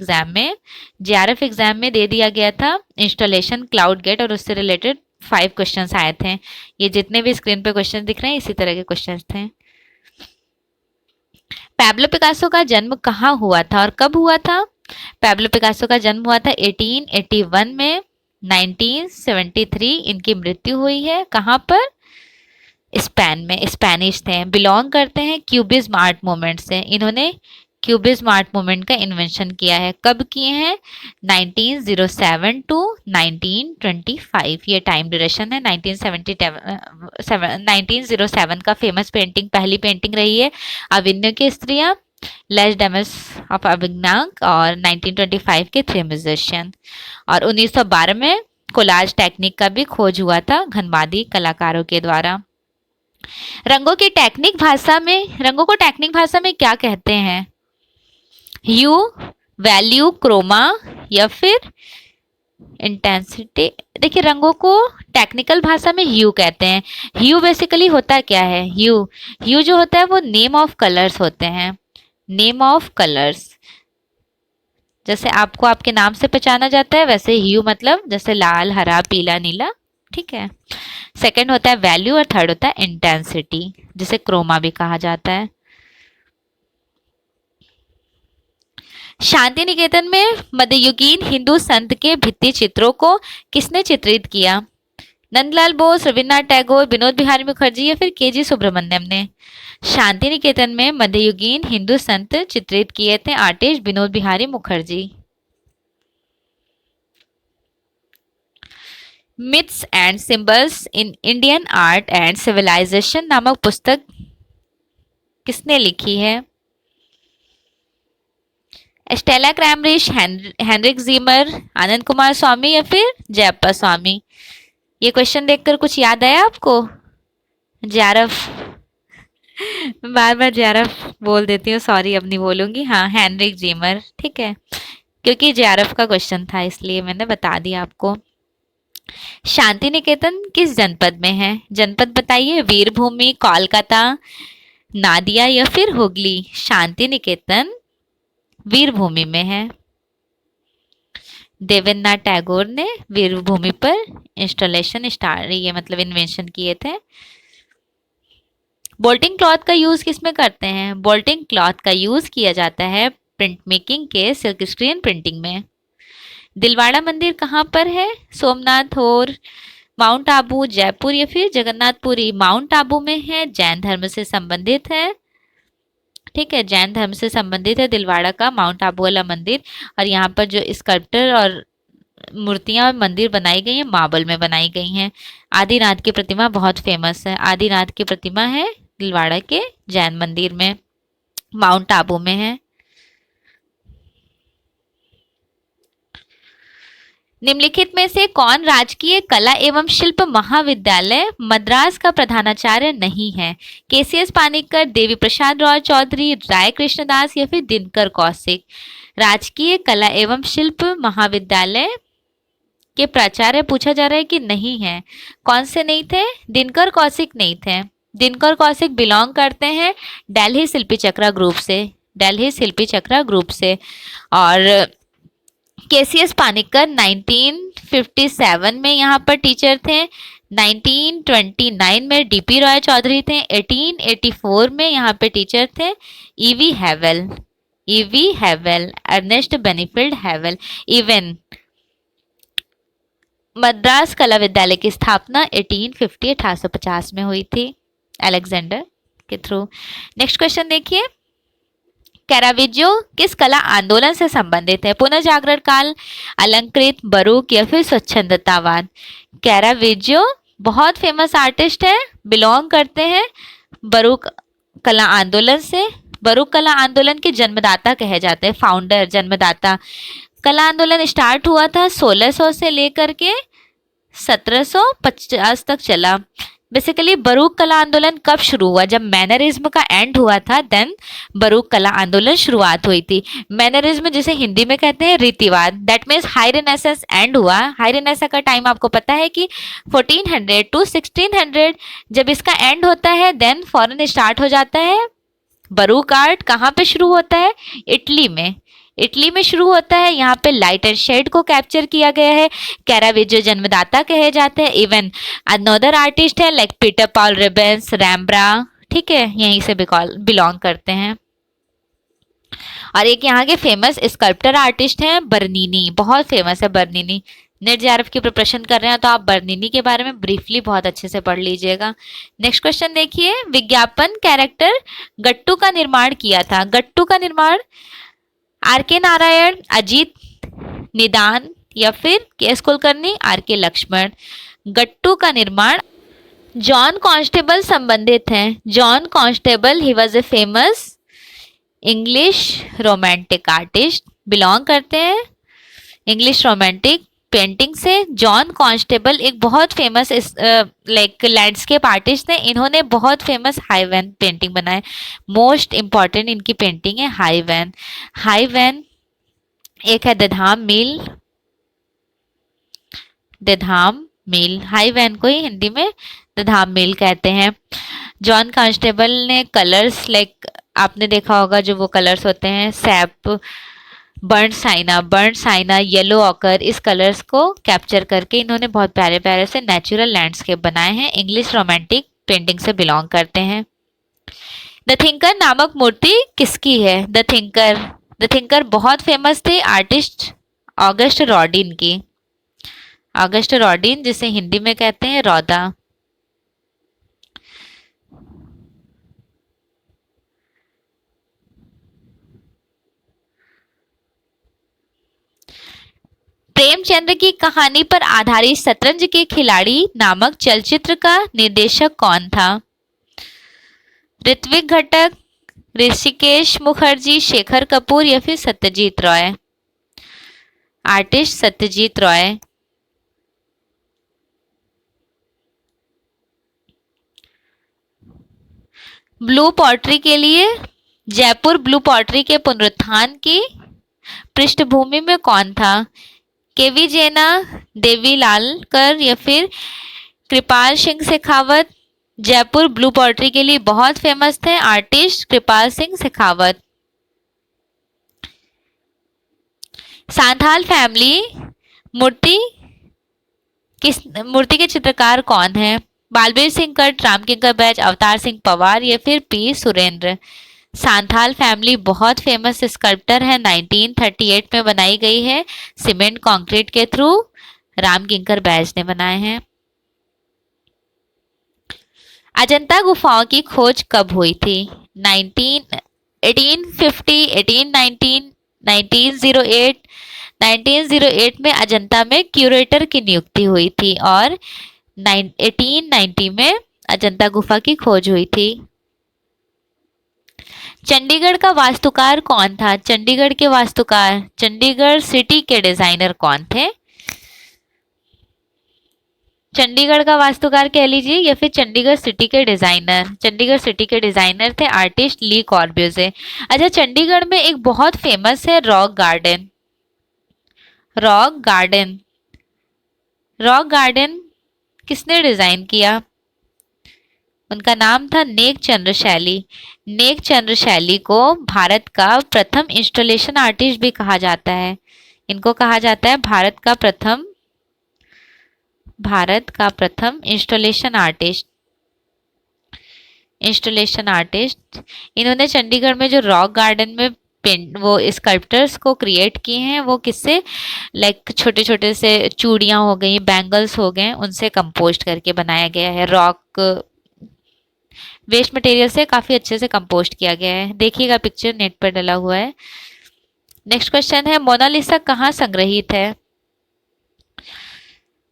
A: एग्जाम में दे दिया गया था इंस्टॉलेशन क्लाउड गेट, और उससे रिलेटेड 5 क्वेश्चंस आए थे। ये जितने भी स्क्रीन पे क्वेश्चन दिख रहे हैं इसी तरह के क्वेश्चंस थे। पैब्लो पिकासो का जन्म कहाँ हुआ था और कब हुआ था? पैब्लो पिकासो का जन्म हुआ था 1881 में। 1973 इनकी मृत्यु हुई है। कहाँ पर? स्पेन में। स्पेनिश थे, बिलोंग करते हैं क्यूबिज्म आर्ट मूवमेंट से। इन्होंने क्यूबिज्म आर्ट मूवमेंट का इन्वेंशन किया है। कब किए हैं? 1907 टू 1925, ये टाइम ड्यूरेशन है। 1907 का फेमस पेंटिंग, पहली पेंटिंग रही है अविन्यो की स्त्रियां, लेस डेमस ऑफ अविग्नाक, और 1925 के थ्री म्यूजिशियन। और 1912 में कोलाज टेक्निक का भी खोज हुआ था घनवादी कलाकारों के द्वारा। रंगों को टेक्निक भाषा में क्या कहते हैं? ह्यू, वैल्यू, क्रोमा या फिर इंटेंसिटी। देखिए रंगों को टेक्निकल भाषा में ह्यू कहते हैं। ह्यू बेसिकली होता क्या है? ह्यू जो होता है वो नेम ऑफ कलर्स होते हैं। नेम ऑफ कलर्स, जैसे आपको आपके नाम से पहचाना जाता है वैसे ह्यू मतलब जैसे लाल, हरा, पीला, नीला। ठीक है। सेकंड होता है वैल्यू और थर्ड होता है इंटेंसिटी, जिसे क्रोमा भी कहा जाता है। शांति निकेतन में मध्ययुगीन हिंदू संत के भित्ति चित्रों को किसने चित्रित किया? नंदलाल बोस, रविन्द्रनाथ टैगोर, विनोद बिहारी मुखर्जी या फिर केजी सुब्रमण्यम ने। शांति निकेतन में मध्ययुगीन हिंदू संत चित्रित किए थे artist Vinod Bihari Mukherjee. Myths and symbols in Indian art and civilization नामक पुस्तक किसने लिखी है? Stella Kramrisch, Heinrich Zimmer, Ananda Kumar Swamy या फिर जयप्पा स्वामी। ये क्वेश्चन देखकर कुछ याद आया आपको? जेआरएफ, बार बार जेआरएफ बोल देती हूँ, सॉरी अब नहीं बोलूंगी। हाँ, हेनरिक जीमर। ठीक है, क्योंकि जेआरएफ का क्वेश्चन था इसलिए मैंने बता दिया आपको। शांति निकेतन किस जनपद में है? जनपद बताइए। वीरभूमि, कोलकाता, नादिया या फिर हुगली। शांति निकेतन वीरभूमि में है। देवेंद्रनाथ टैगोर ने वीरभूमि पर इंस्टॉलेशन ये मतलब इन्वेंशन किए थे। बोल्टिंग क्लॉथ का यूज किसमें करते हैं? बोल्टिंग क्लॉथ का यूज किया जाता है प्रिंट मेकिंग के सिल्क स्क्रीन प्रिंटिंग में। दिलवाड़ा मंदिर कहाँ पर है? सोमनाथ और माउंट आबू, जयपुर या फिर जगन्नाथपुरी। माउंट आबू में है, जैन धर्म से संबंधित है। ठीक है, जैन धर्म से संबंधित है दिलवाड़ा का माउंट आबू वाला मंदिर। और यहाँ पर जो स्कल्पचर और मूर्तियां और मंदिर बनाई गई हैं मार्बल में बनाई गई हैं। आदिनाथ की प्रतिमा बहुत फेमस है। आदिनाथ की प्रतिमा है तिलवाड़ा के जैन मंदिर में, माउंट आबू में है। निम्नलिखित में से कौन राजकीय कला एवं शिल्प महाविद्यालय मद्रास का प्रधानाचार्य नहीं है? केसीएस पानिक्कर, देवी प्रसाद रॉय चौधरी, राय कृष्णदास या फिर दिनकर कौशिक। राजकीय कला एवं शिल्प महाविद्यालय के प्राचार्य पूछा जा रहा है कि नहीं है। कौन से नहीं थे? दिनकर कौशिक नहीं थे। दिनकर कौशिक बिलोंग करते हैं दिल्ली शिल्पी चक्रा ग्रुप से, दिल्ली शिल्पी चक्रा ग्रुप से। और केसीएस पानिक्कर 1957 में यहाँ पर टीचर थे। 1929 में डीपी रॉय चौधरी थे। 1884 में यहाँ पे टीचर थे EV Havell, EV Havell, Ernest Binfield Havell. Even Madras कला विद्यालय की स्थापना 1850 में हुई थी अलेक्जेंडर के थ्रू। नेक्स्ट क्वेश्चन देखिए, कैराविजो किस कला आंदोलन से संबंधित है? पुनर्जागरण काल, अलंकृत, बरूक या फिर स्वच्छंदतावाद। कैराविजो बहुत फेमस आर्टिस्ट है, बिलोंग करते हैं बरूक कला आंदोलन से। बरूक कला आंदोलन के जन्मदाता कहे जाते हैं, फाउंडर, जन्मदाता। कला आंदोलन स्टार्ट हुआ था 1600 से लेकर के 1750 तक चला। बेसिकली बरूक कला आंदोलन कब शुरू हुआ? जब मैनरिज्म का एंड हुआ था, देन बरूक कला आंदोलन शुरुआत हुई थी। मैनरिज्म जिसे हिंदी में कहते हैं रीतिवाद, that means high renaissance end हुआ। हाई रेनेसेंस का टाइम आपको पता है कि 1400 टू 1600। जब इसका एंड होता है देन फॉरन स्टार्ट हो जाता है। बरूक आर्ट कहाँ पे शुरू होता है? इटली में, इटली में शुरू होता है। यहाँ पे लाइट एंड शेड को कैप्चर किया गया है। कैराविजो जन्मदाता कहे जाते हैं। इवन अनदर आर्टिस्ट है लाइक पीटर पॉल रिबेंस, रैम्ब्रा, ठीक है, यहीं से बिलोंग करते हैं। और एक यहाँ के फेमस स्कल्प्टर आर्टिस्ट हैं बर्नीनी, बहुत फेमस है बर्नीनी। नेट जेआरएफ की प्रिपरेशन कर रहे हैं तो आप बर्नीनी के बारे में ब्रीफली बहुत अच्छे से पढ़ लीजिएगा। नेक्स्ट क्वेश्चन देखिए, विज्ञापन कैरेक्टर गट्टू का निर्माण किया था। गट्टू का निर्माण आर के नारायण, अजीत निदान या फिर के एस कुलकर्णी, आर के लक्ष्मण। गट्टू का निर्माण जॉन कांस्टेबल संबंधित हैं। John constable, he was a famous English romantic artist, belong करते हैं इंग्लिश रोमांटिक पेंटिंग से। जॉन कांस्टेबल एक बहुत फेमस लाइक लैंडस्केप आर्टिस्ट थे। इन्होंने बहुत फेमस हाई वैन पेंटिंग बनाए। मोस्ट इंपॉर्टेंट इनकी पेंटिंग है हाई वैन। हाई वैन एक है दधाम मिल, दधाम मिल, हाई वैन को ही हिंदी में दधाम मिल कहते हैं। जॉन कांस्टेबल ने कलर्स लाइक आपने देखा होगा जो वो कलर्स होते हैं SAP, burn Saina, yellow occur, इस कलर्स को कैप्चर करके इन्होंने बहुत प्यारे प्यारे से नेचुरल लैंडस्केप बनाए हैं। इंग्लिश रोमांटिक पेंटिंग से बिलोंग करते हैं। द थिंकर नामक मूर्ति किसकी है? द थिंकर बहुत फेमस थे आर्टिस्ट ऑगस्ट रॉडिन की। ऑगस्ट रॉडिन जिसे हिंदी में कहते हैं रौदा। प्रेमचंद्र की कहानी पर आधारित शतरंज के खिलाड़ी नामक चलचित्र का निर्देशक कौन था? ऋत्विक घटक, ऋषिकेश मुखर्जी, शेखर कपूर या फिर Satyajit Roy. Artist Satyajit Roy. Blue pottery के लिए जयपुर ब्लू पॉटरी के पुनरुत्थान की पृष्ठभूमि में कौन था? केवी जेना, देवी लालकर या फिर कृपाल सिंह शेखावत। जयपुर ब्लू पॉटरी के लिए बहुत फेमस थे आर्टिस्ट कृपाल सिंह शेखावत। सांथाल फैमिली मूर्ति के चित्रकार कौन है? बालबीर सिंह कट, राम किंकर बैज, अवतार सिंह पवार या फिर पी सुरेंद्र। सांथाल फैमिली बहुत फेमस स्कल्प्टर है, 1938 में बनाई गई है सीमेंट कंक्रीट के थ्रू। राम किंकर बैज ने बनाए हैं। अजंता गुफाओं की खोज कब हुई थी? 1850, 1819, 1908। 1908 में अजंता में क्यूरेटर की नियुक्ति हुई थी और 1890 में अजंता गुफा की खोज हुई थी। चंडीगढ़ का वास्तुकार कौन था? चंडीगढ़ के वास्तुकार, चंडीगढ़ सिटी के डिजाइनर कौन थे? चंडीगढ़ का वास्तुकार कह लीजिए या फिर चंडीगढ़ सिटी के डिजाइनर। चंडीगढ़ सिटी के डिजाइनर थे आर्टिस्ट ली कॉर्ब्यूजे। अच्छा, चंडीगढ़ में एक बहुत फेमस है rock garden. Rock garden, rock garden किसने डिजाइन किया? उनका नाम था नेक चंद्र शैली। नेक चंद्र शैली को भारत का प्रथम इंस्टॉलेशन आर्टिस्ट भी कहा जाता है। इनको कहा जाता है भारत का प्रथम इंस्टॉलेशन आर्टिस्ट। इंस्टॉलेशन आर्टिस्ट इन्होंने चंडीगढ़ में जो रॉक गार्डन में पेंट वो स्कल्प्टर्स को क्रिएट किए हैं, वो किससे, लाइक छोटे छोटे से चूड़ियाँ हो गई, बैंगल्स हो गए, उनसे कंपोस्ट करके बनाया गया है। रॉक वेस्ट मटेरियल से काफी अच्छे से कंपोस्ट किया गया है। देखिएगा पिक्चर नेट पर डला हुआ है। नेक्स्ट क्वेश्चन है, मोनालिसा कहाँ संग्रहित है?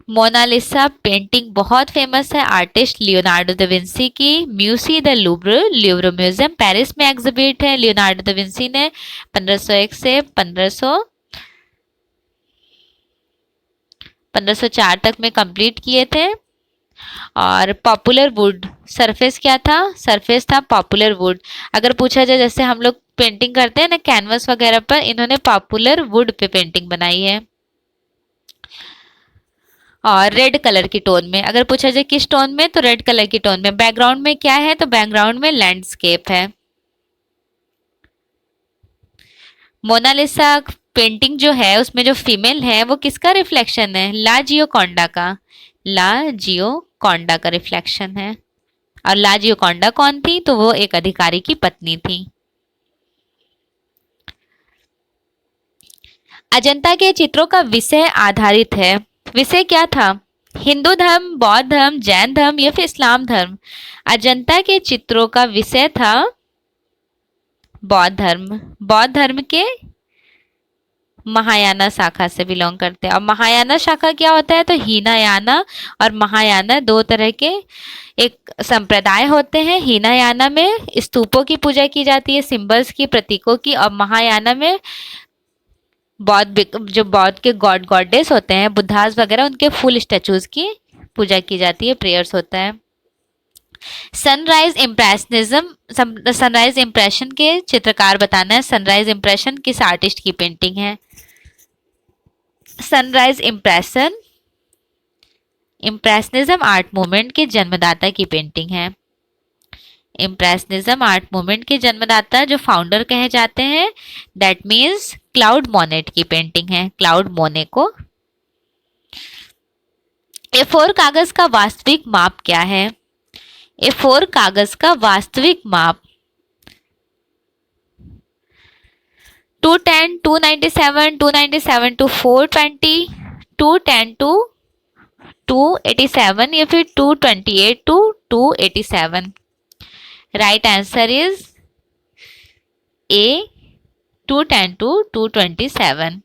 A: मोनालिसा पेंटिंग बहुत फेमस है आर्टिस्ट लियोनार्डो दा विंसी की। Meucci the Louvre, Louvre museum Paris में एग्जिबिट है। लियोनार्डो दा विंसी ने 1501 से 1504 तक में कंप्लीट किए थे। और पॉपुलर वुड सरफेस क्या था? सरफेस था पॉपुलर वुड। अगर पूछा जाए जैसे हम लोग पेंटिंग करते हैं ना कैनवस वगैरह पर, इन्होंने पॉपुलर वुड पे पेंटिंग बनाई है। और रेड कलर की टोन में, अगर पूछा जाए किस टोन में, तो रेड कलर की टोन में। बैकग्राउंड में क्या है? तो बैकग्राउंड में लैंडस्केप है। मोनालिसा पेंटिंग जो है उसमें जो फीमेल है वो किसका रिफ्लेक्शन है? ला जियोकॉन्डा का। ला जियोकॉन्डा का रिफ्लेक्शन है। और ला जियोकॉन्डा कौन थी? तो वो एक अधिकारी की पत्नी थी। अजंता के चित्रों का विषय आधारित है। विषय क्या था? हिंदू धर्म, बौद्ध धर्म, जैन धर्म या फिर इस्लाम धर्म? अजंता के चित्रों का विषय था बौद्ध धर्म। बौद्ध धर्म के महायाना शाखा से बिलोंग करते हैं। और महायाना शाखा क्या होता है? तो हीनायाना और महायाना दो तरह के एक संप्रदाय होते हैं। हीनायाना में स्तूपों की पूजा की जाती है, सिंबल्स की, प्रतीकों की। और महायाना में बौद्ध के गॉड गॉडेस होते हैं, बुद्धास वगैरह, उनके फुल स्टैचूज की पूजा की जाती है, प्रेयर्स होता है। सनराइज इम्प्रेशनिज्म, सनराइज इम्प्रेशन के चित्रकार बताना है। सनराइज इम्प्रेशन किस आर्टिस्ट की पेंटिंग है? सनराइज इम्प्रेशनिज्म आर्ट मूवमेंट के जन्मदाता की पेंटिंग है। इम्प्रेशनिज्म आर्ट मूवमेंट के जन्मदाता जो फाउंडर कहे जाते हैं, दैट मीन्स क्लाउड मोनेट की पेंटिंग है। क्लाउड मोने को। A4 कागज का वास्तविक माप क्या है? A4 कागज का वास्तविक माप 210, 297, 297 to 420, 210 to 287 या फिर 228 to 287? Right answer is A, 210 to 227।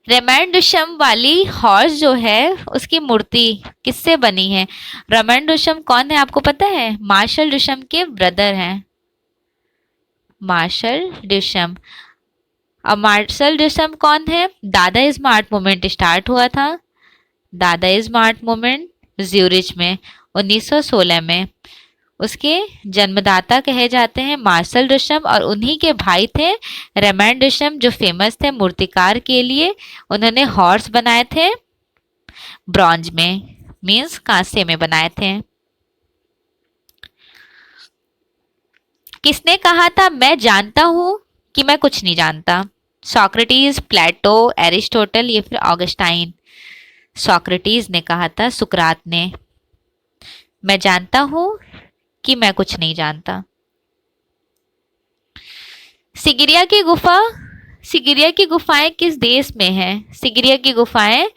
A: रेमैंडुशम वाली हॉर्स जो है उसकी मूर्ति किससे बनी है? रेमैंडुशम कौन है आपको पता है? मार्शल डुशम के ब्रदर हैं, मार्शल डुशम। और मार्शल डुशम कौन है? दादाइज्म आर्ट मूवमेंट स्टार्ट हुआ था, दादाइज्म आर्ट मूवमेंट ज्यूरिच में 1916 में। उसके जन्मदाता कहे जाते हैं मार्शल डुशम। और उन्हीं के भाई थे रेमैंड डुशम जो फेमस थे मूर्तिकार के लिए। उन्होंने हॉर्स बनाए थे ब्रॉन्ज में, मींस कांसे में बनाए थे। किसने कहा था मैं जानता हूं कि मैं कुछ नहीं जानता? सोक्रेटिस, प्लेटो, एरिस्टोटल या फिर ऑगस्टाइन? सोक्रेटिस ने कहा था, सुकरात ने, मैं जानता हूं कि मैं कुछ नहीं जानता। सिगिरिया की गुफा, सिगिरिया की गुफाएं किस देश में हैं? सिगिरिया की गुफाएं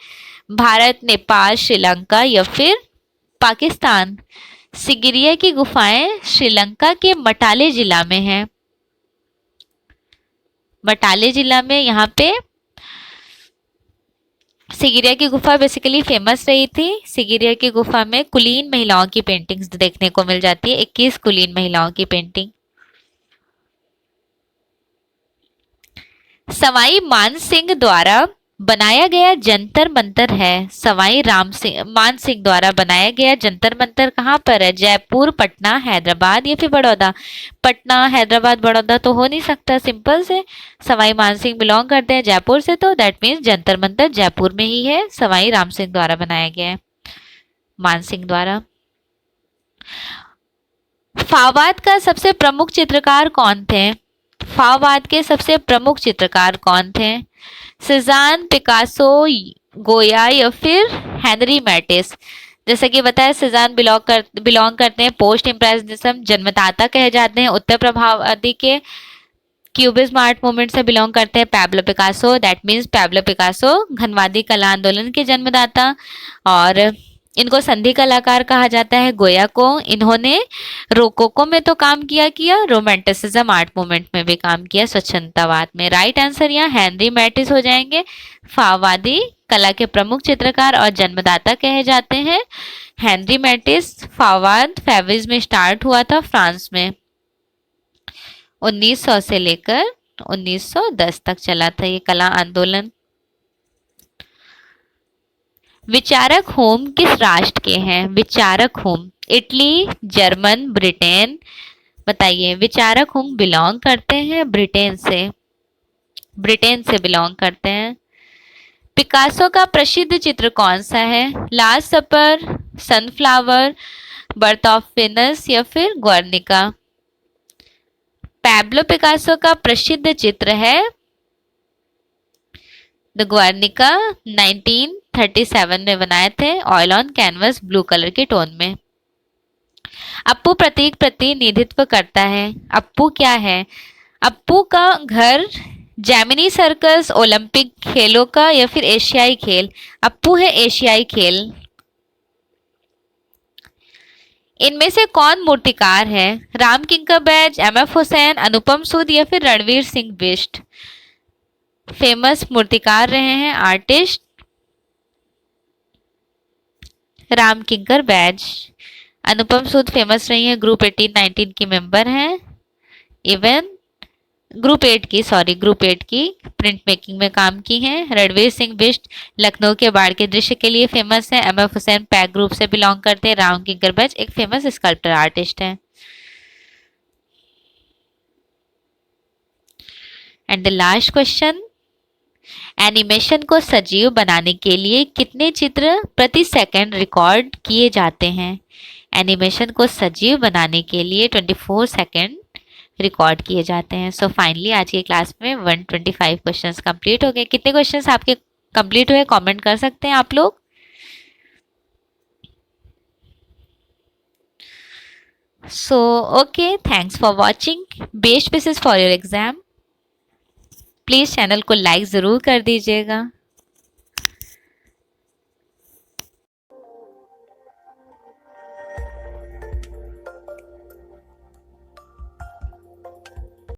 A: भारत, नेपाल, श्रीलंका या फिर पाकिस्तान? सिगिरिया की गुफाएं श्रीलंका के मटाले जिला में है। मटाले जिला में यहाँ पे सिगिरिया की गुफा बेसिकली फेमस रही थी। सिगिरिया की गुफा में कुलीन महिलाओं की पेंटिंग्स देखने को मिल जाती है, 21 कुलीन महिलाओं की पेंटिंग। सवाई मान सिंह द्वारा बनाया गया जंतर मंतर है। सवाई राम सिंह मान सिंह द्वारा बनाया गया जंतर मंतर कहाँ पर है? जयपुर, पटना, हैदराबाद या फिर बड़ौदा? पटना, हैदराबाद, बड़ौदा तो हो नहीं सकता, सिंपल से। सवाई मान सिंह बिलोंग करते हैं जयपुर से, तो दैट मीन्स जंतर मंतर जयपुर में ही है, सवाई राम सिंह द्वारा बनाया गया है, मान सिंह द्वारा। फावाद का सबसे प्रमुख चित्रकार कौन थे? फावाद के सबसे प्रमुख चित्रकार कौन थे? सिजान, पिकासो, गोया या फिर हेनरी मैटिस? जैसे कि बताया, सिजान बिलोंग करते हैं पोस्ट इम्प्रेशनिज्म, जन्मदाता कहे जाते हैं उत्तर प्रभाववादी के। क्यूबिज्म आर्ट मूवमेंट से बिलोंग करते हैं Pablo Picasso, that means Pablo Picasso घनवादी कला आंदोलन के जन्मदाता। और इनको संधि कलाकार कहा जाता है, गोया को। इन्होंने रोकोको में तो काम किया, रोमांटिसिज्म आर्ट मूवमेंट में भी काम किया, स्वच्छंदतावाद में। राइट आंसर यहाँ हेनरी मैटिस हो जाएंगे। फाववादी कला के प्रमुख चित्रकार और जन्मदाता कहे जाते हैं हेनरी मैटिस। फाववाद फेविज में स्टार्ट हुआ था फ्रांस में, 1900 से लेकर 1910 तक चला था ये कला आंदोलन। विचारक होम किस राष्ट्र के हैं? विचारक होम इटली, जर्मन, ब्रिटेन? बताइए। विचारक होम बिलोंग करते हैं ब्रिटेन से, ब्रिटेन से बिलोंग करते हैं। पिकासो का प्रसिद्ध चित्र कौन सा है? Last Supper, sunflower, birth of Venus या फिर ग्वार्निका? पैब्लो पिकासो का प्रसिद्ध चित्र है द ग्वार्निका, 1937 में बनाए थे, oil on canvas, blue colour के टोन में। अप्पू प्रतीक प्रतिनिधित्व करता है। अप्पू क्या है? अप्पू का घर जैमिनी सर्कस, ओलंपिक खेलों का या फिर एशियाई खेल? अप्पू है एशियाई खेल। इनमें से कौन मूर्तिकार है? राम किंकर बैज, एमएफ हुसैन, अनुपम सूद या फिर रणवीर सिंह बिष्ट? फेमस मूर्तिकार रहे हैं आर्टिस्ट राम किंकर बैज। अनुपम सूद फेमस रही है, ग्रुप 18-19 की मेंबर हैं। इवन ग्रुप 8 की प्रिंट मेकिंग में काम की हैं। रणवीर सिंह बिष्ट लखनऊ के बाढ़ के दृश्य के लिए फेमस है। एमएफ हुसैन पैक ग्रुप से बिलोंग करते हैं। राम किंकर बैज एक फेमस स्कल्पटर आर्टिस्ट है। And the last question, animation को सजीव बनाने के लिए कितने चित्र प्रति सेकंड रिकॉर्ड किए जाते हैं? एनिमेशन को सजीव बनाने के लिए 24 सेकंड रिकॉर्ड किए जाते हैं। सो फाइनली आज की क्लास में 125 क्वेश्चंस कंप्लीट हो गए। कितने क्वेश्चंस आपके कंप्लीट हुए कमेंट कर सकते हैं आप लोग। So okay, thanks for watching. Best wishes for your exam. Please channel को लाइक ज़रूर कर दीजिएगा।